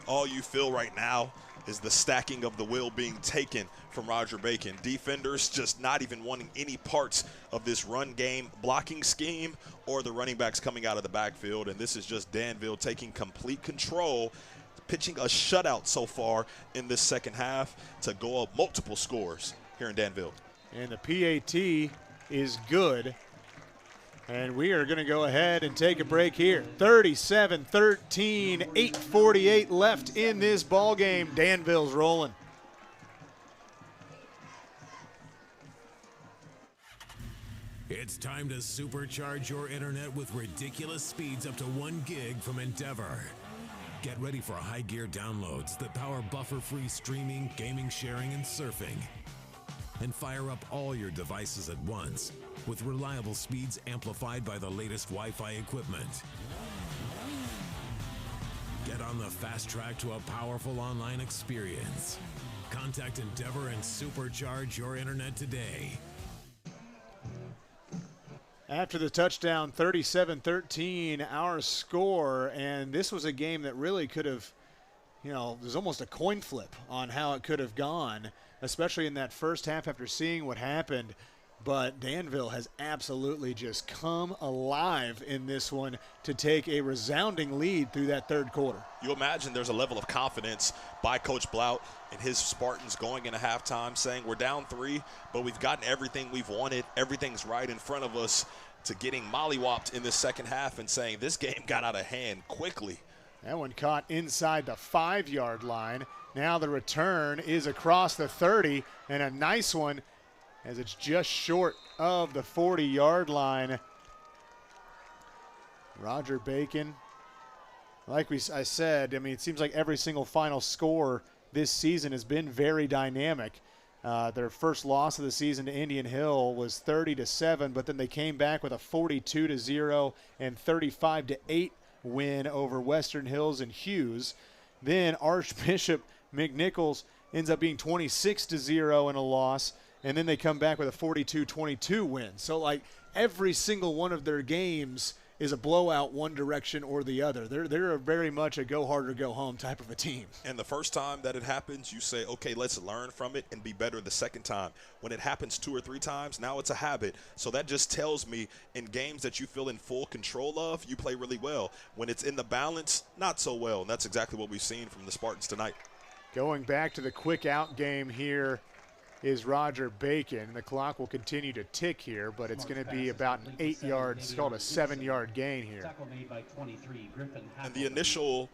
All you feel right now is the stacking of the will being taken from Roger Bacon. Defenders just not even wanting any parts of this run game blocking scheme or the running backs coming out of the backfield. And this is just Danville taking complete control, pitching a shutout so far in this second half to go up multiple scores here in Danville. And the PAT is good. And we are going to go ahead and take a break here. 37-13, 8:48 left in this ball game. Danville's rolling. It's time to supercharge your internet with ridiculous speeds up to 1 gig from Endeavor. Get ready for high gear downloads that power buffer-free streaming, gaming, sharing, and surfing. And fire up all your devices at once with reliable speeds amplified by the latest Wi-Fi equipment. Get on the fast track to a powerful online experience. Contact Endeavor and supercharge your internet today. After the touchdown, 37-13, our score, and this was a game that really could have there's almost a coin flip on how it could have gone, especially in that first half after seeing what happened. But Danville has absolutely just come alive in this one to take a resounding lead through that third quarter. You imagine there's a level of confidence by Coach Blout and his Spartans going into halftime saying we're down 3, but we've gotten everything we've wanted. Everything's right in front of us, to getting mollywopped in the second half and saying this game got out of hand quickly. That one caught inside the 5-yard line. Now the return is across the 30, and a nice one as it's just short of the 40-yard line. Roger Bacon, like I said, it seems like every single final score this season has been very dynamic. Their first loss of the season to Indian Hill was 30-7, but then they came back with a 42-0 and 35-8 win over Western Hills and Hughes. Then Archbishop McNichols ends up being 26-0 in a loss, and then they come back with a 42-22 win. So, every single one of their games is a blowout one direction or the other. They're very much a go hard or go home type of a team. And the first time that it happens, you say, okay, let's learn from it and be better the second time. When it happens 2 or 3 times, now it's a habit. So that just tells me in games that you feel in full control of, you play really well. When it's in the balance, not so well. And that's exactly what we've seen from the Spartans tonight. Going back to the quick out game here is Roger Bacon. The clock will continue to tick here, but it's going to be about an 8 yards, it's called a 7-yard gain here. And the initial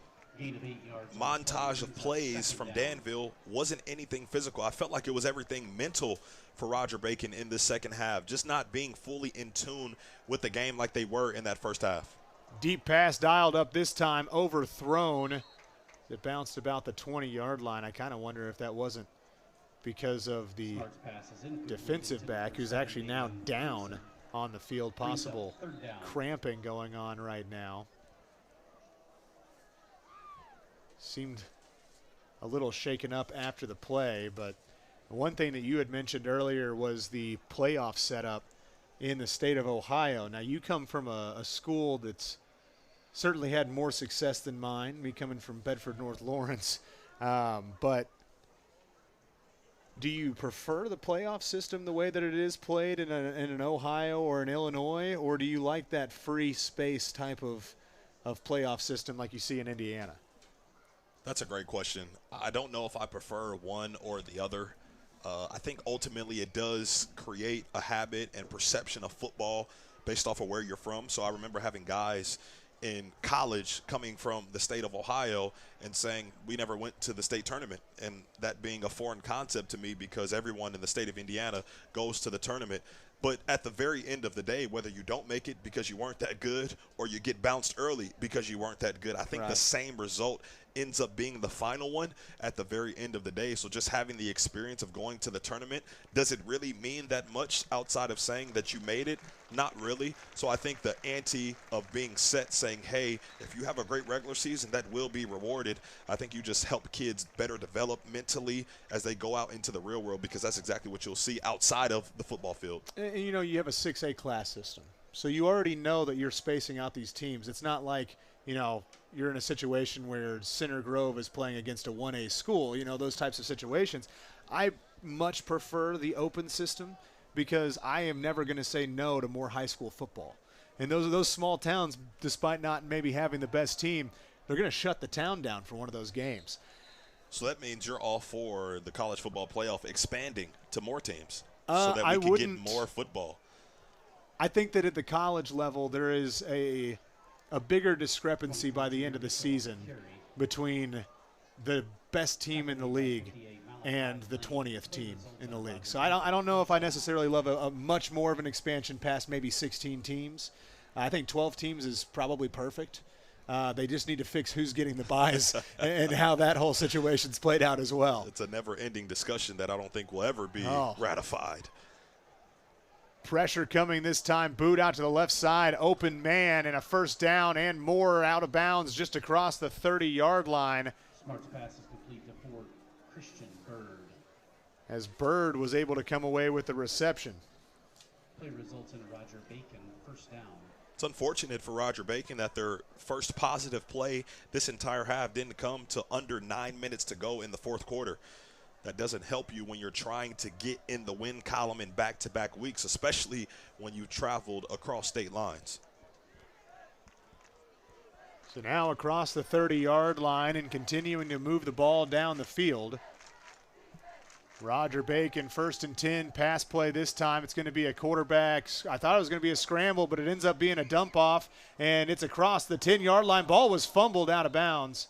montage of plays from Danville wasn't anything physical. I felt like it was everything mental for Roger Bacon in the second half, just not being fully in tune with the game like they were in that first half. Deep pass dialed up this time, overthrown. It bounced about the 20-yard line. I kind of wonder if that wasn't because of the defensive back, who's actually now down on the field. Possible cramping going on right now. Seemed a little shaken up after the play, but one thing that you had mentioned earlier was the playoff setup in the state of Ohio. Now, you come from a school that's certainly had more success than mine, me coming from Bedford North Lawrence, but do you prefer the playoff system the way that it is played in an Ohio or an Illinois, or do you like that free space type of playoff system like you see in Indiana? That's a great question. I don't know if I prefer one or the other. I think ultimately it does create a habit and perception of football based off of where you're from. So I remember having guys in college coming from the state of Ohio and saying we never went to the state tournament, and that being a foreign concept to me because everyone in the state of Indiana goes to the tournament. But at the very end of the day, whether you don't make it because you weren't that good or you get bounced early because you weren't that good, I think the same result ends up being the final one at the very end of the day. So just having the experience of going to the tournament, does it really mean that much outside of saying that you made it? Not really. So I think the ante of being set, saying, hey, if you have a great regular season, that will be rewarded. I think you just help kids better develop mentally as they go out into the real world, because that's exactly what you'll see outside of the football field. And you know, you have a 6A class system. So you already know that you're spacing out these teams. It's not like, you know, you're in a situation where Center Grove is playing against a 1A school, you know, those types of situations. I much prefer the open system because I am never going to say no to more high school football. And those small towns, despite not maybe having the best team, they're going to shut the town down for one of those games. So that means you're all for the college football playoff expanding to more teams so that we can get more football. I think that at the college level there is a bigger discrepancy by the end of the season between the best team in the league and the 20th team in the league. So I don't know if I necessarily love a much more of an expansion past maybe 16 teams. I think 12 teams is probably perfect. They just need to fix who's getting the buys and how that whole situation's played out as well. It's a never-ending discussion that I don't think will ever be ratified. Pressure coming this time, boot out to the left side, open man, and a first down and more out of bounds just across the 30-yard line. Smart's pass is complete to Ford Christian Bird. As Bird was able to come away with the reception. Play results in Roger Bacon, first down. It's unfortunate for Roger Bacon that their first positive play this entire half didn't come to under 9 minutes to go in the fourth quarter. That doesn't help you when you're trying to get in the win column in back-to-back weeks, especially when you traveled across state lines. So now across the 30-yard line and continuing to move the ball down the field. Roger Bacon, 1st and 10, pass play this time. It's going to be a quarterback. I thought it was going to be a scramble, but it ends up being a dump off, and it's across the 10-yard line. Ball was fumbled out of bounds.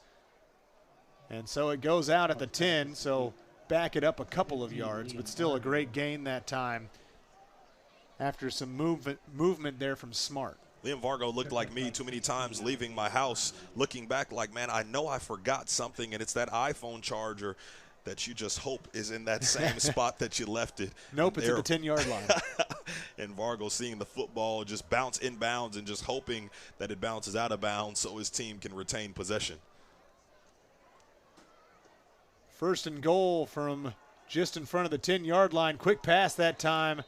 And so it goes out at the 10, so back it up a couple of yards, but still a great gain that time after some movement there from Smart. Liam Vargo looked like me too many times leaving my house, looking back like, man, I know I forgot something, and it's that iPhone charger that you just hope is in that same spot that you left it. Nope, it's at the 10-yard line. And Vargo seeing the football just bounce inbounds and just hoping that it bounces out of bounds so his team can retain possession. 1st and goal from just in front of the 10-yard line. Quick pass that time.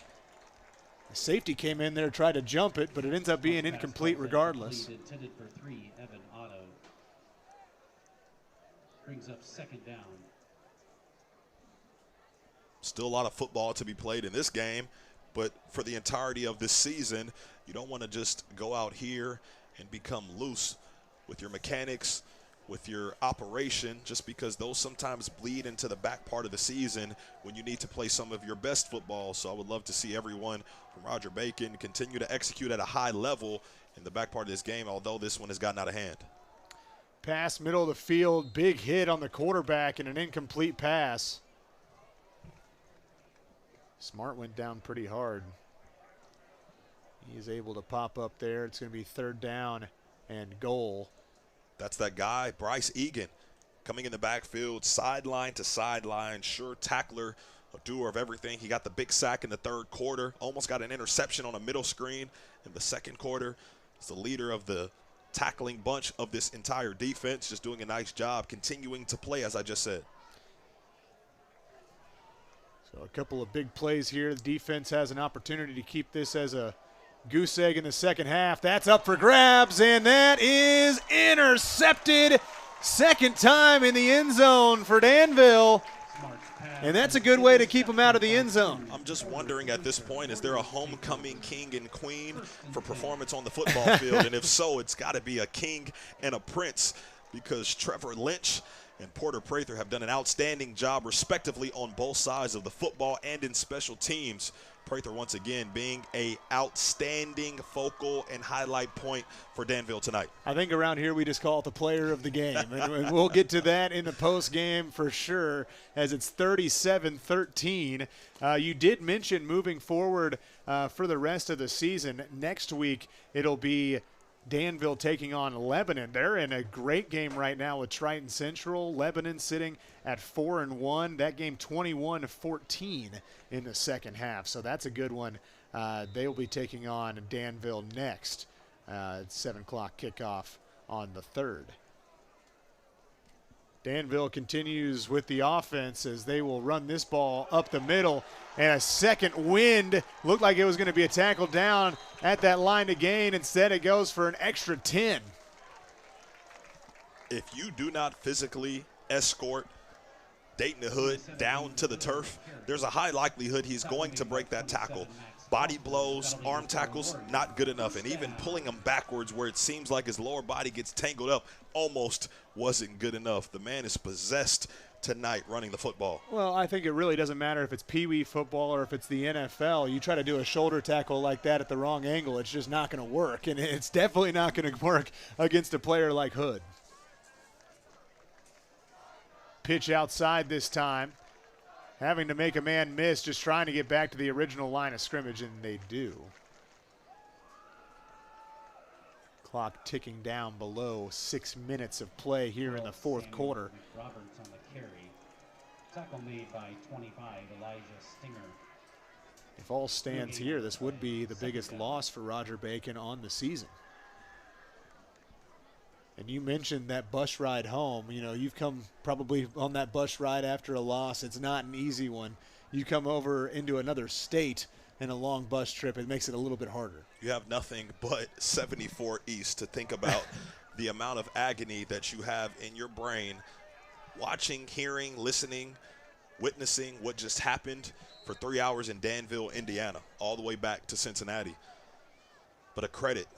The safety came in there, tried to jump it, but it ends up being incomplete regardless. Intended for 3, Evan Otto. Brings up 2nd down. Still a lot of football to be played in this game, but for the entirety of this season, you don't want to just go out here and become loose with your mechanics, with your operation, just because those sometimes bleed into the back part of the season when you need to play some of your best football. So I would love to see everyone from Roger Bacon continue to execute at a high level in the back part of this game, although this one has gotten out of hand. Pass middle of the field, big hit on the quarterback and an incomplete pass. Smart went down pretty hard. He is able to pop up there. It's going to be 3rd down and goal. That's that guy, Bryce Egan, coming in the backfield, sideline to sideline, sure tackler, a doer of everything. He got the big sack in the 3rd quarter, almost got an interception on a middle screen in the 2nd quarter. He's the leader of the tackling bunch of this entire defense, just doing a nice job continuing to play, as I just said. So a couple of big plays here. The defense has an opportunity to keep this as a goose egg in the second half. That's up for grabs, and that is intercepted. 2nd time in the end zone for Danville. And that's a good way to keep them out of the end zone. I'm just wondering at this point, is there a homecoming king and queen for performance on the football field? And if so, it's got to be a king and a prince, because Trevor Lynch and Porter Prather have done an outstanding job respectively on both sides of the football and in special teams. Prather once again being a outstanding focal and highlight point for Danville tonight. I think around here we just call it the player of the game. And we'll get to that in the post game for sure, as it's 37-13. You did mention moving forward for the rest of the season. Next week it'll be Danville taking on Lebanon. They're in a great game right now with Triton Central. Lebanon sitting at 4-1. That game 21-14 in the second half. So that's a good one. They will be taking on Danville next. 7 o'clock kickoff on the 3rd. Danville continues with the offense as they will run this ball up the middle. And a second wind. Looked like it was going to be a tackle down at that line to gain. Instead, it goes for an extra 10. If you do not physically escort Dayton Hood down to the turf, there's a high likelihood he's going to break that tackle. Body blows, arm tackles, not good enough. And even pulling him backwards where it seems like his lower body gets tangled up almost wasn't good enough. The man is possessed tonight running the football. Well, I think it really doesn't matter if it's Pee Wee football or if it's the NFL. You try to do a shoulder tackle like that at the wrong angle, it's just not going to work. And it's definitely not going to work against a player like Hood. Pitch outside this time. Having to make a man miss, just trying to get back to the original line of scrimmage, and they do. Clock ticking down below 6 minutes of play here in the fourth quarter. Roberts on the carry. Tackle made by 25, Elijah Stinger. If all stands here, this would be the biggest loss for Roger Bacon on the season. And you mentioned that bus ride home. You know, you've come probably on that bus ride after a loss. It's not an easy one. You come over into another state and a long bus trip, it makes it a little bit harder. You have nothing but 74 East to think about the amount of agony that you have in your brain watching, hearing, listening, witnessing what just happened for 3 hours in Danville, Indiana, all the way back to Cincinnati. But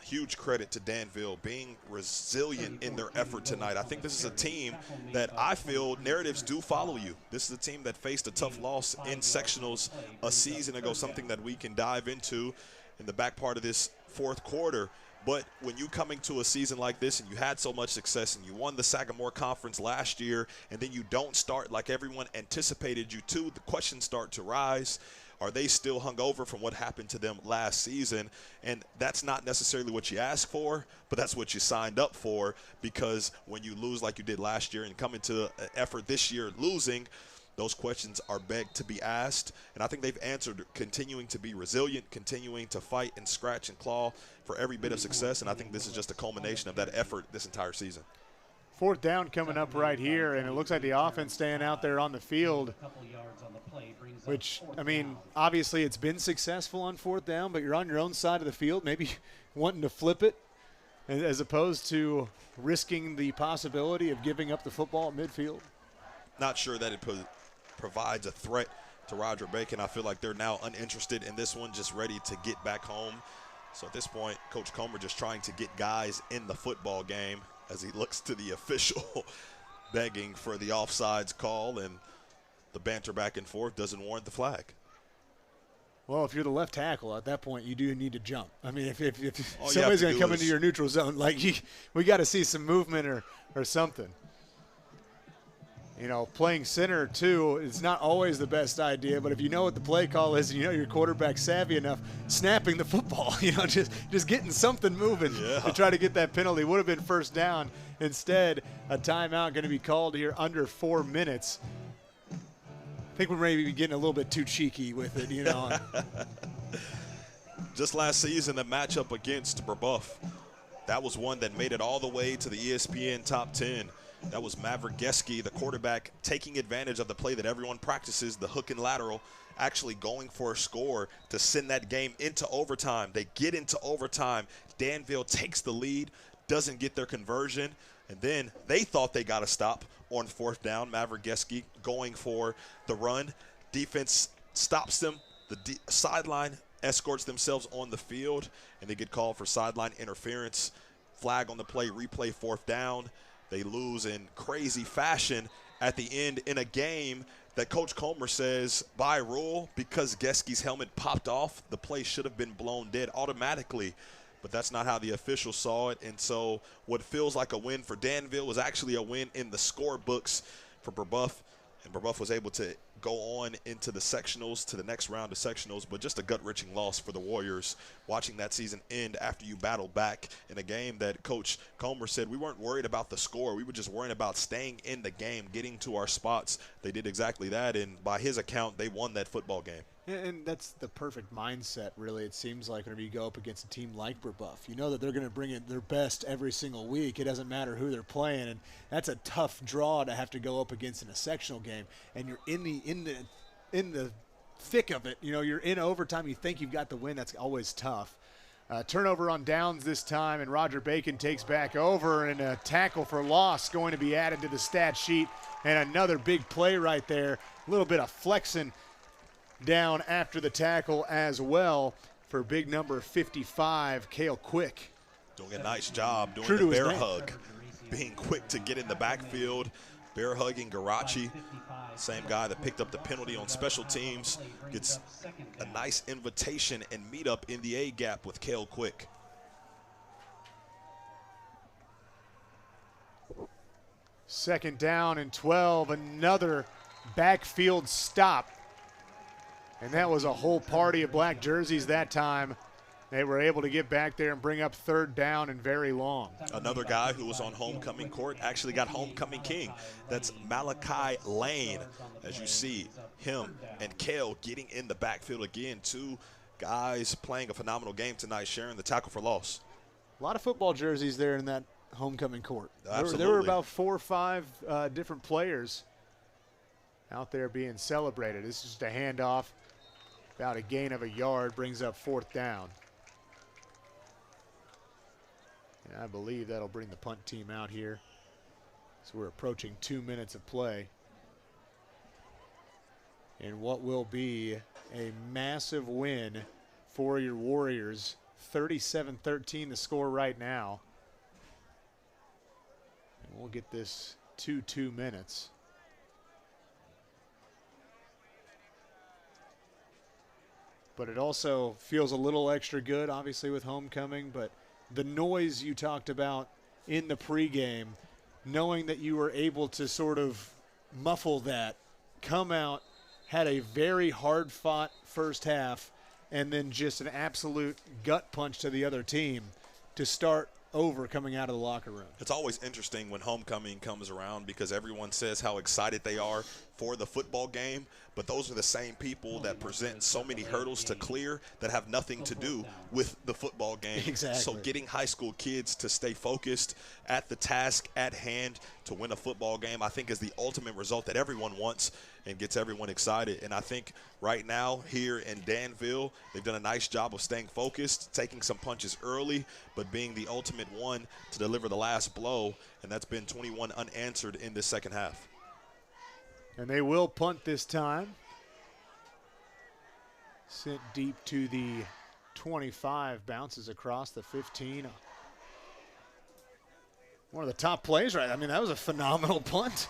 huge credit to Danville being resilient in their effort tonight. I think this is a team that I feel narratives do follow you. This is a team that faced a tough loss in sectionals a season ago, something that we can dive into in the back part of this fourth quarter. But when you coming to a season like this and you had so much success and you won the Sagamore Conference last year and then you don't start like everyone anticipated you to, the questions start to rise. Are they still hungover from what happened to them last season? And that's not necessarily what you asked for, but that's what you signed up for, because when you lose like you did last year and come into an effort this year losing, those questions are begged to be asked. And I think they've answered, continuing to be resilient, continuing to fight and scratch and claw for every bit of success. And I think this is just a culmination of that effort this entire season. Fourth down coming up right here, and it looks like the offense staying out there on the field, which, I mean, obviously it's been successful on fourth down, but you're on your own side of the field, maybe wanting to flip it as opposed to risking the possibility of giving up the football at midfield. Not sure that it provides a threat to Roger Bacon. I feel like they're now uninterested in this one, just ready to get back home. So at this point, Coach Comer just trying to get guys in the football game as he looks to the official begging for the offsides call, and the banter back and forth doesn't warrant the flag. Well, if you're the left tackle, at that point you do need to jump. I mean, if somebody's going to come into your neutral zone, like we got to see some movement or something. You know, playing center, too, it's not always the best idea, but if you know what the play call is and you know your quarterback's savvy enough, snapping the football, just getting something moving to try to get that penalty would have been first down. Instead, a timeout going to be called here under 4 minutes. I think we're maybe getting a little bit too cheeky with it, Just last season, the matchup against Brebeuf, that was one that made it all the way to the ESPN top 10. That was Maverick Geske, the quarterback, taking advantage of the play that everyone practices, the hook and lateral, actually going for a score to send that game into overtime. They get into overtime. Danville takes the lead, doesn't get their conversion, and then they thought they got a stop on fourth down. Maverick Geske going for the run. Defense stops them. The sideline escorts themselves on the field, and they get called for sideline interference. Flag on the play, replay fourth down. They lose in crazy fashion at the end in a game that Coach Comer says, by rule, because Geske's helmet popped off, the play should have been blown dead automatically. But that's not how the officials saw it. And so what feels like a win for Danville was actually a win in the score books for Brebeuf. And Brebeuf was able to go on into the sectionals, to the next round of sectionals, but just a gut-wrenching loss for the Warriors. Watching that season end after you battled back in a game that Coach Comer said we weren't worried about the score. We were just worried about staying in the game, getting to our spots. They did exactly that, and by his account, they won that football game. And that's the perfect mindset, really, it seems like, whenever you go up against a team like Brebeuf. You know that they're going to bring in their best every single week. It doesn't matter who they're playing, and that's a tough draw to have to go up against in a sectional game. And you're in the thick of it. You're in overtime. You think you've got the win. That's always tough. Turnover on downs this time, and Roger Bacon takes back over, and a tackle for loss going to be added to the stat sheet. And another big play right there. A little bit of flexing down after the tackle as well for big number 55, Cale Quick. Doing a nice job doing the bear hug, being quick to get in the backfield, bear hugging Garachi, same guy that picked up the penalty on special teams, gets a nice invitation and meetup in the A-gap with Cale Quick. Second down and 12, another backfield stop. And that was a whole party of black jerseys that time. They were able to get back there and bring up third down and very long. Another guy who was on homecoming court actually got homecoming king. That's Malachi Lane. As you see, him and Cale getting in the backfield again. Two guys playing a phenomenal game tonight, sharing the tackle for loss. A lot of football jerseys there in that homecoming court. Absolutely. There were about 4 or 5 different players out there being celebrated. This is just a handoff About a gain of a yard brings up 4th down. And I believe that'll bring the punt team out here. So we're approaching 2 minutes of play. And what will be a massive win for your Warriors. 37-13 the score right now. And we'll get this to 2 minutes. But it also feels a little extra good, obviously, with homecoming. But the noise you talked about in the pregame, knowing that you were able to sort of muffle that, come out, had a very hard-fought first half, and then just an absolute gut punch to the other team to start over coming out of the locker room. It's always interesting when homecoming comes around because everyone says how excited they are for the football game, but those are the same people that present so many hurdles to clear that have nothing to do with the football game. Exactly. So getting high school kids to stay focused at the task at hand to win a football game, I think is the ultimate result that everyone wants and gets everyone excited. And I think right now here in Danville, they've done a nice job of staying focused, taking some punches early, but being the ultimate one to deliver the last blow, and that's been 21 unanswered in this second half. And they will punt this time. Sent deep to the 25, bounces across the 15. One of the top plays, right? I mean, that was a phenomenal punt.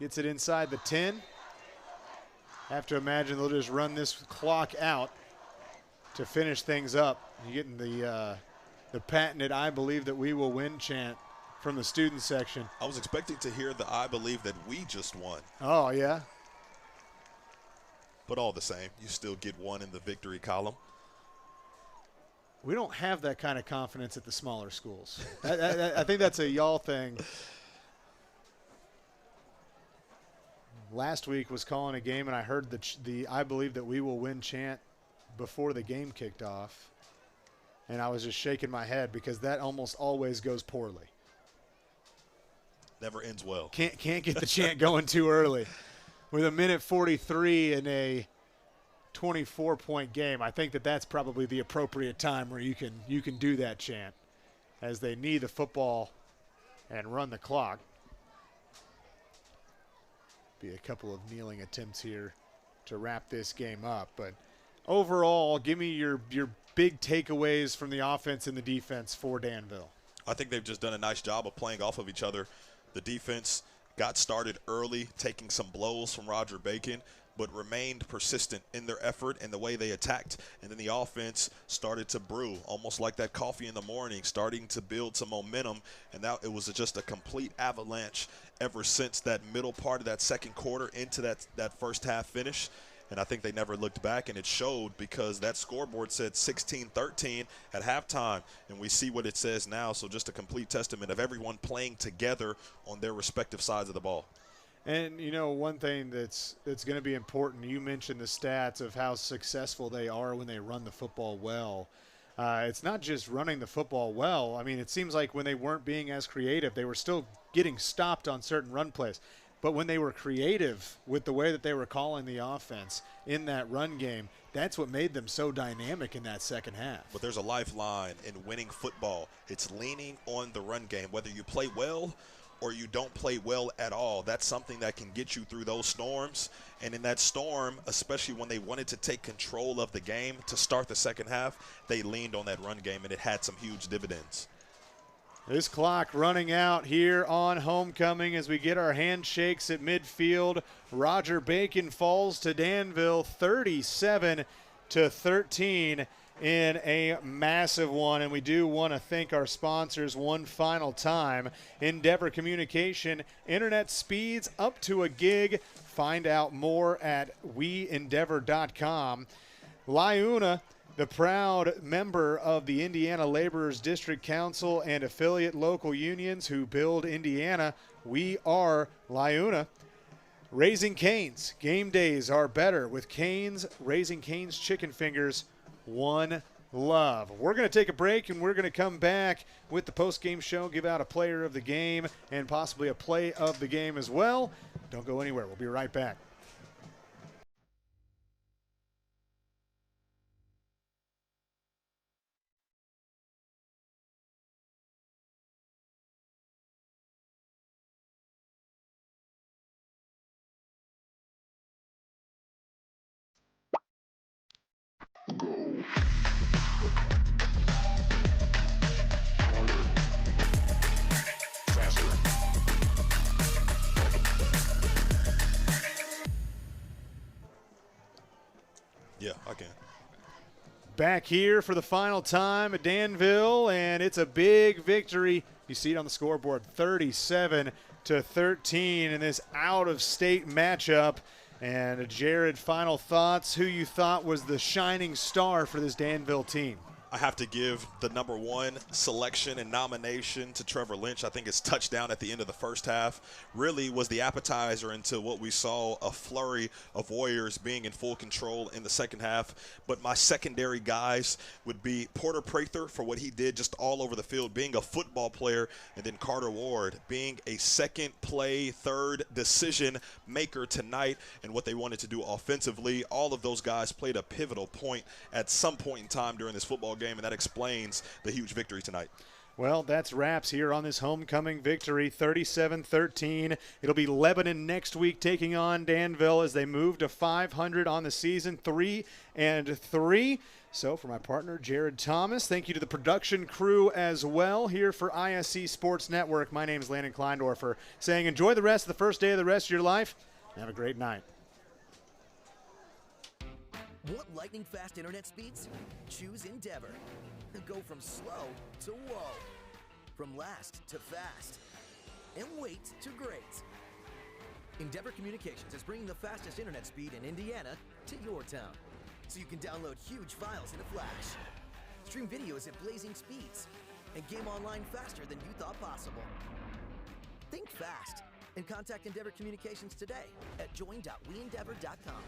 Gets it inside the 10. Have to imagine they'll just run this clock out to finish things up. You're getting the patented "I believe that we will win" chant from the student section. I was expecting to hear the "I believe that we just won." Oh, yeah. But all the same, you still get one in the victory column. We don't have that kind of confidence at the smaller schools. I think that's a y'all thing. Last week was calling a game, and I heard the "I believe that we will win" chant before the game kicked off. And I was just shaking my head because that almost always goes poorly. Never ends well. Can't get the chant going too early. With 1:43 in a 24-point game, I think that's probably the appropriate time where you can do that chant as they knee the football and run the clock. Be a couple of kneeling attempts here to wrap this game up, but overall, give me your big takeaways from the offense and the defense for Danville. I think they've just done a nice job of playing off of each other. The defense got started early, taking some blows from Roger Bacon, but remained persistent in their effort and the way they attacked. And then the offense started to brew, almost like that coffee in the morning, starting to build some momentum. And now it was just a complete avalanche ever since that middle part of that second quarter into that first half finish. And I think they never looked back, and it showed because that scoreboard said 16-13 at halftime, and we see what it says now. So just a complete testament of everyone playing together on their respective sides of the ball. And, you know, one thing that's going to be important, you mentioned the stats of how successful they are when they run the football well. It's not just running the football well. I mean, it seems like when they weren't being as creative, they were still getting stopped on certain run plays. But when they were creative with the way that they were calling the offense in that run game, that's what made them so dynamic in that second half. But there's a lifeline in winning football. It's leaning on the run game. Whether you play well or you don't play well at all, that's something that can get you through those storms. And in that storm, especially when they wanted to take control of the game to start the second half, they leaned on that run game, and it had some huge dividends. This clock running out here on homecoming as we get our handshakes at midfield. Roger Bacon falls to Danville 37-13 in a massive one. And we do want to thank our sponsors one final time. Endeavor Communication, internet speeds up to a gig. Find out more at weendeavor.com. LIUNA, the proud member of the Indiana Laborers District Council and affiliate local unions who build Indiana. We are LIUNA. Raising Cane's. Game days are better with Cane's. Raising Cane's chicken fingers. One love. We're going to take a break, and we're going to come back with the post-game show, give out a player of the game and possibly a play of the game as well. Don't go anywhere. We'll be right back. Yeah, I can. Back here for the final time at Danville, and it's a big victory. You see it on the scoreboard, 37-13 in this out-of-state matchup. And Jared, final thoughts, who you thought was the shining star for this Danville team? I have to give the #1 selection and nomination to Trevor Lynch. I think his touchdown at the end of the first half really was the appetizer into what we saw, a flurry of Warriors being in full control in the second half. But my secondary guys would be Porter Prather for what he did just all over the field, being a football player, and then Carter Ward being a second play, third decision maker tonight and what they wanted to do offensively. All of those guys played a pivotal point at some point in time during this football game, and that explains the huge victory tonight. Well, that's wraps here on this homecoming victory, 37-13. It'll be Lebanon next week taking on Danville as they move to 500 on the season, 3-3. So for my partner, Jared Thomas, thank you to the production crew as well here for ISC Sports Network. My name is Landon Kleindorfer, saying enjoy the rest of the first day of the rest of your life. Have a great night. Want lightning-fast internet speeds? Choose Endeavor. Go from slow to whoa. From last to fast. And wait to great. Endeavor Communications is bringing the fastest internet speed in Indiana to your town. So you can download huge files in a flash. Stream videos at blazing speeds. And game online faster than you thought possible. Think fast and contact Endeavor Communications today at join.weendeavor.com.